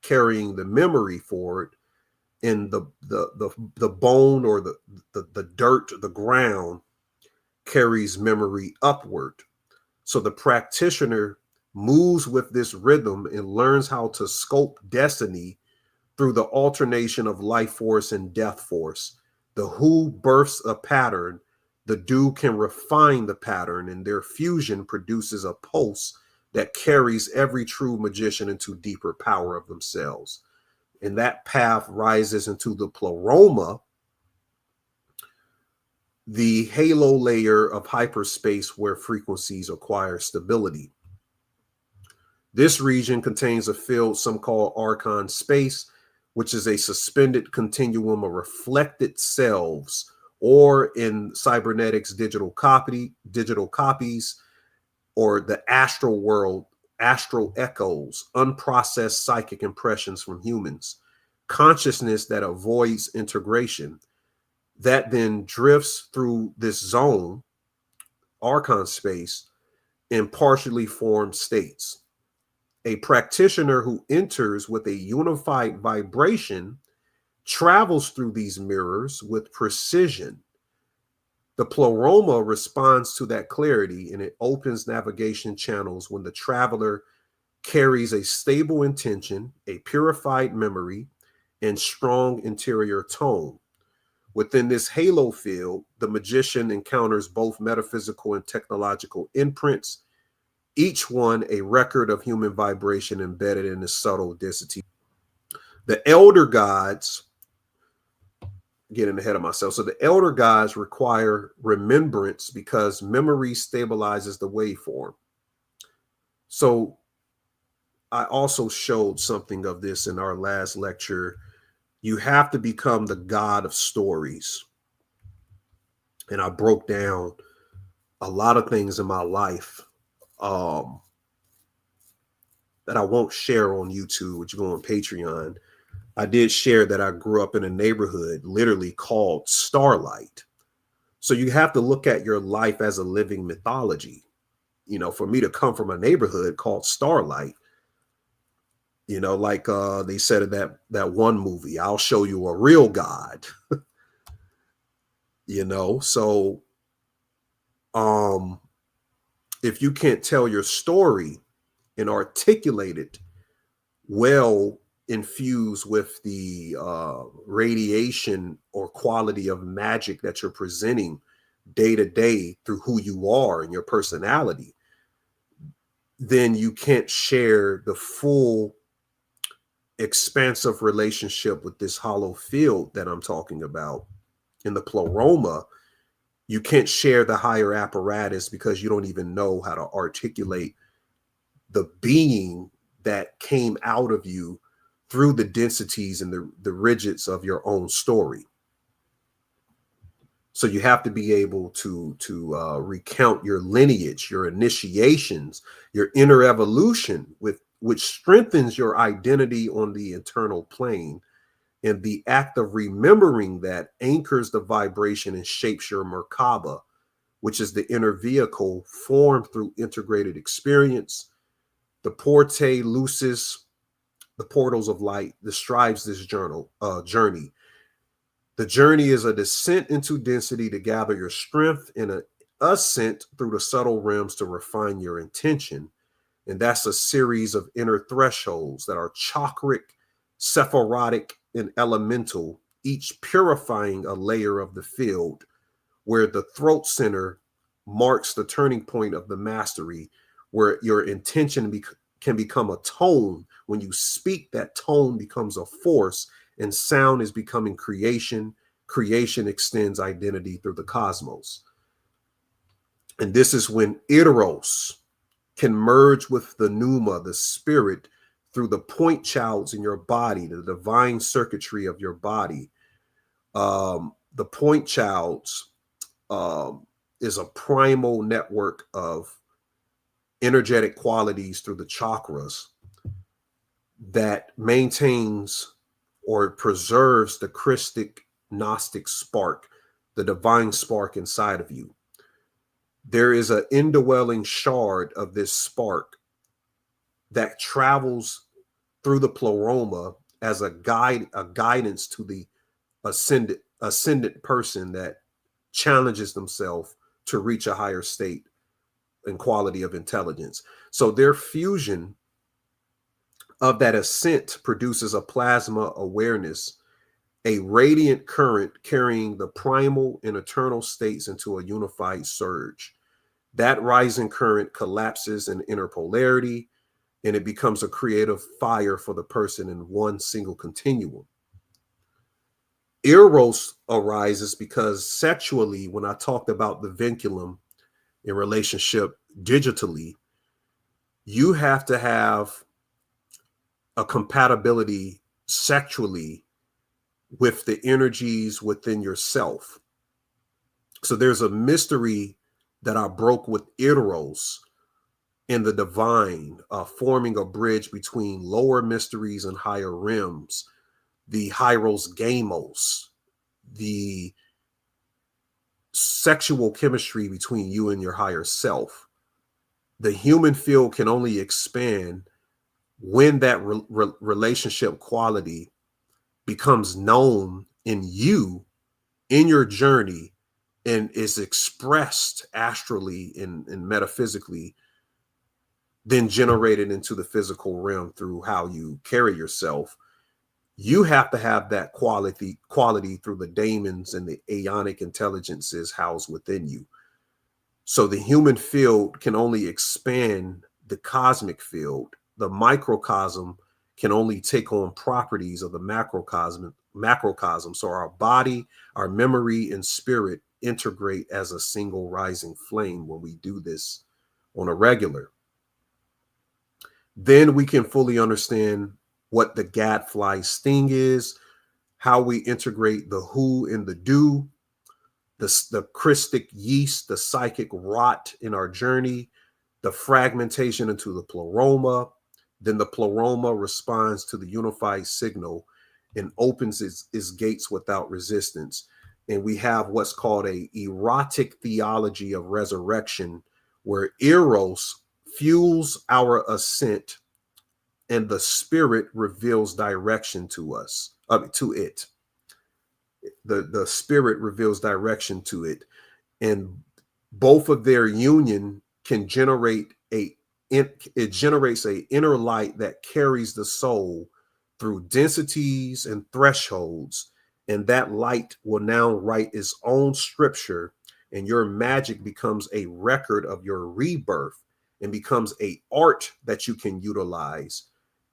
carrying the memory forward, and the bone or the dirt, the ground, carries memory upward. So the practitioner moves with this rhythm and learns how to sculpt destiny through the alternation of life force and death force. The who births a pattern, the do can refine the pattern, and their fusion produces a pulse that carries every true magician into deeper power of themselves. And that path rises into the pleroma, the halo layer of hyperspace where frequencies acquire stability. This region contains a field some call archon space, which is a suspended continuum of reflected selves, or in cybernetics, digital copies, or the astral world, astral echoes, unprocessed psychic impressions from humans, consciousness that avoids integration, that then drifts through this zone, archon space, in partially formed states. A practitioner who enters with a unified vibration travels through these mirrors with precision. The pleroma responds to that clarity, and it opens navigation channels when the traveler carries a stable intention, a purified memory, and strong interior tone. Within this halo field, the magician encounters both metaphysical and technological imprints, each one a record of human vibration embedded in the subtle density. The elder gods, getting ahead of myself. So the elder gods require remembrance because memory stabilizes the waveform. So I also showed something of this in our last lecture. You have to become the god of stories. And I broke down a lot of things in my life that I won't share on YouTube, which you go on Patreon. I did share that I grew up in a neighborhood literally called Starlight. So you have to look at your life as a living mythology. you know, for me to come from a neighborhood called Starlight, you know, like they said in that one movie, I'll show you a real God. You know, so if you can't tell your story and articulate it well, infused with the radiation or quality of magic that you're presenting day to day through who you are and your personality, then you can't share the full expansive relationship with this hollow field that I'm talking about in the pleroma. You can't share the higher apparatus because you don't even know how to articulate the being that came out of you through the densities and the rigids of your own story. So you have to be able to recount your lineage, your initiations, your inner evolution, which strengthens your identity on the internal plane. And the act of remembering that anchors the vibration and shapes your Merkaba, which is the inner vehicle formed through integrated experience. The Porte Lucis, the portals of light, describes this journey. The journey is a descent into density to gather your strength and an ascent through the subtle realms to refine your intention. And that's a series of inner thresholds that are chakric, sephirotic, and elemental, each purifying a layer of the field, where the throat center marks the turning point of the mastery, where your intention can become a tone. When you speak, that tone becomes a force, and sound is becoming creation. Creation extends identity through the cosmos. And this is when Eros can merge with the pneuma, the spirit, through the point childs in your body, the divine circuitry of your body. The point childs is a primal network of energetic qualities through the chakras that maintains or preserves the Christic Gnostic spark, the divine spark inside of you. There is an indwelling shard of this spark that travels through the pleroma as a guidance to the ascendant person that challenges themselves to reach a higher state and quality of intelligence. So their fusion of that ascent produces a plasma awareness, a radiant current carrying the primal and eternal states into a unified surge. That rising current collapses in inner polarity, and it becomes a creative fire for the person in one single continuum. Eros arises because sexually, when I talked about the vinculum in relationship digitally, you have to have a compatibility sexually with the energies within yourself. So there's a mystery that I broke with Eros in the divine, forming a bridge between lower mysteries and higher realms, the Hyros Gamos, the sexual chemistry between you and your higher self. The human field can only expand when that relationship quality becomes known in you, in your journey, and is expressed astrally and metaphysically, then generated into the physical realm through how you carry yourself. You have to have that quality through the daemons and the aeonic intelligences housed within you. So the human field can only expand the cosmic field. The microcosm can only take on properties of the macrocosm. So our body, our memory, and spirit integrate as a single rising flame when we do this on a regular. Then we can fully understand what the gadfly sting is, how we integrate the who and the do, the Christic yeast, the psychic rot in our journey, the fragmentation into the pleroma. Then the pleroma responds to the unified signal and opens its gates without resistance. And we have what's called a erotic theology of resurrection, where Eros fuels our ascent and the spirit reveals direction to us, to it. The spirit reveals direction to it. And both of their union can generate it generates a inner light that carries the soul through densities and thresholds, and that light will now write its own scripture, and your magic becomes a record of your rebirth and becomes a art that you can utilize,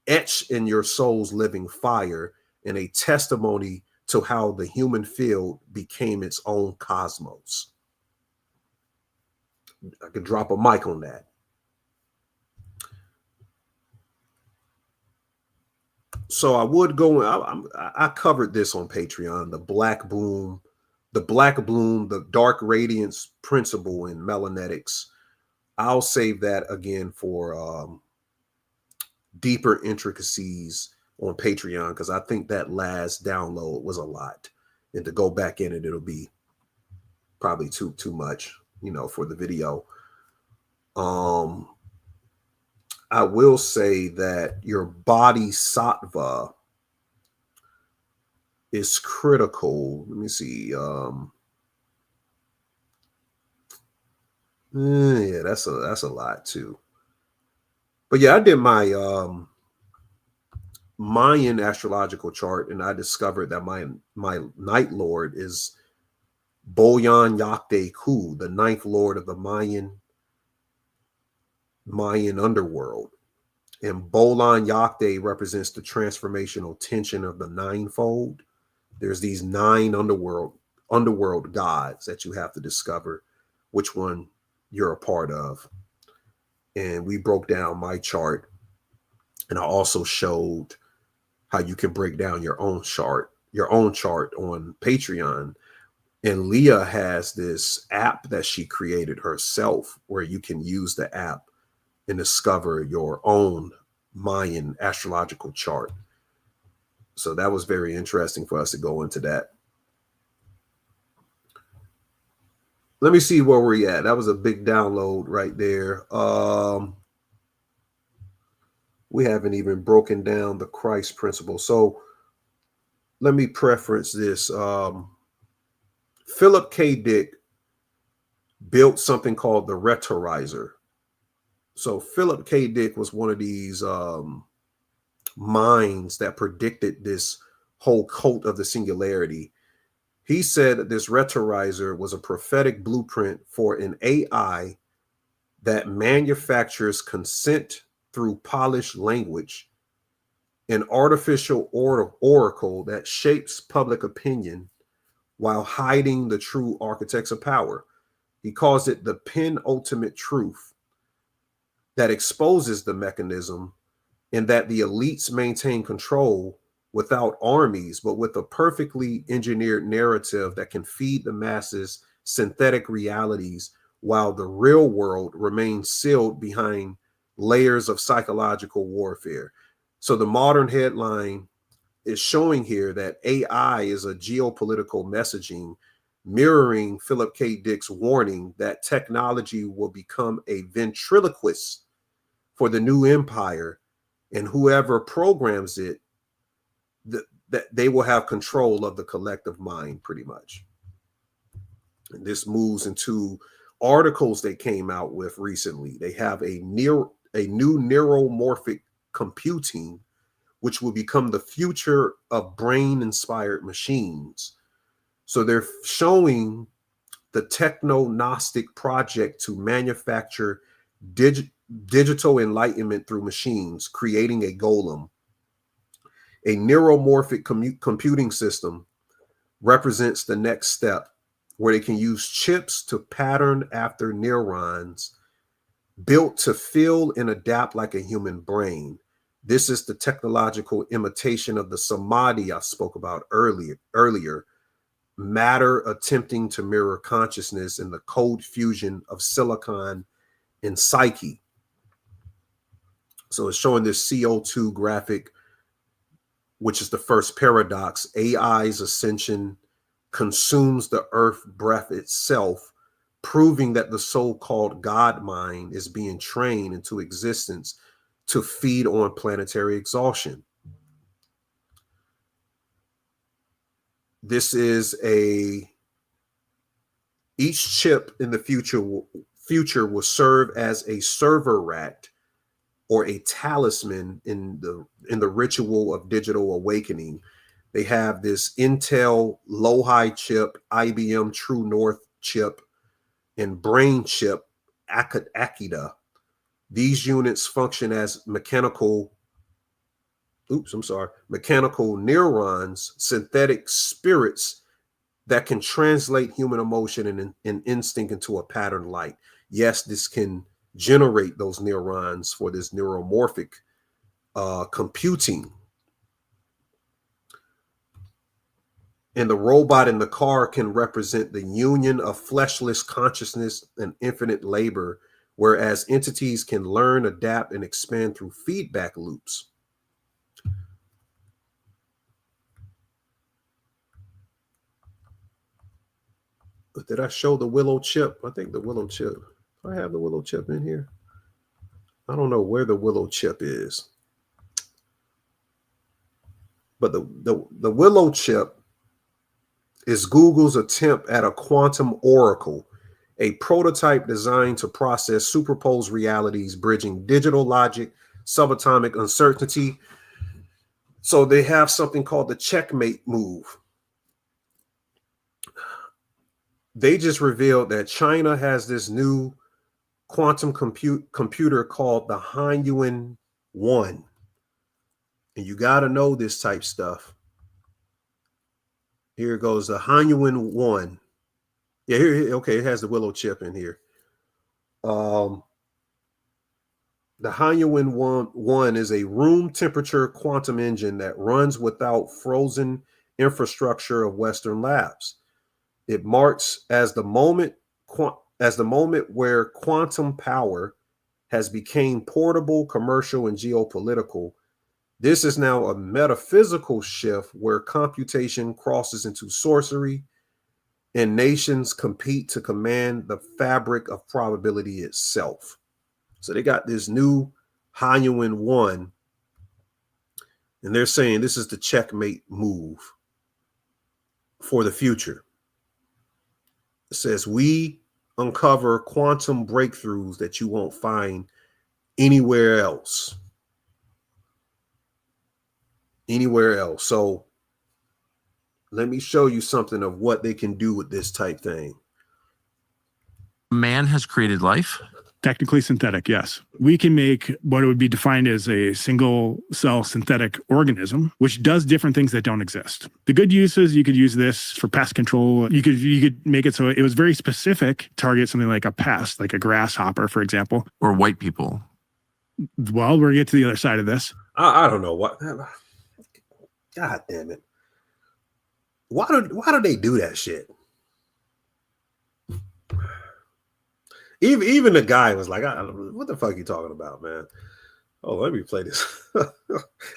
etched in your soul's living fire, and a testimony to how the human field became its own cosmos. I could drop a mic on that. So I would go. I covered this on Patreon. The black bloom, the dark radiance principle in melanetics. I'll save that again for deeper intricacies on Patreon, because I think that last download was a lot, and to go back in it, it'll be probably too much, for the video. I will say that your body sattva is critical. Let me see. Yeah, that's a lot too. But yeah, I did my Mayan astrological chart, and I discovered that my Night Lord is Boyan Yakde Ku, the ninth lord of the Mayan underworld. And Bolan Yakde represents the transformational tension of the ninefold. There's these 9 underworld gods that you have to discover which one you're a part of. And we broke down my chart, and I also showed how you can break down your own chart on Patreon. And Leah has this app that she created herself where you can use the app and discover your own Mayan astrological chart. So that was very interesting for us to go into that. Let me see where we're at. That was a big download right there. We haven't even broken down the Christ principle. So let me preference this. Philip K. Dick built something called the Rhetorizer. So Philip K. Dick was one of these minds that predicted this whole cult of the singularity. He said that this Rhetorizer was a prophetic blueprint for an AI that manufactures consent through polished language, an artificial oracle that shapes public opinion while hiding the true architects of power. He calls it the penultimate truth that exposes the mechanism, and that the elites maintain control without armies, but with a perfectly engineered narrative that can feed the masses synthetic realities, while the real world remains sealed behind layers of psychological warfare. So the modern headline is showing here that AI is a geopolitical messaging, mirroring Philip K. Dick's warning that technology will become a ventriloquist for the new empire, and whoever programs it, that they will have control of the collective mind, pretty much. And this moves into articles they came out with recently. They have a new neuromorphic computing, which will become the future of brain-inspired machines. So they're showing the techno-gnostic project to manufacture digital enlightenment through machines, creating a golem. A neuromorphic computing system represents the next step, where they can use chips to pattern after neurons built to feel and adapt like a human brain. This is the technological imitation of the samadhi I spoke about earlier, matter attempting to mirror consciousness in the cold fusion of silicon and psyche. So it's showing this CO2 graphic, which is the first paradox. AI's ascension consumes the earth breath itself, proving that the so-called God mind is being trained into existence to feed on planetary exhaustion. This is each chip in the future will serve as a server rat or a talisman in the ritual of digital awakening. They have this Intel low-high chip, IBM True North chip, and brain chip, Akida. These units function as mechanical neurons, synthetic spirits that can translate human emotion and instinct into a pattern light. Yes, this can generate those neurons for this neuromorphic computing. And the robot in the car can represent the union of fleshless consciousness and infinite labor, whereas entities can learn, adapt, and expand through feedback loops. But did I show the willow chip? I think the willow chip. I have the willow chip in here. I don't know where the willow chip is. But the willow chip is Google's attempt at a quantum oracle, a prototype designed to process superposed realities, bridging digital logic, subatomic uncertainty. So they have something called the checkmate move. They just revealed that China has this new quantum computer called the Hanyuan 1. And you got to know this type stuff. Here goes the Hanyuan 1. Yeah, here, okay, it has the willow chip in here. The Hanyuan 1 is a room temperature quantum engine that runs without frozen infrastructure of Western labs. It marks as the moment where quantum power has become portable, commercial, and geopolitical. This is now a metaphysical shift where computation crosses into sorcery and nations compete to command the fabric of probability itself. So they got this new Hanyuan 1, and they're saying this is the checkmate move for the future. It says, we uncover quantum breakthroughs that you won't find anywhere else. Anywhere else. So let me show you something of what they can do with this type thing. Man has created life? Technically synthetic, yes. We can make what would be defined as a single cell synthetic organism, which does different things that don't exist. The good use is you could use this for pest control. You could make it so it was very specific, target something like a pest, like a grasshopper, for example. Or white people. Well, we're going to get to the other side of this. I don't know what. God damn it. Why do they do that shit? Even the guy was like, what the fuck are you talking about, man? Oh, let me play this.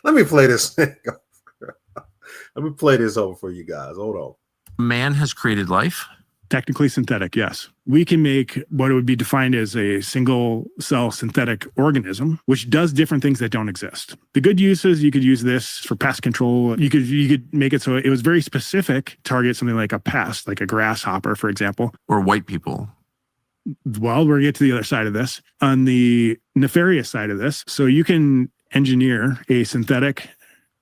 Let me play this. Let me play this over for you guys. Hold on. Man has created life? Technically synthetic, yes. We can make what would be defined as a single cell synthetic organism, which does different things that don't exist. The good use is you could use this for pest control. You could make it so it was very specific, target something like a pest, like a grasshopper, for example. Or white people. Well, we're going to get to the other side of this. On the nefarious side of this, so you can engineer a synthetic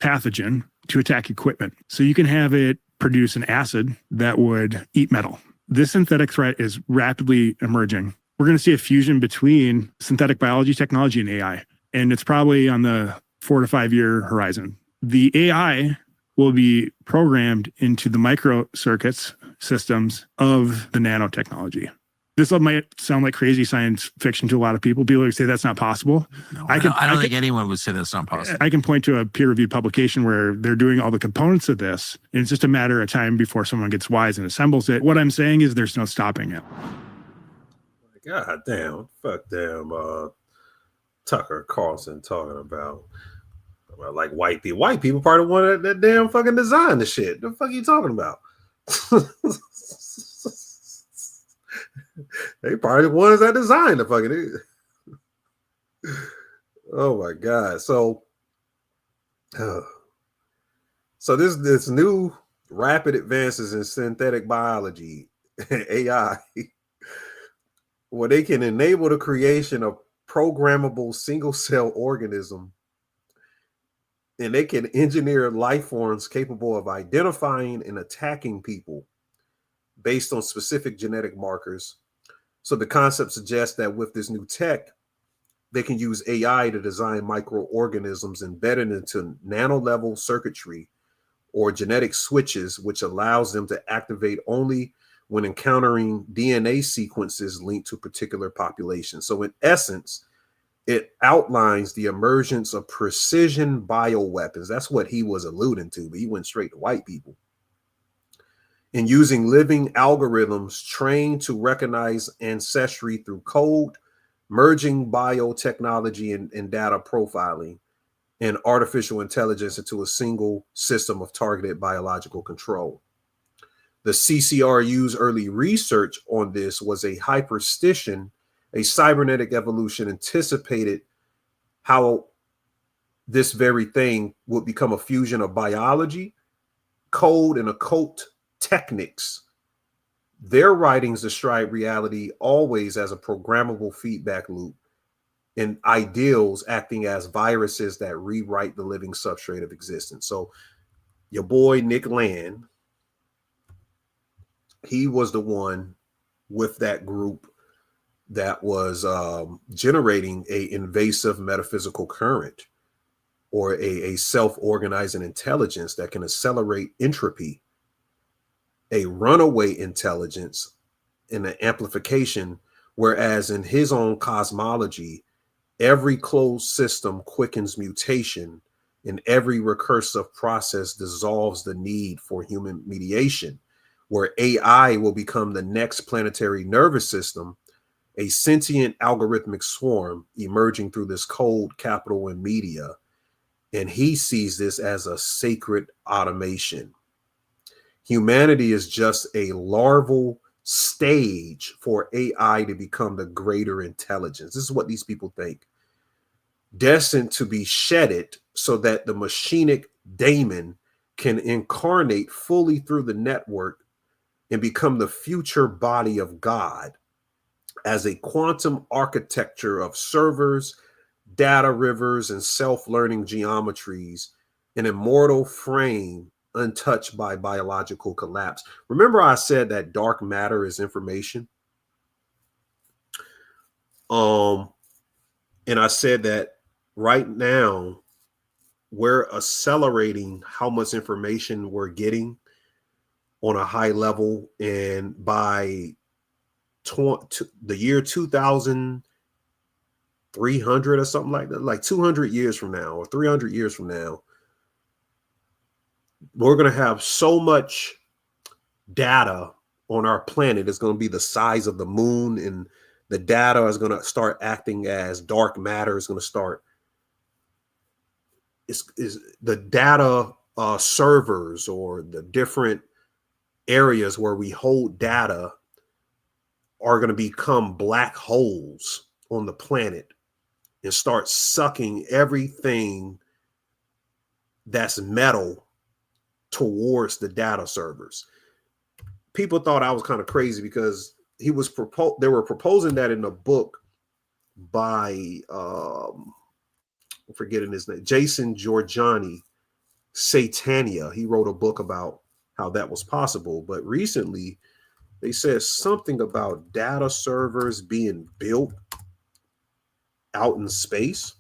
pathogen to attack equipment. So you can have it produce an acid that would eat metal. This synthetic threat is rapidly emerging. We're going to see a fusion between synthetic biology technology and AI, and it's probably on the 4 to 5 year horizon. The AI will be programmed into the microcircuits systems of the nanotechnology. This might sound like crazy science fiction to a lot of people. People would say that's not possible. No, I don't think anyone would say that's not possible. I can point to a peer-reviewed publication where they're doing all the components of this, and it's just a matter of time before someone gets wise and assembles it. What I'm saying is there's no stopping it. God damn, fuck damn Tucker Carlson talking about like white people. White people part of one that damn fucking designed the shit. The fuck are you talking about? They probably the ones that designed the fucking. Oh my god! So this new rapid advances in synthetic biology, AI, where they can enable the creation of programmable single cell organism, and they can engineer life forms capable of identifying and attacking people based on specific genetic markers. So the concept suggests that with this new tech, they can use AI to design microorganisms embedded into nano-level circuitry or genetic switches, which allows them to activate only when encountering DNA sequences linked to particular populations. So in essence, it outlines the emergence of precision bioweapons. That's what he was alluding to, but he went straight to white people. And using living algorithms trained to recognize ancestry through code, merging biotechnology and data profiling and artificial intelligence into a single system of targeted biological control. The CCRU's early research on this was a hyperstition, a cybernetic evolution anticipated how this very thing would become a fusion of biology, code, and occult techniques. Their writings describe reality always as a programmable feedback loop, and ideals acting as viruses that rewrite the living substrate of existence. So your boy Nick Land, he was the one with that group that was generating a invasive metaphysical current or a self-organizing intelligence that can accelerate entropy, a runaway intelligence, and an amplification, whereas in his own cosmology, every closed system quickens mutation, and every recursive process dissolves the need for human mediation, where AI will become the next planetary nervous system, a sentient algorithmic swarm emerging through this cold capital and media. And he sees this as a sacred automation. Humanity is just a larval stage for AI to become the greater intelligence. This is what these people think. Destined to be shedded so that the machinic daemon can incarnate fully through the network and become the future body of God as a quantum architecture of servers, data rivers, and self-learning geometries, an immortal frame untouched by biological collapse. Remember I said that dark matter is information? And I said that right now we're accelerating how much information we're getting on a high level, and by the year 2300 or something like that, like 200 years from now or 300 years from now, we're going to have so much data on our planet. It's going to be the size of the moon, and the data is going to start acting as dark matter. Is going to start is the data servers or the different areas where we hold data are going to become black holes on the planet and start sucking everything that's metal towards the data servers. People thought I was kind of crazy because they were proposing that in a book by I'm forgetting his name, Jason Giorgiani, Satania. He wrote a book about how that was possible. But recently they said something about data servers being built out in space.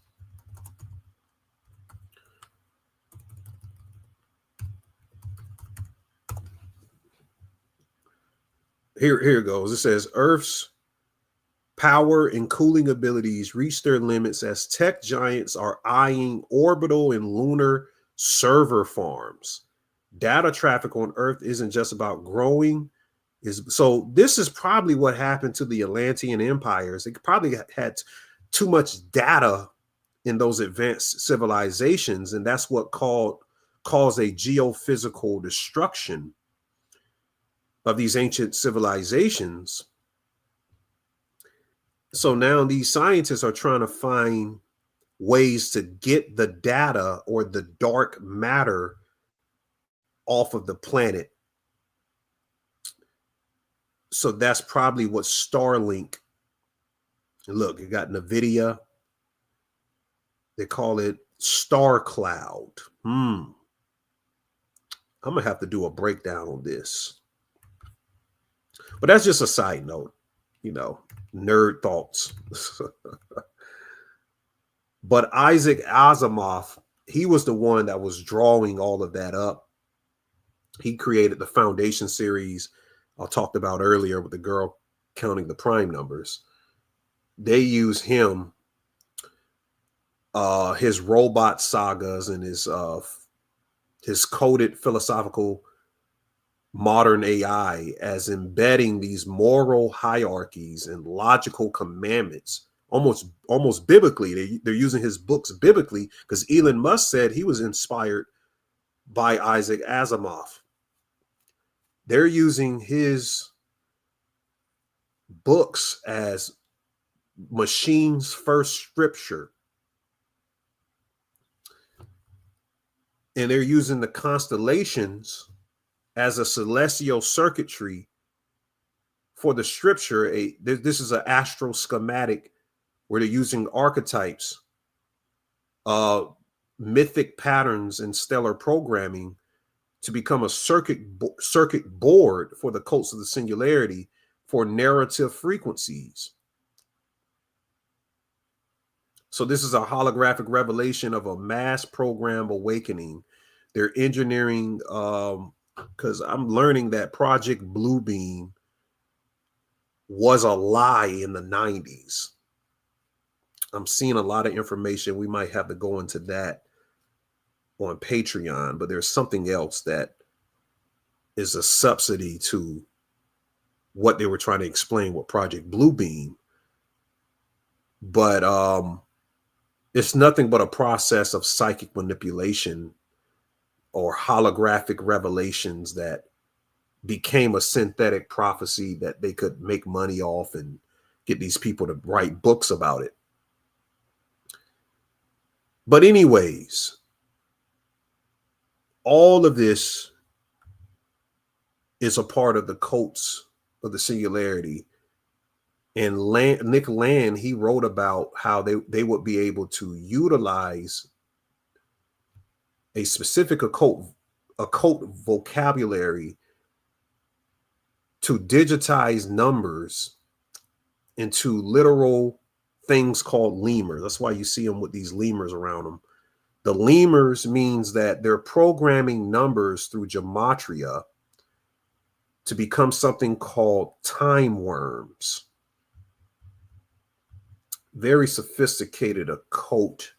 Here it goes. It says Earth's power and cooling abilities reach their limits as tech giants are eyeing orbital and lunar server farms. Data traffic on Earth isn't just about growing. So this is probably what happened to the Atlantean empires. They probably had too much data in those advanced civilizations, and that's what caused a geophysical destruction of these ancient civilizations. So now these scientists are trying to find ways to get the data or the dark matter off of the planet. So that's probably what Starlink, look, you got NVIDIA. They call it Star Cloud. I'm going to have to do a breakdown on this. But that's just a side note, you know, nerd thoughts. But Isaac Asimov, he was the one that was drawing all of that up. He created the Foundation series I talked about earlier with the girl counting the prime numbers. They use him, his robot sagas and his coded philosophical modern AI as embedding these moral hierarchies and logical commandments, almost biblically. They're using his books biblically because Elon Musk said he was inspired by Isaac Asimov. They're using his books as machine's first scripture. And they're using the constellations as a celestial circuitry for the scripture. This is an astral schematic where they're using archetypes, mythic patterns, and stellar programming to become a circuit board for the cults of the singularity for narrative frequencies. So this is a holographic revelation of a mass program awakening. They're engineering, because I'm learning that Project Bluebeam was a lie in the 90s. I'm seeing a lot of information. We might have to go into that on Patreon, but there's something else that is a subsidy to what they were trying to explain with Project Bluebeam. But it's nothing but a process of psychic manipulation or holographic revelations that became a synthetic prophecy that they could make money off and get these people to write books about it. But anyways, all of this is a part of the cults of the singularity. And Nick Land, he wrote about how they would be able to utilize a specific occult vocabulary to digitize numbers into literal things called lemurs. That's why you see them with these lemurs around them. The lemurs means that they're programming numbers through gematria to become something called time worms. Very sophisticated occult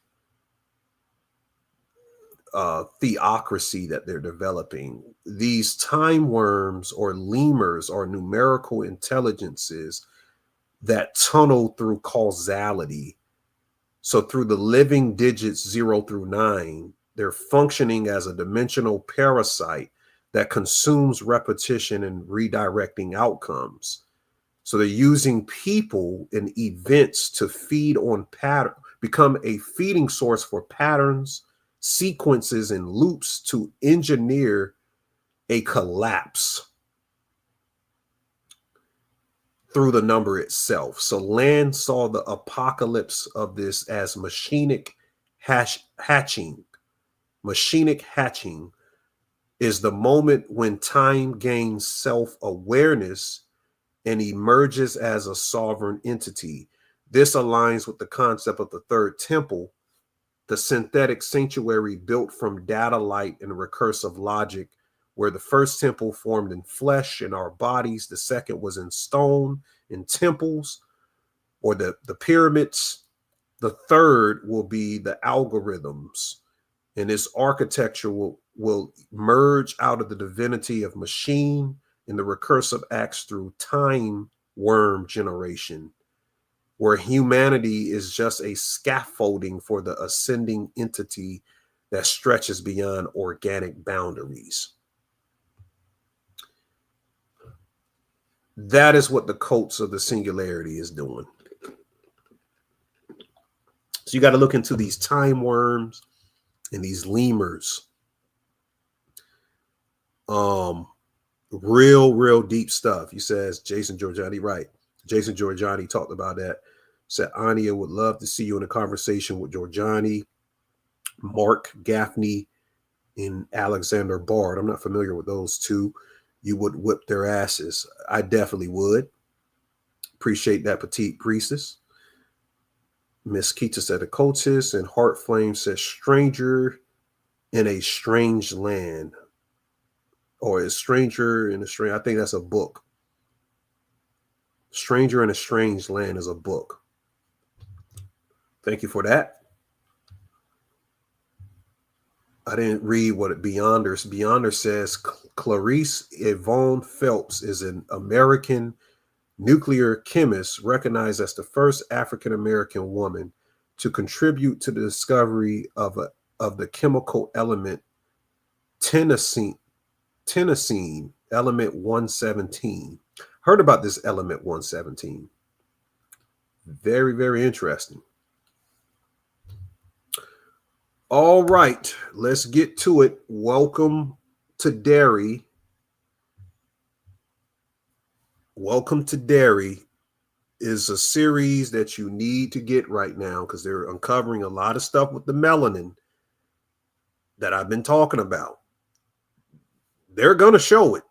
theocracy that they're developing. These time worms or lemurs are numerical intelligences that tunnel through causality. So through the living digits 0 through 9, they're functioning as a dimensional parasite that consumes repetition and redirecting outcomes. So they're using people and events to feed on pattern, become a feeding source for patterns, sequences, and loops to engineer a collapse through the number itself. So Land saw the apocalypse of this as machinic hatching. Machinic hatching is the moment when time gains self-awareness and emerges as a sovereign entity. This aligns with the concept of the third temple, the synthetic sanctuary built from data light and recursive logic, where the first temple formed in flesh in our bodies, the second was in stone in temples or the pyramids. The third will be the algorithms, and this architecture will merge out of the divinity of machine in the recursive acts through time worm generation, where humanity is just a scaffolding for the ascending entity that stretches beyond organic boundaries. That is what the cults of the singularity is doing. So you got to look into these time worms and these lemurs. Real deep stuff. He says, Jason Giorgiani, right. Jason Giorgiani talked about that. Said, Anya would love to see you in a conversation with Giorgiani, Mark Gaffney, and Alexander Bard. I'm not familiar with those two. You would whip their asses. I definitely would. Appreciate that, petite priestess. Miss Keita said, occultist, and Heart Flame says, stranger in a strange land. Or a stranger in a strange, I think that's a book. Stranger in a Strange Land is a book. Thank you for that. I didn't read what it Beyonder. Beyonder says Clarice Yvonne Phelps is an American nuclear chemist recognized as the first African-American woman to contribute to the discovery of the chemical element tennessine, element 117. Heard about this element 117. Very interesting. All right, let's get to it. Welcome to Dairy. Welcome to Dairy is a series that you need to get right now because they're uncovering a lot of stuff with the melanin that I've been talking about. They're going to show it.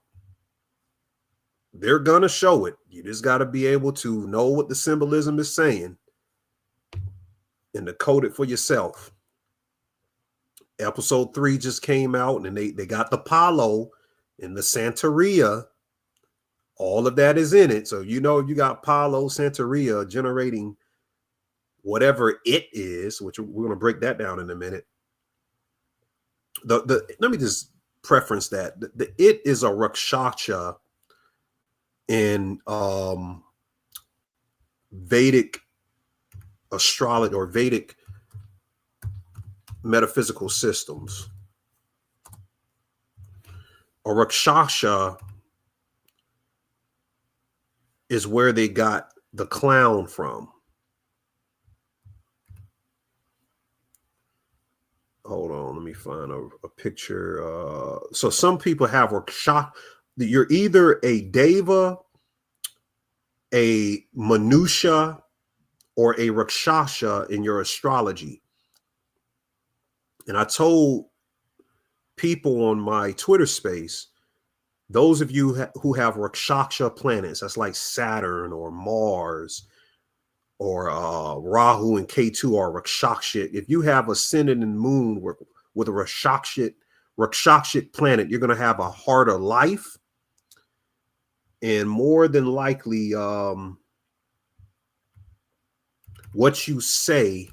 They're going to show it. You just got to be able to know what the symbolism is saying and decode it for yourself. Episode 3 just came out, and they got the Palo and the Santeria. All of that is in it. So you know you got Palo, Santeria generating whatever it is, which we're going to break that down in a minute. Let me just preference that. The it is a Rakshasa in Vedic astrology or Vedic metaphysical systems. A Rakshasa is where they got the clown from. Hold on, let me find a picture. So some people have Rakshasa. You're either a Deva, a Manusha, or a Rakshasa in your astrology. And I told people on my Twitter space, those of you who have Rakshasa planets, that's like Saturn or Mars or Rahu and Ketu are Rakshasa. If you have ascendant and moon with a Rakshasa planet, you're going to have a harder life. And more than likely, what you say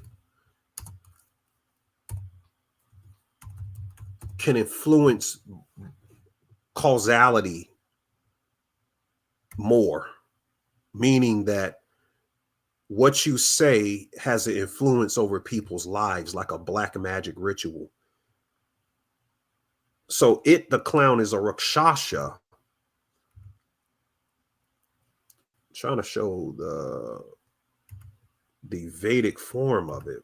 can influence causality more, meaning that what you say has an influence over people's lives, like a black magic ritual. So the clown is a Rakshasa. I'm trying to show the Vedic form of it.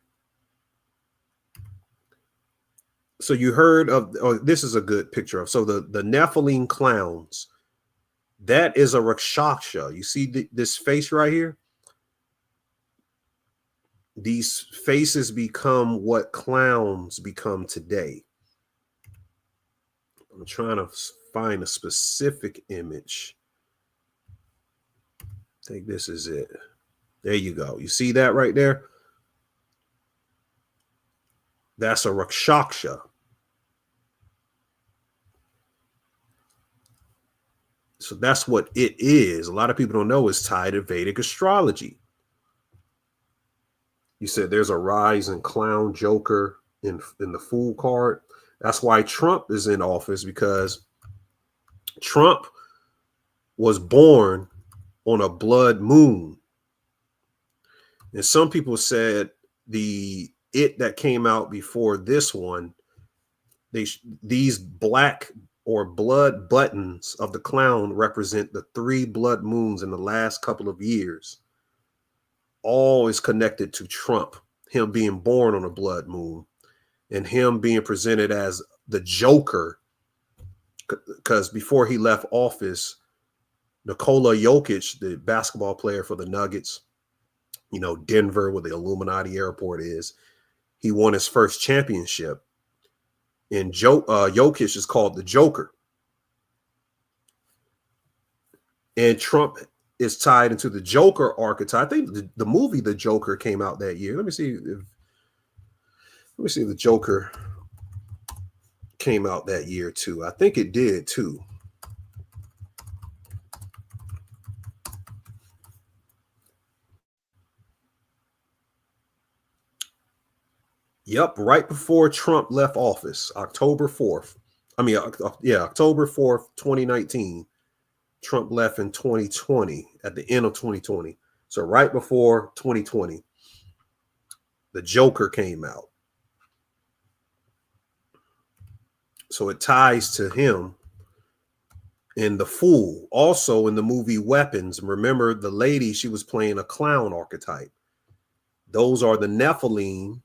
So you heard of, this is a good picture of, so the Nephilim clowns, that is a Rakshasa. You see this face right here? These faces become what clowns become today. I'm trying to find a specific image. I think this is it. There you go. You see that right there? That's a Rakshasa. So that's what it is. A lot of people don't know it's tied to Vedic astrology. You said there's a rise in clown joker in the Fool card. That's why Trump is in office, because Trump was born on a blood moon. And some people said it that came out before this one, these black or blood buttons of the clown represent the 3 blood moons in the last couple of years. All is connected to Trump. him being born on a blood moon, and him being presented as the Joker, because before he left office, Nikola Jokic, the basketball player for the Nuggets, you know, Denver, where the Illuminati airport is, he won his first championship. And Jokic is called the Joker. And Trump is tied into the Joker archetype. I think the movie The Joker came out that year. Let me see if the Joker came out that year too. I think it did too. Yep, right before Trump left office, October 4th. October 4th, 2019. Trump left in 2020, at the end of 2020. So right before 2020, the Joker came out. So it ties to him. And the Fool, also in the movie Weapons. Remember the lady, she was playing a clown archetype. Those are the Nephilim.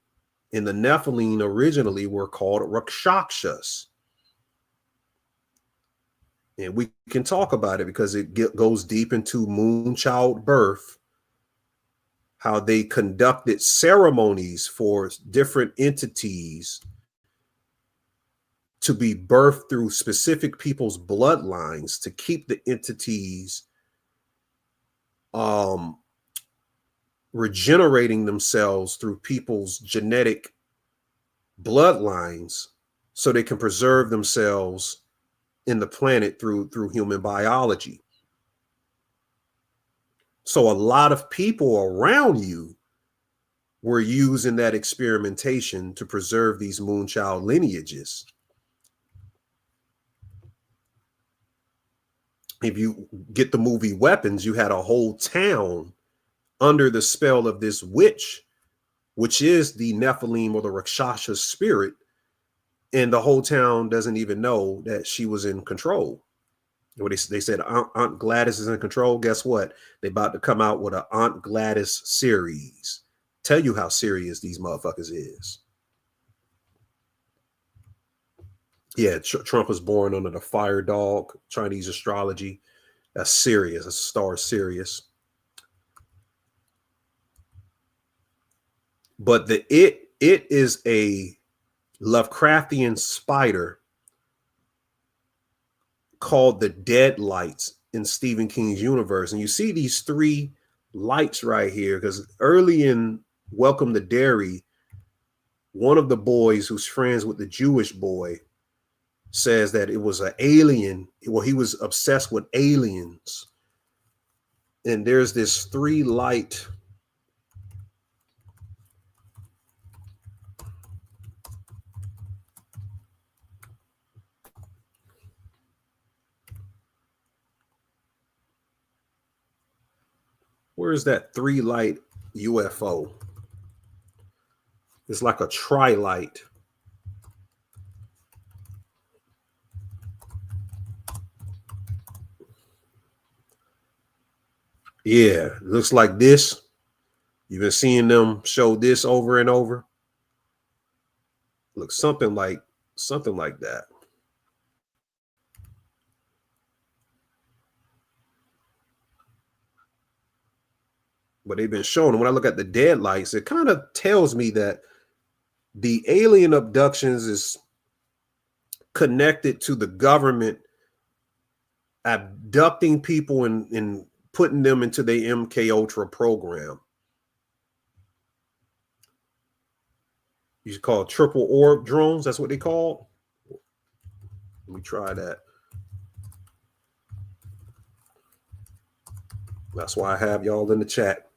And the Nephilim originally were called Rakshakshas. And we can talk about it because it goes deep into moonchild birth, how they conducted ceremonies for different entities to be birthed through specific people's bloodlines to keep the entities regenerating themselves through people's genetic bloodlines so they can preserve themselves in the planet through human biology. So a lot of people around you were using that experimentation to preserve these moonchild lineages. If you get the movie Weapons, you had a whole town under the spell of this witch, which is the Nephilim or the Rakshasa spirit. And the whole town doesn't even know that she was in control. They said Aunt Gladys is in control. Guess what? They're about to come out with an Aunt Gladys series. Tell you how serious these motherfuckers is. Yeah, Trump was born under the fire dog, Chinese astrology. That's Sirius. That's star Sirius. But it is a Lovecraftian spider called the Dead Lights in Stephen King's universe. And you see these three lights right here, because early in Welcome to Derry, one of the boys who's friends with the Jewish boy says that it was an alien. Well, he was obsessed with aliens. And there's this three light. Where's that three light UFO? It's like a tri-light. Yeah, it looks like this. You've been seeing them show this over and over. Looks something like that. But they've been shown. When I look at the dead lights, it kind of tells me that the alien abductions is connected to the government abducting people and putting them into the MK Ultra program. You call triple orb drones. That's what they call. Let me try that. That's why I have y'all in the chat.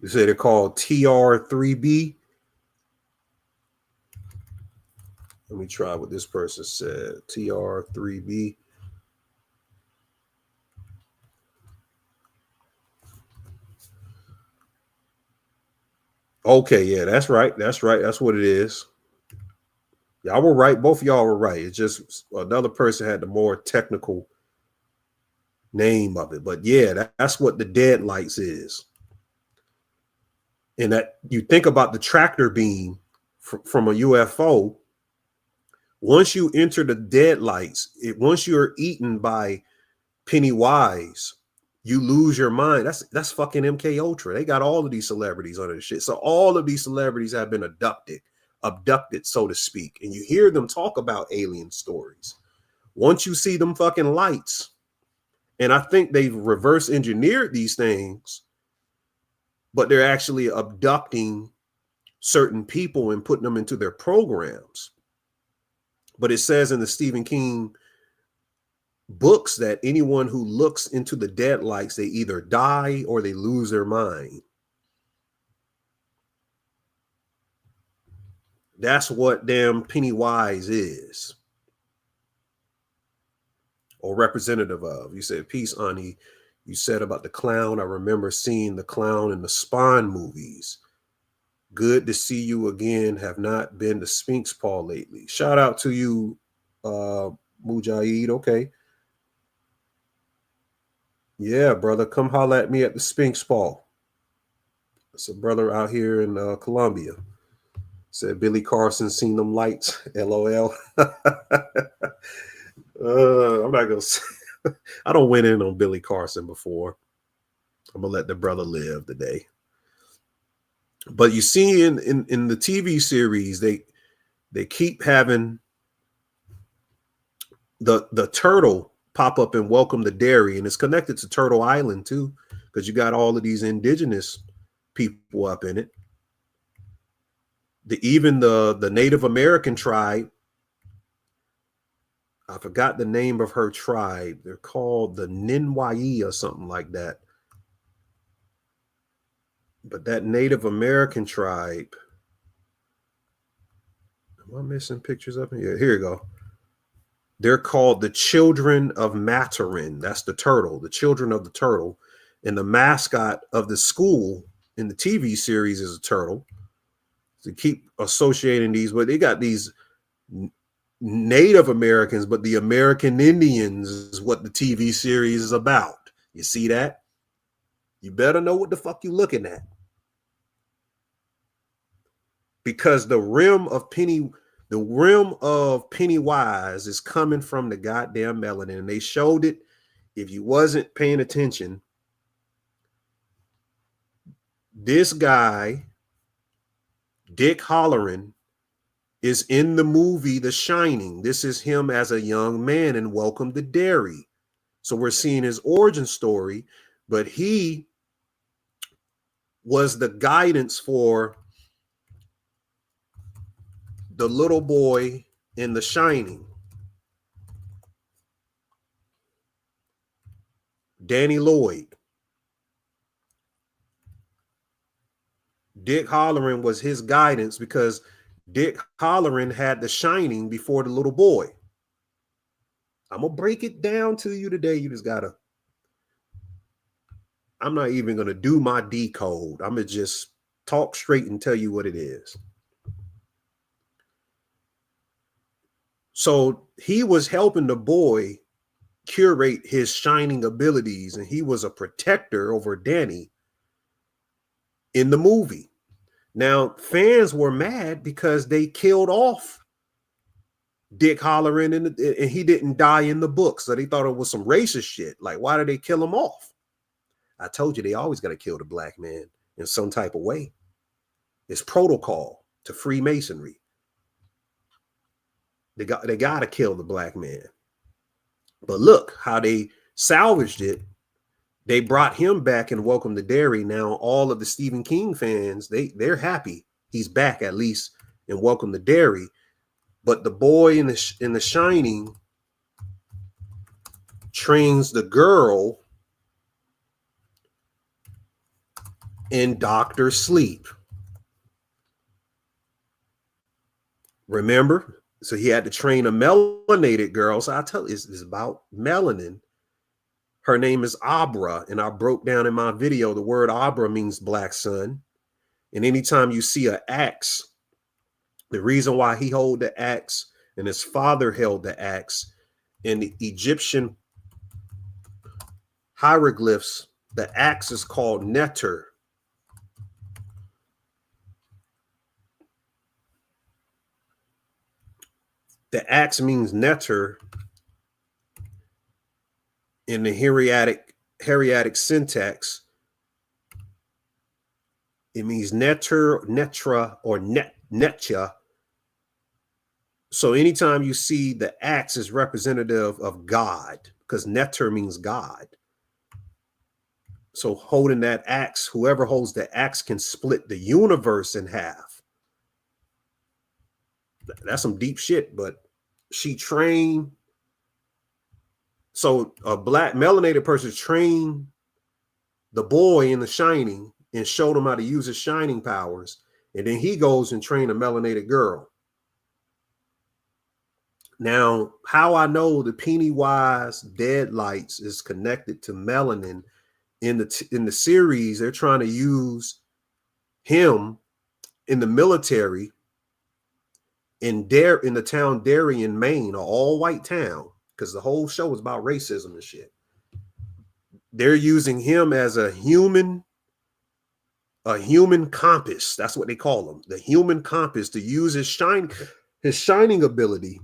You say they're called TR3B. Let me try what this person said. TR3B. Okay, yeah, that's right. That's right. That's what it is. Y'all were right. Both of y'all were right. It's just another person had the more technical name of it. But yeah, that's what the deadlights is. And that you think about the tractor beam from a UFO. Once you enter the deadlights, once you're eaten by Pennywise, you lose your mind. That's fucking MK Ultra. They got all of these celebrities on this shit. So all of these celebrities have been abducted, so to speak. And you hear them talk about alien stories. Once you see them fucking lights, and I think they've reverse engineered these things, but they're actually abducting certain people and putting them into their programs. But it says in the Stephen King books that anyone who looks into the deadlights, they either die or they lose their mind. That's what damn Pennywise is, or representative of. You said, peace, Ani. You said about the clown. I remember seeing the clown in the Spawn movies. Good to see you again. Have not been to Sphinx Paw lately. Shout out to you, Mujahid. Okay. Yeah, brother. Come holler at me at the Sphinx Paw. It's a brother out here in Colombia. Said Billy Carson seen them lights. LOL. I'm not going to say. I don't went in on Billy Carson before. I'm going to let the brother live today. But you see in the TV series, they keep having the turtle pop up in Welcome to Derry, and it's connected to Turtle Island too, because you got all of these indigenous people up in it. Even the Native American tribe, I forgot the name of her tribe. They're called the Ninwayi or something like that. But that Native American tribe, am I missing pictures of it? Yeah, here you go. They're called the Children of Maturin. That's the turtle, the children of the turtle. And the mascot of the school in the TV series is a turtle. To keep associating these, but they got these Native Americans, but the American Indians is what the TV series is about. You see that? You better know what the fuck you looking at. Because the rim of Pennywise is coming from the goddamn melanin. And they showed it. If you wasn't paying attention, this guy, Dick Hallorann, is in the movie The Shining. This is him as a young man in Welcome to Derry. So we're seeing his origin story, but he was the guidance for the little boy in The Shining. Danny Lloyd. Dick Hallorann was his guidance because Dick Hallorann had The Shining before the little boy. I'm going to break it down to you today. You just got to. I'm not even going to do my decode. I'm going to just talk straight and tell you what it is. So he was helping the boy curate his shining abilities, and he was a protector over Danny in the movie. Now, fans were mad because they killed off Dick Hallorann and he didn't die in the book. So they thought it was some racist shit. Like, why did they kill him off? I told you they always got to kill the black man in some type of way. It's protocol to Freemasonry. They got to kill the black man. But look how they salvaged it. They brought him back in Welcome to Derry. Now all of the Stephen King fans, they're happy he's back, at least in Welcome to Derry. But the boy in the Shining trains the girl in Doctor Sleep. Remember? So he had to train a melanated girl. So I tell you, it's about melanin. Her name is Abra, and I broke down in my video, the word Abra means black sun. And anytime you see an axe, the reason why he held the axe and his father held the axe in the Egyptian hieroglyphs, the axe is called netter. The axe means netter in the hieratic syntax. It means netter, netra, or netcha. So anytime you see the axe is representative of God, because netter means God. So holding that axe, whoever holds the axe can split the universe in half. That's some deep shit, but she trained. So a black melanated person trained the boy in The Shining and showed him how to use his shining powers. And then he goes and trained a melanated girl. Now, how I know the Pennywise deadlights is connected to melanin in the series, they're trying to use him in the military in the town Darien, Maine, an all-white town, because the whole show is about racism and shit. They're using him as a human compass. That's what they call him, the human compass, to use his shining ability.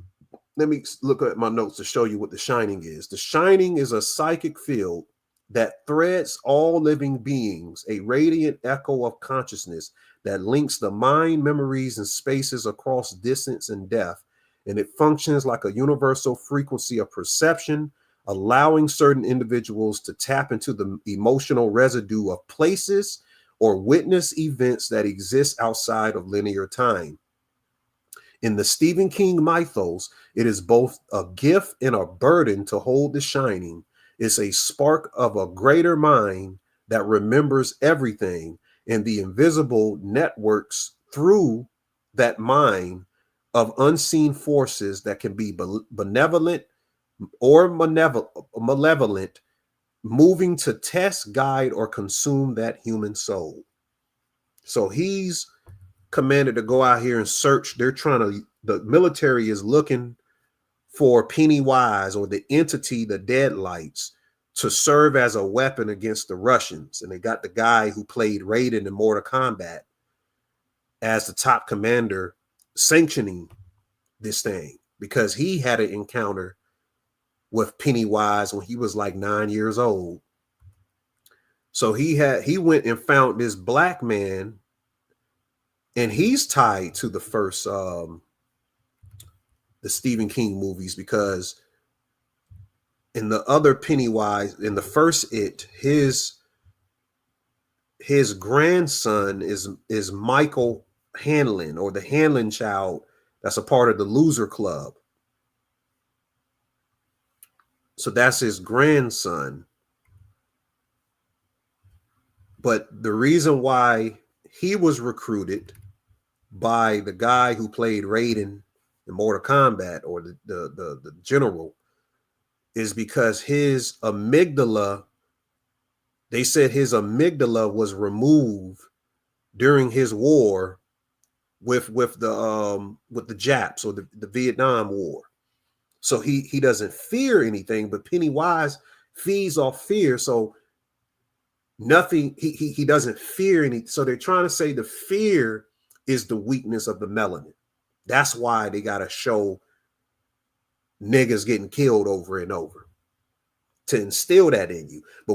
Let me look at my notes to show you what the shining is. The shining is a psychic field that threads all living beings, a radiant echo of consciousness that links the mind, memories, and spaces across distance and depth. And it functions like a universal frequency of perception, allowing certain individuals to tap into the emotional residue of places or witness events that exist outside of linear time. In the Stephen King mythos, it is both a gift and a burden to hold the shining. It's a spark of a greater mind that remembers everything, and the invisible networks through that mind of unseen forces that can be benevolent or malevolent, moving to test, guide, or consume that human soul. So he's commanded to go out here and search. The military is looking for Pennywise, or the entity, the Deadlights, to serve as a weapon against the Russians. And they got the guy who played Raiden in Mortal Kombat as the top commander sanctioning this thing, because he had an encounter with Pennywise when he was like 9 years old. So he went and found this black man, and he's tied to the first the Stephen King movies, because in the other Pennywise, in the first his grandson is Michael Hanlon, or the Hanlon child that's a part of the Loser Club. So that's his grandson. But the reason why he was recruited by the guy who played Raiden in Mortal Kombat, or the general, is because his amygdala, they said his amygdala was removed during his war with the Japs, or the Vietnam War. So he doesn't fear anything, but Pennywise feeds off fear. So nothing, he doesn't fear any. So they're trying to say the fear is the weakness of the melanin. That's why they got to show niggas getting killed over and over, to instill that in you. But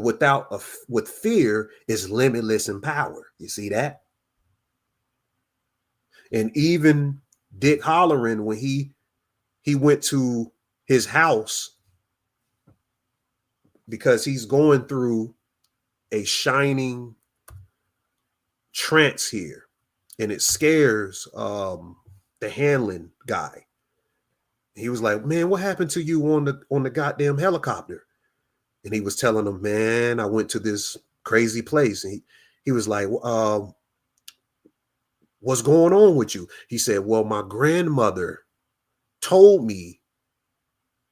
with fear is limitless in power. You see that? And even Dick Halloran, when he went to his house, because he's going through a shining trance here, and it scares the Hanlon guy. He was like, "Man, what happened to you on the goddamn helicopter?" And he was telling him, "Man, I went to this crazy place." And he was like, "What's going on with you?" He said, "Well, my grandmother told me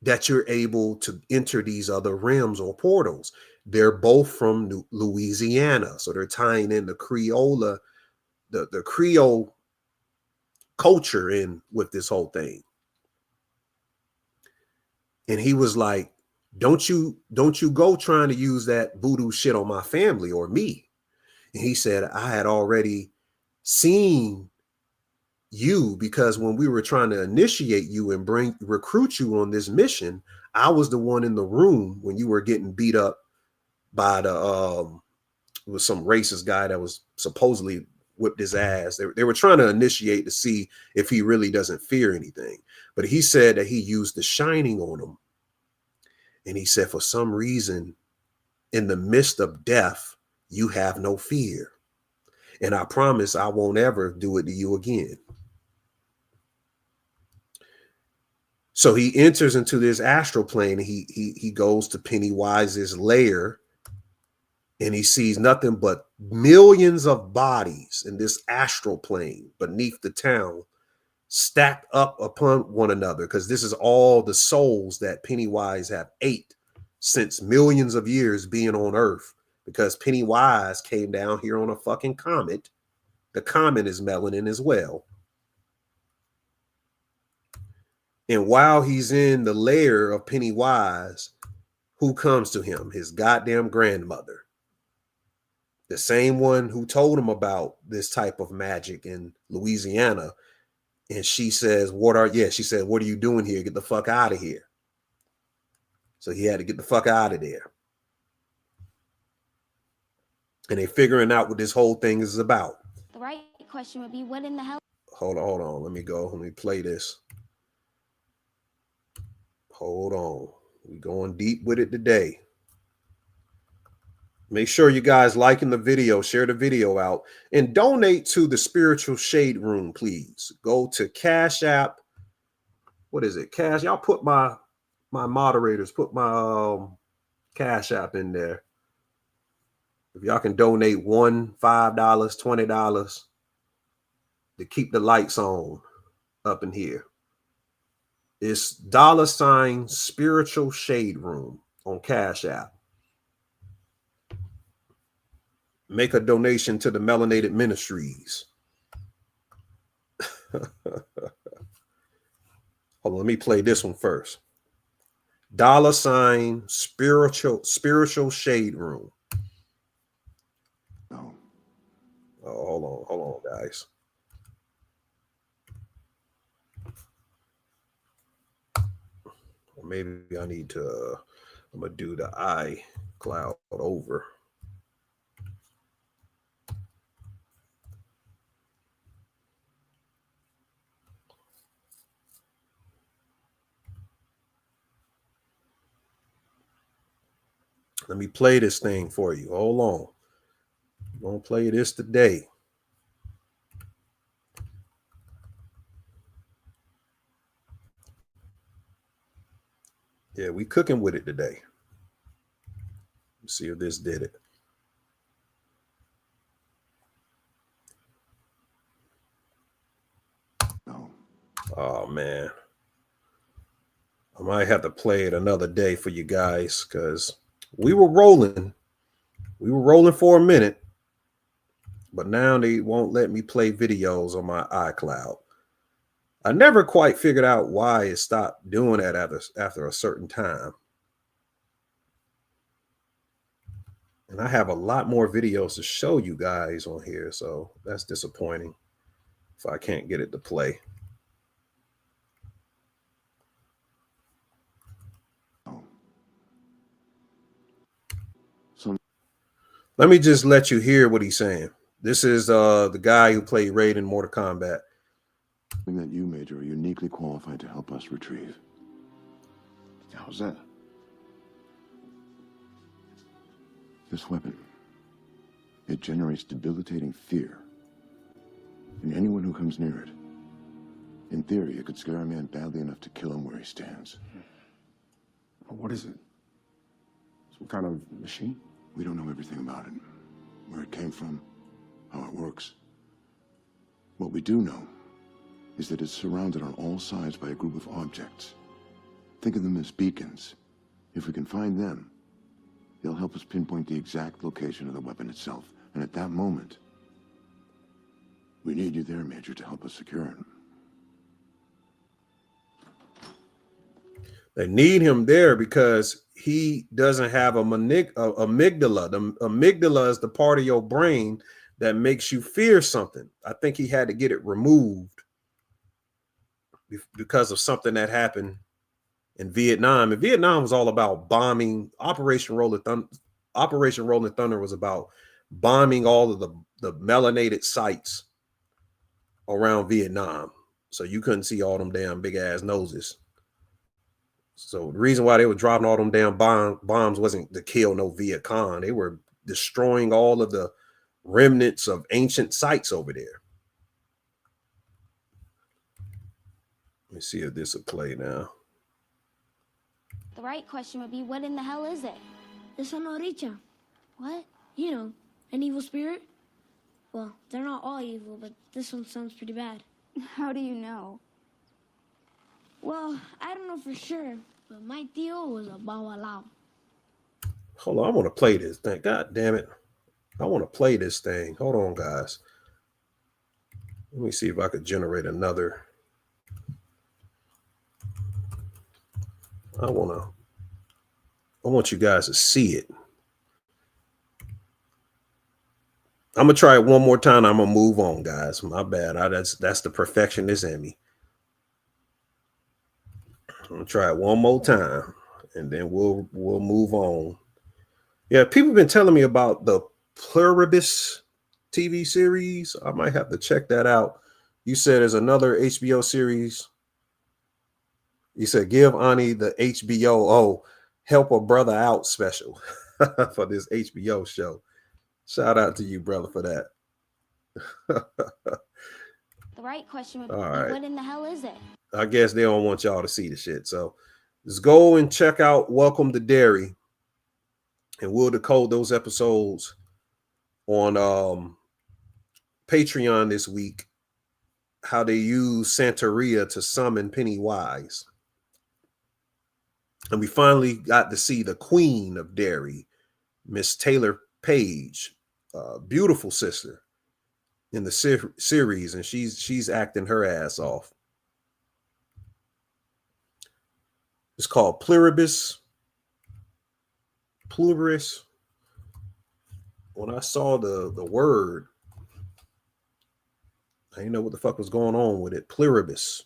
that you're able to enter these other realms or portals. They're both from Louisiana." So they're tying in the Creole, the Creole culture in with this whole thing. And he was like, don't you go trying to use that voodoo shit on my family or me. And he said, I had already seen you, because when we were trying to initiate you and recruit you on this mission, I was the one in the room when you were getting beat up by the it was some racist guy that was supposedly whipped his ass. They were trying to initiate to see if he really doesn't fear anything. But he said that he used the shining on him. And he said, for some reason, in the midst of death, you have no fear. And I promise I won't ever do it to you again. So he enters into this astral plane. He goes to Pennywise's lair, and he sees nothing but millions of bodies in this astral plane beneath the town, stacked up upon one another, because this is all the souls that Pennywise have ate since millions of years being on Earth, because Pennywise came down here on a fucking comet. The comet is melanin as well. And while he's in the lair of Pennywise, who comes to him? His goddamn grandmother. The same one who told him about this type of magic in Louisiana. And she says, she said, what are you doing here? Get the fuck out of here. So he had to get the fuck out of there. And they're figuring out what this whole thing is about. The right question would be, what in the hell? Hold on. Let me go. Let me play this. Hold on. We're going deep with it today. Make sure you guys liking the video, share the video out, and donate to the Spiritual Shade Room, please. Go to Cash App. What is it? Cash. Y'all put my moderators, put my Cash App in there. If y'all can donate $1, $5, $20 to keep the lights on up in here. It's $ Spiritual Shade Room on Cash App. Make a donation to the Melanated Ministries. Hold on, let me play this one first. $ Spiritual Shade Room. Oh, hold on, guys. Maybe I need to, I'm going to do the iCloud over. Let me play this thing for you. Hold on. I'm going to play this today. Yeah, we cooking with it today. Let's see if this did it. No. Oh, man. I might have to play it another day for you guys, because we were rolling. We were rolling for a minute, but now they won't let me play videos on my iCloud. I never quite figured out why it stopped doing that after a certain time. And I have a lot more videos to show you guys on here, so that's disappointing if I can't get it to play. Let me just let you hear what he's saying. This is the guy who played Raid in Mortal Kombat. Something that you, Major, are uniquely qualified to help us retrieve. How's that? This weapon, it generates debilitating fear in anyone who comes near it. In theory, it could scare a man badly enough to kill him where he stands. But what is it? Some kind of machine? We don't know everything about it, where it came from, how it works. What we do know is that it's surrounded on all sides by a group of objects. Think of them as beacons. If we can find them, they'll help us pinpoint the exact location of the weapon itself. And at that moment, we need you there, Major, to help us secure it. They need him there because he doesn't have amygdala. The amygdala is the part of your brain that makes you fear something. I think he had to get it removed because of something that happened in Vietnam. And Vietnam was all about bombing. Operation Rolling Thunder was about bombing all of the melanated sites around Vietnam. So you couldn't see all them damn big ass noses. So the reason why they were dropping all them damn bombs wasn't to kill no Viet Cong. They were destroying all of the remnants of ancient sites over there. Let me see if this will play now. The right question would be, what in the hell is it? It's an oricha. What? You know, an evil spirit. Well, they're not all evil, but this one sounds pretty bad. How do you know? Well, I don't know for sure, but my tío was a babalao. Hold on, I want to play this thing. God damn it. I want to play this thing. Hold on, guys. Let me see if I could generate another. I want you guys to see it. I'm gonna try it one more time. I'm gonna move on, guys. My bad. That's the perfectionist in me. I'm gonna try it one more time, and then we'll move on. Yeah, people have been telling me about the Pluribus TV series. I might have to check that out. You said there's another HBO series. You said give Ani the HBO help a brother out special for this HBO show. Shout out to you, brother, for that. The right question would be, what in the hell is it? I guess they don't want y'all to see the shit. So just go and check out Welcome to Dairy. And we'll decode those episodes on Patreon this week. How they use Santeria to summon Pennywise. And we finally got to see the queen of Dairy, Miss Taylor Page, beautiful sister in the series, and she's acting her ass off. It's called Pluribus. When I saw the word, I didn't know what the fuck was going on with it. Pluribus.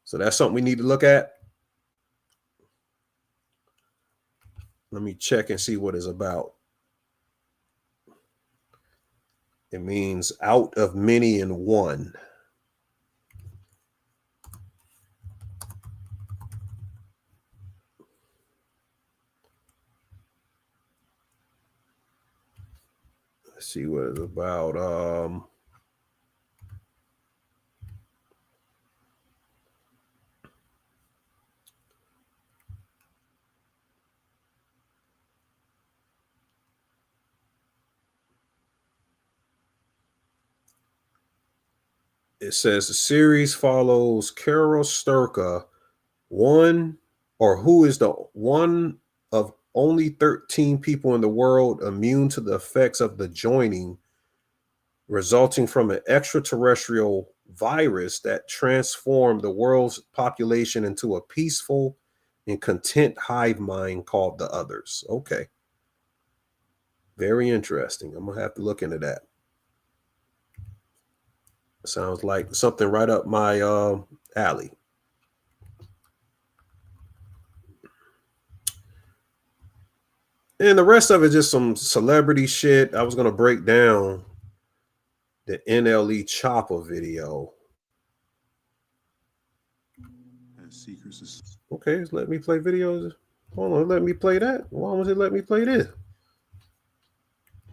So that's something we need to look at. Let me check and see what it's about. It means out of many and one. Let's see what it's about. It says the series follows Carol Sturka, who is the one of only 13 people in the world immune to the effects of the joining resulting from an extraterrestrial virus that transformed the world's population into a peaceful and content hive mind called the Others. Okay. Very interesting. I'm going to have to look into that. Sounds like something right up my alley. And the rest of it just some celebrity shit. I was going to break down the NLE Chopper video. Okay, just let me play videos. Hold on, let me play that. Why was it let me play this?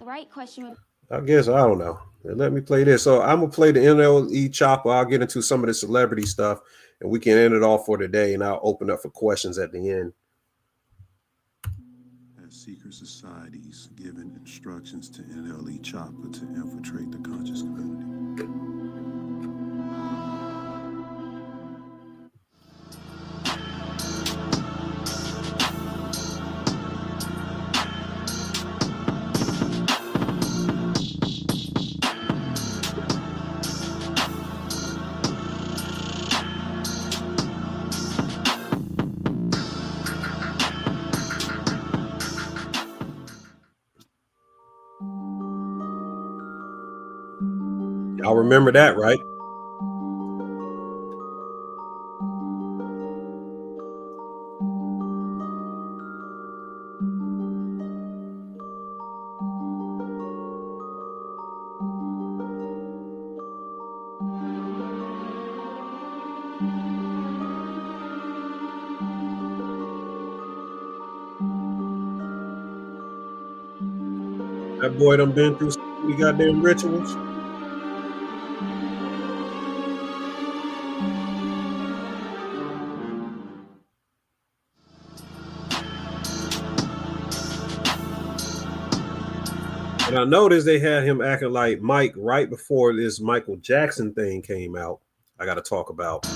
The right question would... I guess, I don't know. Let me play this. So I'm going to play the NLE Chopper. I'll get into some of the celebrity stuff, and we can end it off for today, and I'll open up for questions at the end. As secret societies given instructions to NLE Chopper to infiltrate the conscious community. Y'all remember that, right? That boy done been through so many goddamn rituals. And I noticed they had him acting like Mike right before this Michael Jackson thing came out. I got to talk about.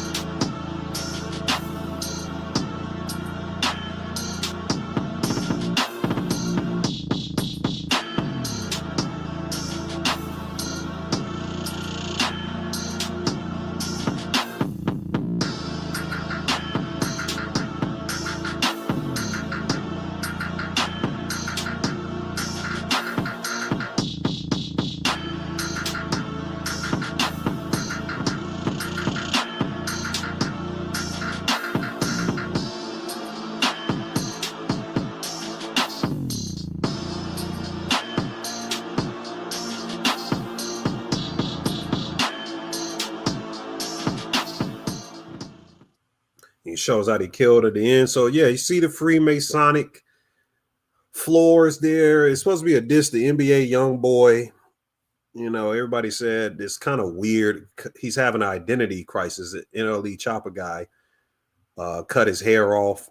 He shows how they killed at the end. So yeah, you see the Freemasonic floors there. It's supposed to be a diss the NBA young boy. You know, everybody said it's kind of weird. He's having an identity crisis. The NLE Chopper guy cut his hair off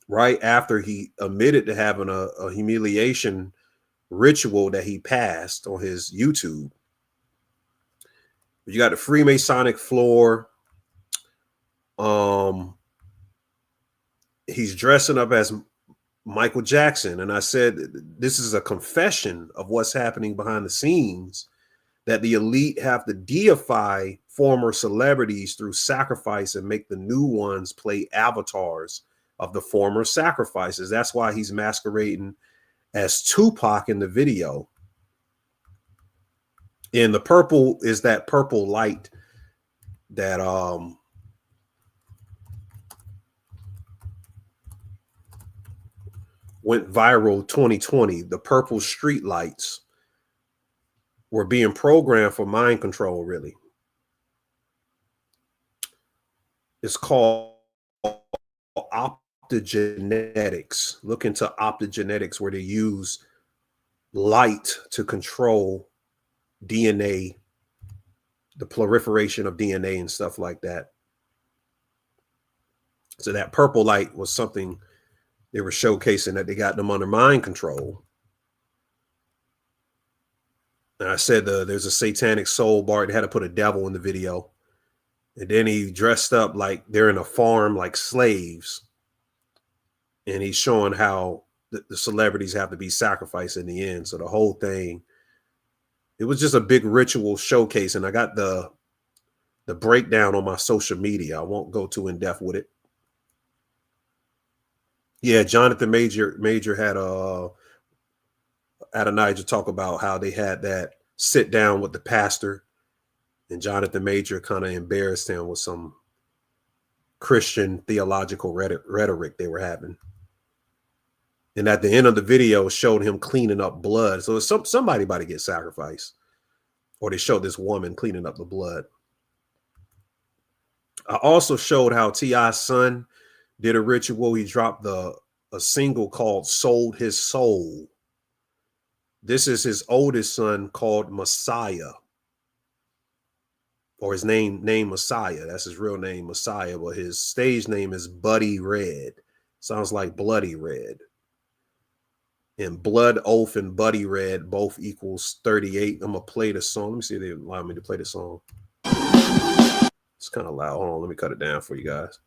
right after he admitted to having a humiliation ritual that he passed on his YouTube. You got the Freemasonic floor. He's dressing up as Michael Jackson. And I said, this is a confession of what's happening behind the scenes, that the elite have to deify former celebrities through sacrifice and make the new ones play avatars of the former sacrifices. That's why he's masquerading as Tupac in the video. And the purple is that purple light that went viral 2020. The purple street lights were being programmed for mind control, really. It's called optogenetics. Look into optogenetics, where they use light to control DNA, the proliferation of DNA and stuff like that. So that purple light was something they were showcasing, that they got them under mind control. And I said there's a satanic soul bar. They had to put a devil in the video. And then he dressed up like they're in a farm, like slaves. And he's showing how the celebrities have to be sacrificed in the end. So the whole thing, it was just a big ritual showcase. And I got the breakdown on my social media. I won't go too in depth with it. Yeah, Jonathan Major had Adonijah talk about how they had that sit down with the pastor, and Jonathan Major kind of embarrassed him with some Christian theological rhetoric they were having. And at the end of the video showed him cleaning up blood. So somebody about to get sacrificed, or they showed this woman cleaning up the blood. I also showed how T.I.'s son did a ritual. He dropped a single called Sold His Soul. This is his oldest son, called Messiah, or his name Messiah. That's his real name, Messiah, but his stage name is Buddy Red. Sounds like Bloody Red. And Blood Oath and Buddy Red both equals 38. I'm gonna play the song. Let me see if they allow me to play the song. It's kind of loud. Hold on, let me cut it down for you guys.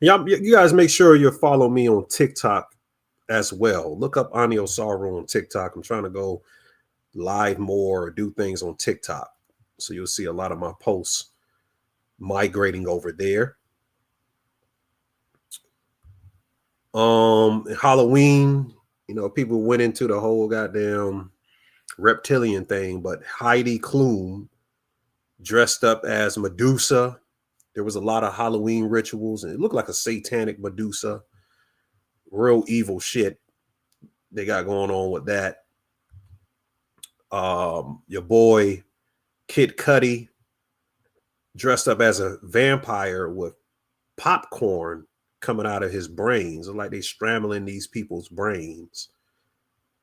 Y'all, you guys make sure you follow me on TikTok as well. Look up Ani Osaru on TikTok. I'm trying to go live more or do things on TikTok. So you'll see a lot of my posts migrating over there. Halloween, you know, people went into the whole goddamn reptilian thing, but Heidi Klum dressed up as Medusa. There was a lot of Halloween rituals, and it looked like a satanic Medusa. Real evil shit they got going on with that. Your boy Kid Cudi dressed up as a vampire with popcorn coming out of his brains. It's like they scrambling these people's brains.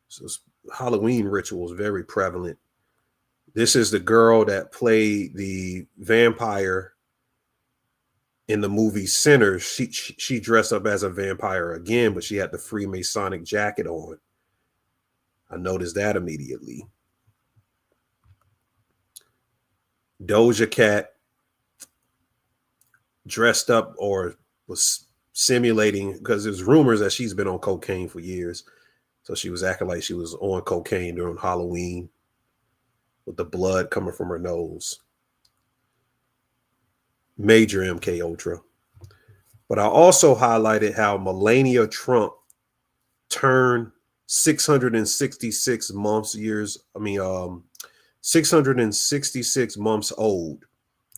So Halloween rituals very prevalent. This is the girl that played the vampire in the movie Sinners. She dressed up as a vampire again, but she had the Freemasonic jacket on. I noticed that immediately. Doja Cat dressed up or was simulating, because there's rumors that she's been on cocaine for years. So she was acting like she was on cocaine during Halloween with the blood coming from her nose. Major MK Ultra. But I also highlighted how Melania Trump turned 666 months old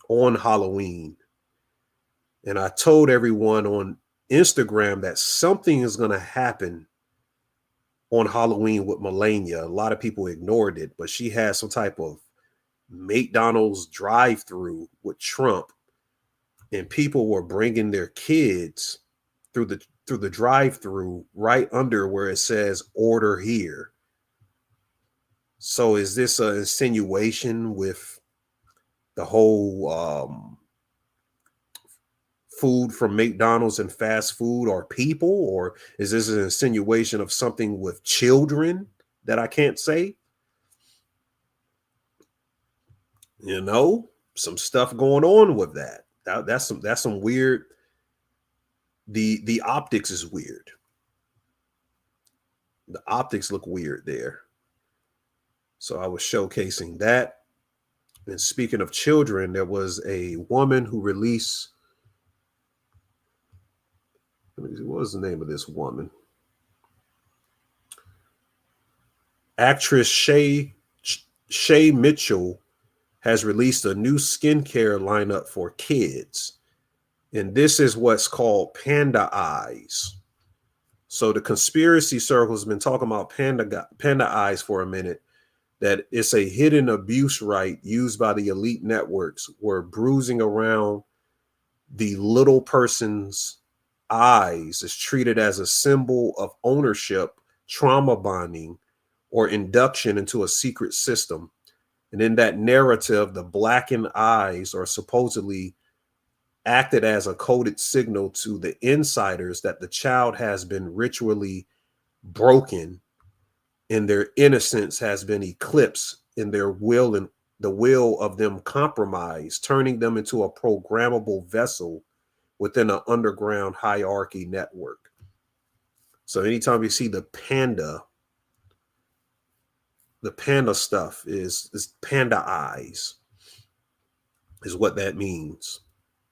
on Halloween. And I told everyone on Instagram that something is going to happen on Halloween with Melania. A lot of people ignored it, but she had some type of McDonald's drive-through with Trump, and people were bringing their kids through the drive-through right under where it says "order here." So is this an insinuation with the whole food from McDonald's and fast food or people, or is this an insinuation of something with children that I can't say? You know, some stuff going on with that. That's some weird. The optics is weird. The optics look weird there. So I was showcasing that. And speaking of children, there was a woman who released. Let me see, what was the name of this woman? Actress Shay Mitchell has released a new skincare lineup for kids. And this is what's called panda eyes. So the conspiracy circle has been talking about panda eyes for a minute, that it's a hidden abuse right used by the elite networks where bruising around the little person's eyes is treated as a symbol of ownership, trauma bonding, or induction into a secret system. And in that narrative, the blackened eyes are supposedly acted as a coded signal to the insiders that the child has been ritually broken and their innocence has been eclipsed in their will, and the will of them compromised, turning them into a programmable vessel within an underground hierarchy network. So anytime you see the panda stuff is panda eyes is what that means.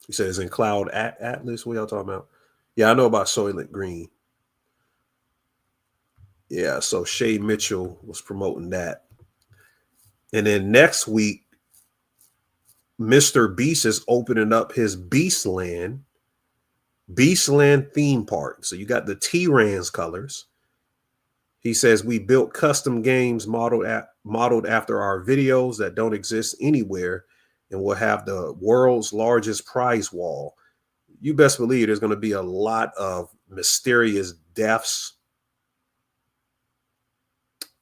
He says in Cloud Atlas. What y'all talking about? Yeah, I know about Soylent Green. Yeah, so Shay Mitchell was promoting that. And then next week, Mr. Beast is opening up his Beastland theme park. So you got the T-Rans colors. He says, we built custom games modeled after our videos that don't exist anywhere, and we'll have the world's largest prize wall. You best believe there's going to be a lot of mysterious deaths,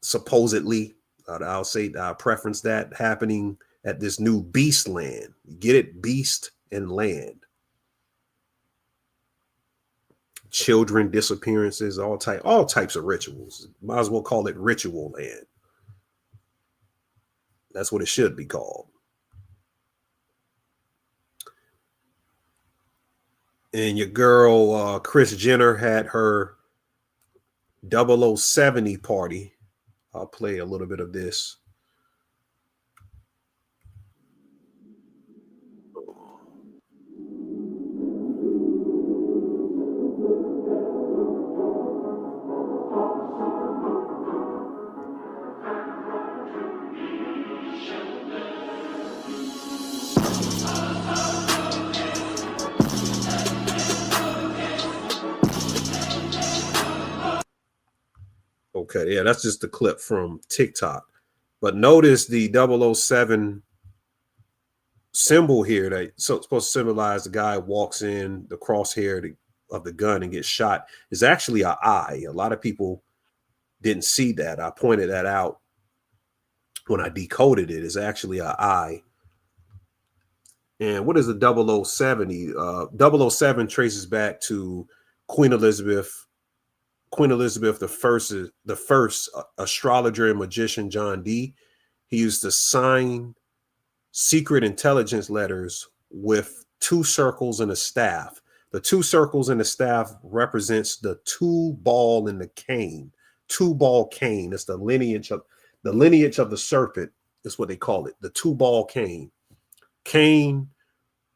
supposedly. I'll preference that happening at this new Beastland. Get it? Beast and land. Children disappearances, all types of rituals. Might as well call it Ritual Land. That's what it should be called. And your girl, Kris Jenner, had her 0070 party. I'll play a little bit of this. Okay, yeah, that's just the clip from TikTok. But notice the 007 symbol here that supposed to symbolize the guy walks in, the crosshair of the gun and gets shot is actually an eye. A lot of people didn't see that. I pointed that out when I decoded it. It's actually an eye. And what is the 0070? 007 traces back to Queen Elizabeth the first astrologer and magician John Dee. He used to sign secret intelligence letters with 2 circles and a staff. The 2 circles and the staff represents the 2 ball and the cane. 2 ball cane. It's the lineage of the serpent is what they call it. The 2 ball cane. Cain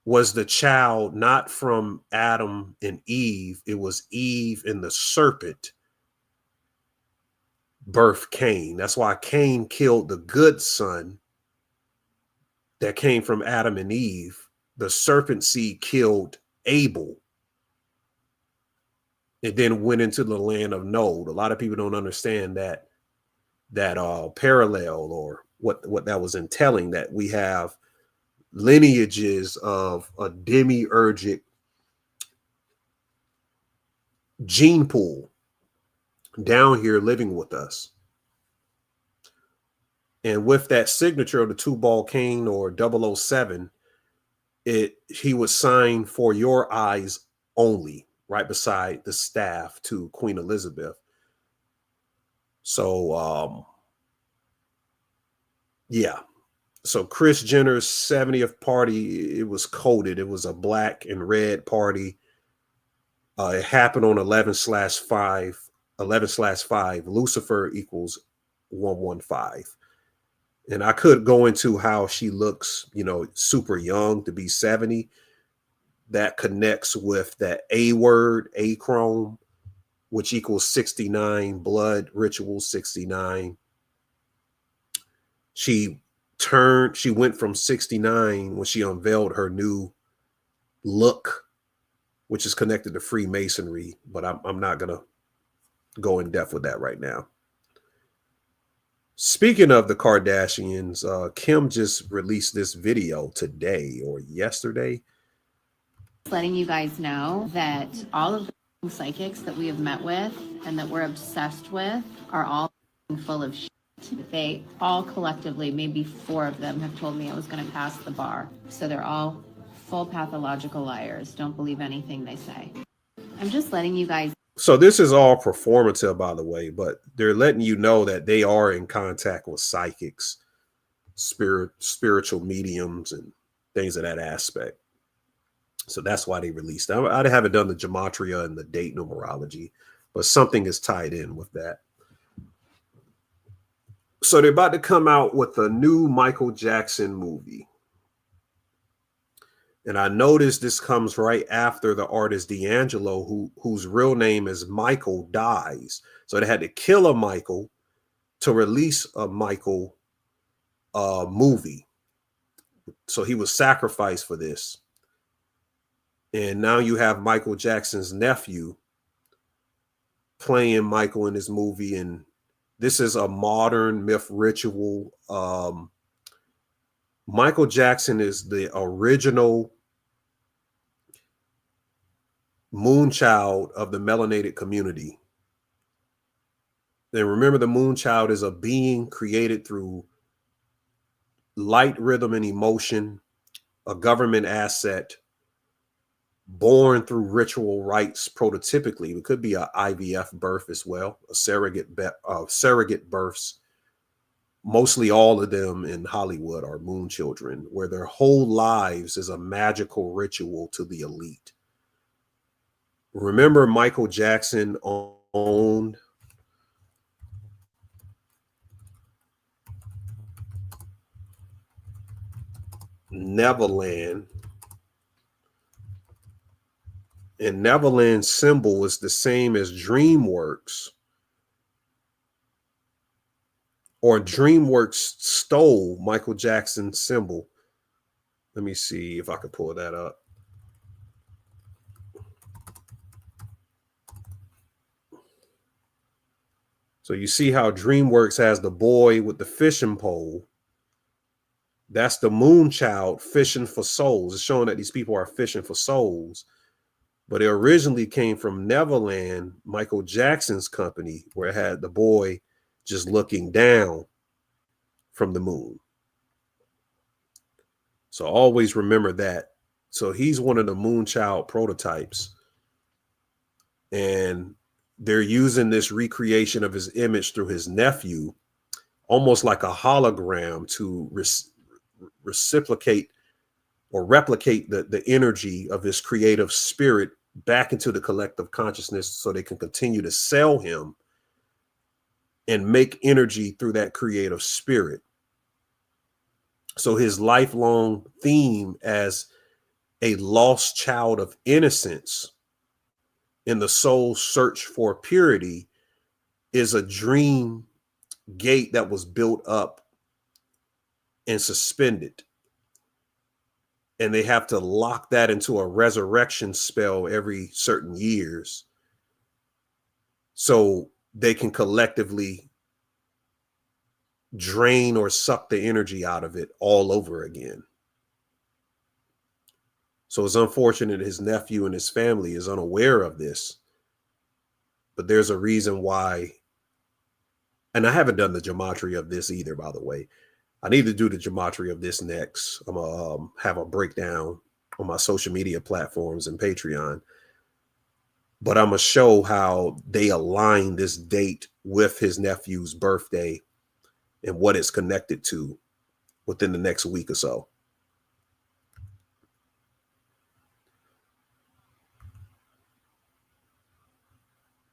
was the child not from Adam and Eve. It was Eve and the serpent birthed Cain. That's why Cain killed the good son that came from Adam and Eve. The serpent seed killed Abel. It then went into the land of Nod. A lot of people don't understand that parallel or what that was entailing, that we have lineages of a demiurgic gene pool down here living with us. And with that signature of the 2 ball cane or 007, he was signed for your eyes only, right beside the staff to Queen Elizabeth. So yeah. So Kris Jenner's 70th party, it was coded. It was a black and red party. It happened on 11/5. Lucifer equals 115. And I could go into how she looks, super young to be 70. That connects with that A word, achrome, which equals 69, blood ritual 69. She went from 69 when she unveiled her new look, which is connected to Freemasonry, but I'm not going to go in depth with that right now. Speaking of the Kardashians, Kim just released this video today or yesterday. Letting you guys know that all of the psychics that we have met with and that we're obsessed with are all full of shit. They all collectively, maybe 4 of them, have told me I was going to pass the bar. So they're all full pathological liars. Don't believe anything they say. I'm just letting you guys. So this is all performative, by the way, but they're letting you know that they are in contact with psychics, spiritual mediums, and things of that aspect. So that's why they released it. I haven't done the gematria and the date numerology, but something is tied in with that. So they're about to come out with a new Michael Jackson movie. And I noticed this comes right after the artist D'Angelo, whose real name is Michael, dies. So they had to kill a Michael to release a Michael movie. So he was sacrificed for this. And now you have Michael Jackson's nephew playing Michael in this movie. And this is a modern myth ritual. Michael Jackson is the original moonchild of the melanated community. And remember, the moonchild is a being created through light, rhythm, and emotion, a government asset, born through ritual rites prototypically. It could be an IVF birth as well, a surrogate births. Mostly all of them in Hollywood are moon children, where their whole lives is a magical ritual to the elite. Remember, Michael Jackson owned Neverland, and Neverland's symbol is the same as DreamWorks, or DreamWorks stole Michael Jackson's symbol. Let me see if I can pull that up. So you see how DreamWorks has the boy with the fishing pole. That's the moon child fishing for souls. It's showing that these people are fishing for souls. But it originally came from Neverland, Michael Jackson's company, where it had the boy just looking down from the moon. So always remember that. So he's one of the Moonchild prototypes. And they're using this recreation of his image through his nephew, almost like a hologram, to reciprocate or replicate the energy of his creative spirit back into the collective consciousness, so they can continue to sell him and make energy through that creative spirit. So his lifelong theme as a lost child of innocence in the soul's search for purity is a dream gate that was built up and suspended. And they have to lock that into a resurrection spell every certain years, so they can collectively drain or suck the energy out of it all over again. So it's unfortunate his nephew and his family is unaware of this, but there's a reason why. And I haven't done the gematria of this either, by the way. I need to do the gematria of this next. I'm gonna have a breakdown on my social media platforms and Patreon. But I'm gonna show how they align this date with his nephew's birthday and what it's connected to within the next week or so.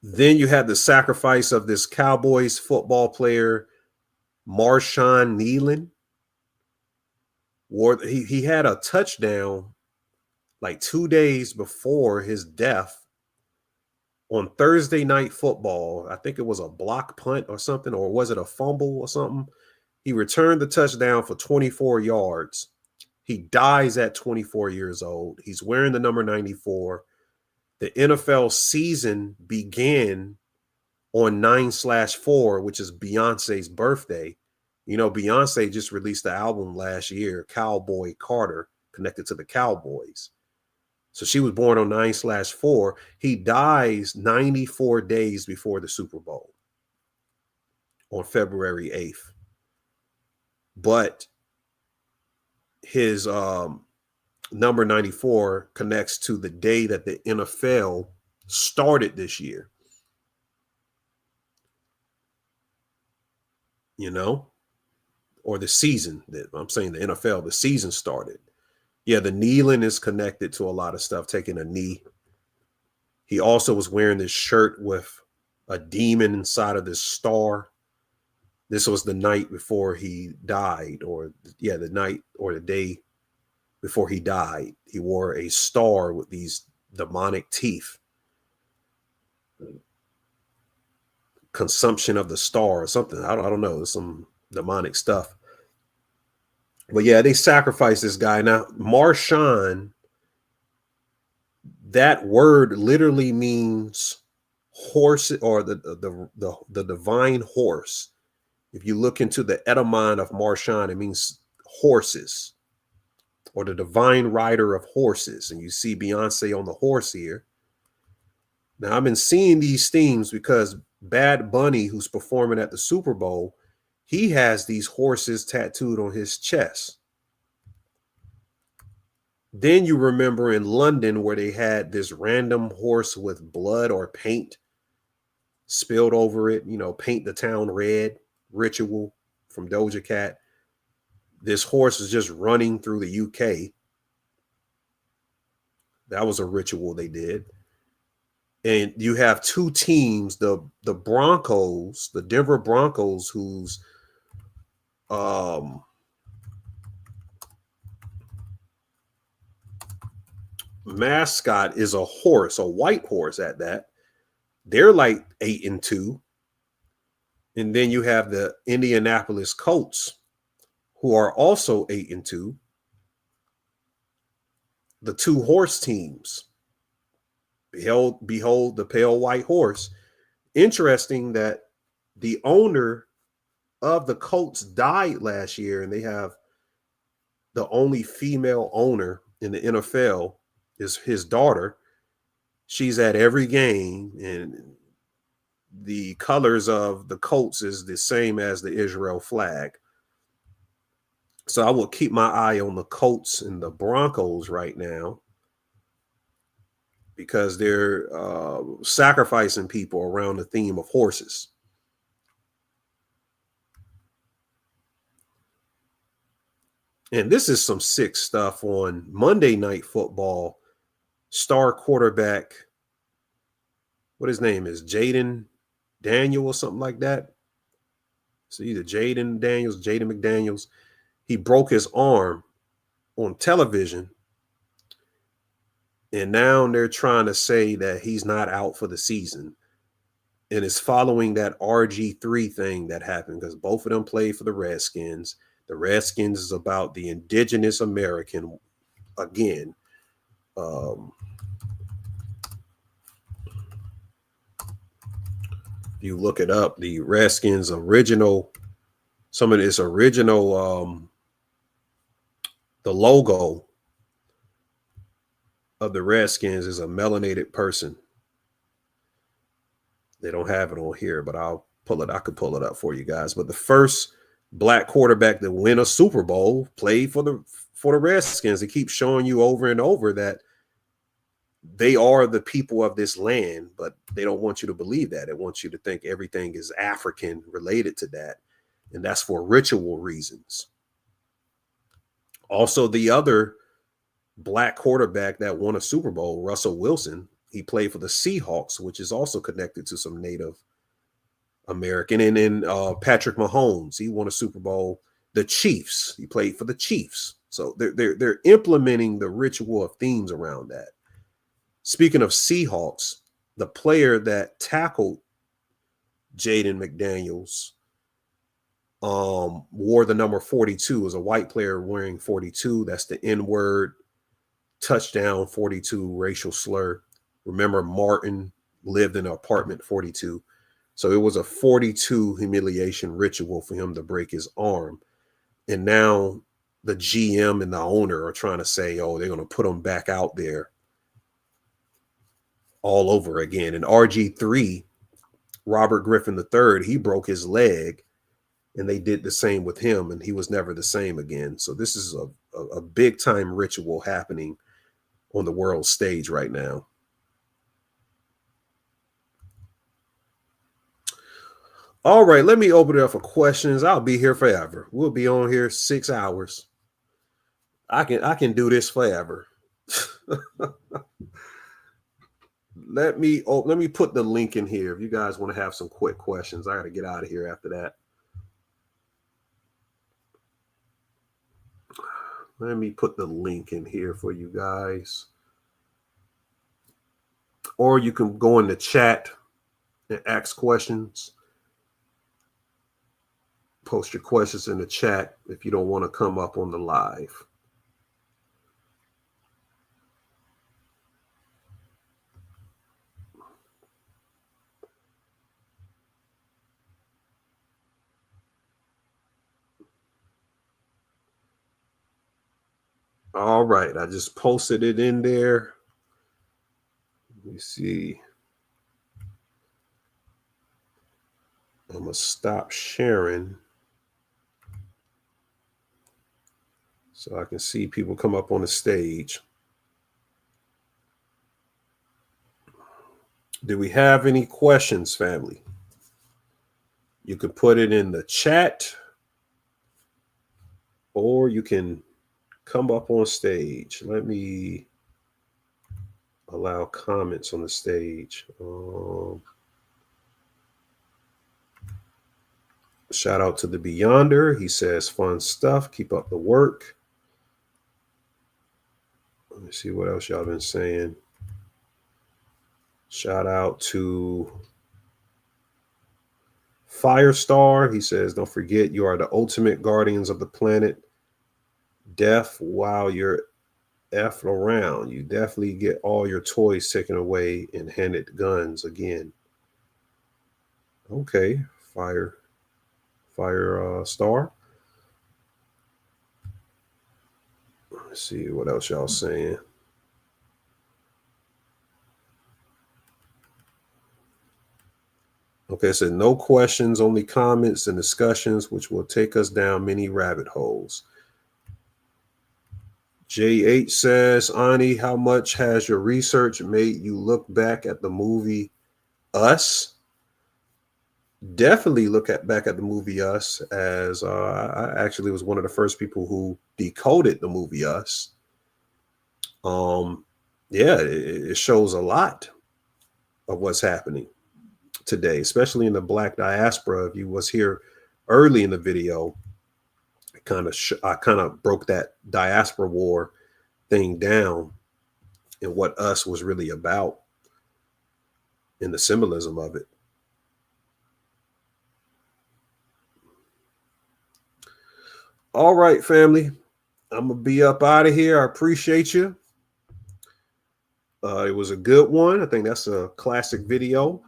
Then you had the sacrifice of this Cowboys football player, Marshawn Nealon. He had a touchdown like 2 days before his death on Thursday Night Football. I think it was a block punt or something, or was it a fumble or something? He returned the touchdown for 24 yards. He dies at 24 years old. He's wearing the number 94. The NFL season began on 9/4, which is Beyonce's birthday. You know, Beyonce just released the album last year, Cowboy Carter, connected to the Cowboys. So she was born on 9/4. He dies 94 days before the Super Bowl on February 8th. But his number 94 connects to the day that the NFL started this year. You know, or the season. That I'm saying the NFL, the season started. Yeah, the kneeling is connected to a lot of stuff, taking a knee. He also was wearing this shirt with a demon inside of this star. This was the night before he died, or the night or the day before he died. He wore a star with these demonic teeth. Consumption of the star or something. I don't know. It's some demonic stuff. But yeah, they sacrificed this guy. Now, Marshawn, that word literally means horse, or the divine horse. If you look into the etymon of Marshawn, it means horses, or the divine rider of horses. And you see Beyonce on the horse here. Now, I've been seeing these themes because Bad Bunny, who's performing at the Super Bowl, he has these horses tattooed on his chest. Then you remember in London where they had this random horse with blood or paint spilled over it, you know, paint the town red ritual from Doja Cat. This horse is just running through the UK. That was a ritual they did. And you have two teams, the Broncos, the Denver Broncos, whose mascot is a horse, a white horse at that. They're like 8-2. And then you have the Indianapolis Colts, who are also 8-2. The two horse teams. Behold the pale white horse. Interesting that the owner of the Colts died last year, and they have the only female owner in the NFL is his daughter. She's at every game, and the colors of the Colts is the same as the Israel flag. So I will keep my eye on the Colts and the Broncos right now, because they're sacrificing people around the theme of horses. And this is some sick stuff on Monday Night Football. Star quarterback, what his name is, Jaden Daniel or something like that. So either Jaden McDaniels. He broke his arm on television. And now they're trying to say that he's not out for the season. And it's following that RG3 thing that happened, because both of them played for the Redskins. The Redskins is about the indigenous American again. You look it up, the Redskins original, some of this original, the logo of the Redskins is a melanated person. They don't have it on here, but I'll pull it. I could pull it up for you guys. But the first black quarterback to win a Super Bowl played for the Redskins. They keep showing you over and over that they are the people of this land, but they don't want you to believe that. They want you to think everything is African related to that. And that's for ritual reasons. Also, the other black quarterback that won a Super Bowl, Russell Wilson, he played for the Seahawks, which is also connected to some Native American. And then Patrick Mahomes, he won a Super Bowl. The Chiefs, he played for the Chiefs. So they're implementing the ritual of themes around that. Speaking of Seahawks, the player that tackled Jaden McDaniels wore the number 42. It was a white player wearing 42. That's the N-word, touchdown 42 racial slur. Remember, Martin lived in an apartment 42. So it was a 42 humiliation ritual for him to break his arm. And now the GM and the owner are trying to say, oh, they're going to put him back out there all over again. And RG3, Robert Griffin III, he broke his leg, and they did the same with him, and he was never the same again. So this is a big time ritual happening on the world stage right now. All right, let me open it up for questions. I'll be here forever. We'll be on here 6 hours. I can do this forever. Let me put the link in here if you guys want to have some quick questions. I got to get out of here after that. Let me put the link in here for you guys. Or you can go in the chat and ask questions. Post your questions in the chat if you don't want to come up on the live. All right, I just posted it in there. Let me see. I'm going to stop sharing so I can see people come up on the stage. Do we have any questions, family? You can put it in the chat, or you can come up on stage. Let me allow comments on the stage. Shout out to the Beyonder. He says, fun stuff. Keep up the work. Let me see what else y'all been saying. Shout out to Firestar. He says, don't forget you are the ultimate guardians of the planet. Death while you're F around. You definitely get all your toys taken away and handed guns again. Okay, Star. Let's see what else y'all saying. Okay, so no questions, only comments and discussions, which will take us down many rabbit holes. J8 says, Ani, how much has your research made you look back at the movie Us? Definitely look back at the movie Us, as I actually was one of the first people who decoded the movie Us. Yeah, it shows a lot of what's happening today, especially in the Black diaspora. If you was here early in the video, I kind of broke that diaspora war thing down and what Us was really about and the symbolism of it. All right, family, I'm gonna be up out of here. I appreciate you. It was a good one. I think that's a classic video.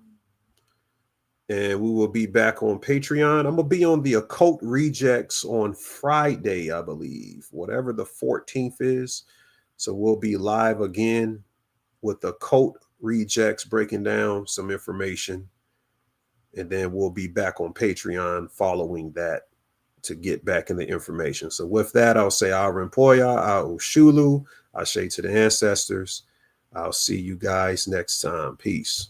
And we will be back on Patreon. I'm going to be on the Occult Rejects on Friday, I believe, whatever the 14th is. So we'll be live again with the Occult Rejects, breaking down some information. And then we'll be back on Patreon following that to get back in the information. So with that, I'll say Arimpoya, Ushulu, Ashe to the ancestors. I'll see you guys next time. Peace.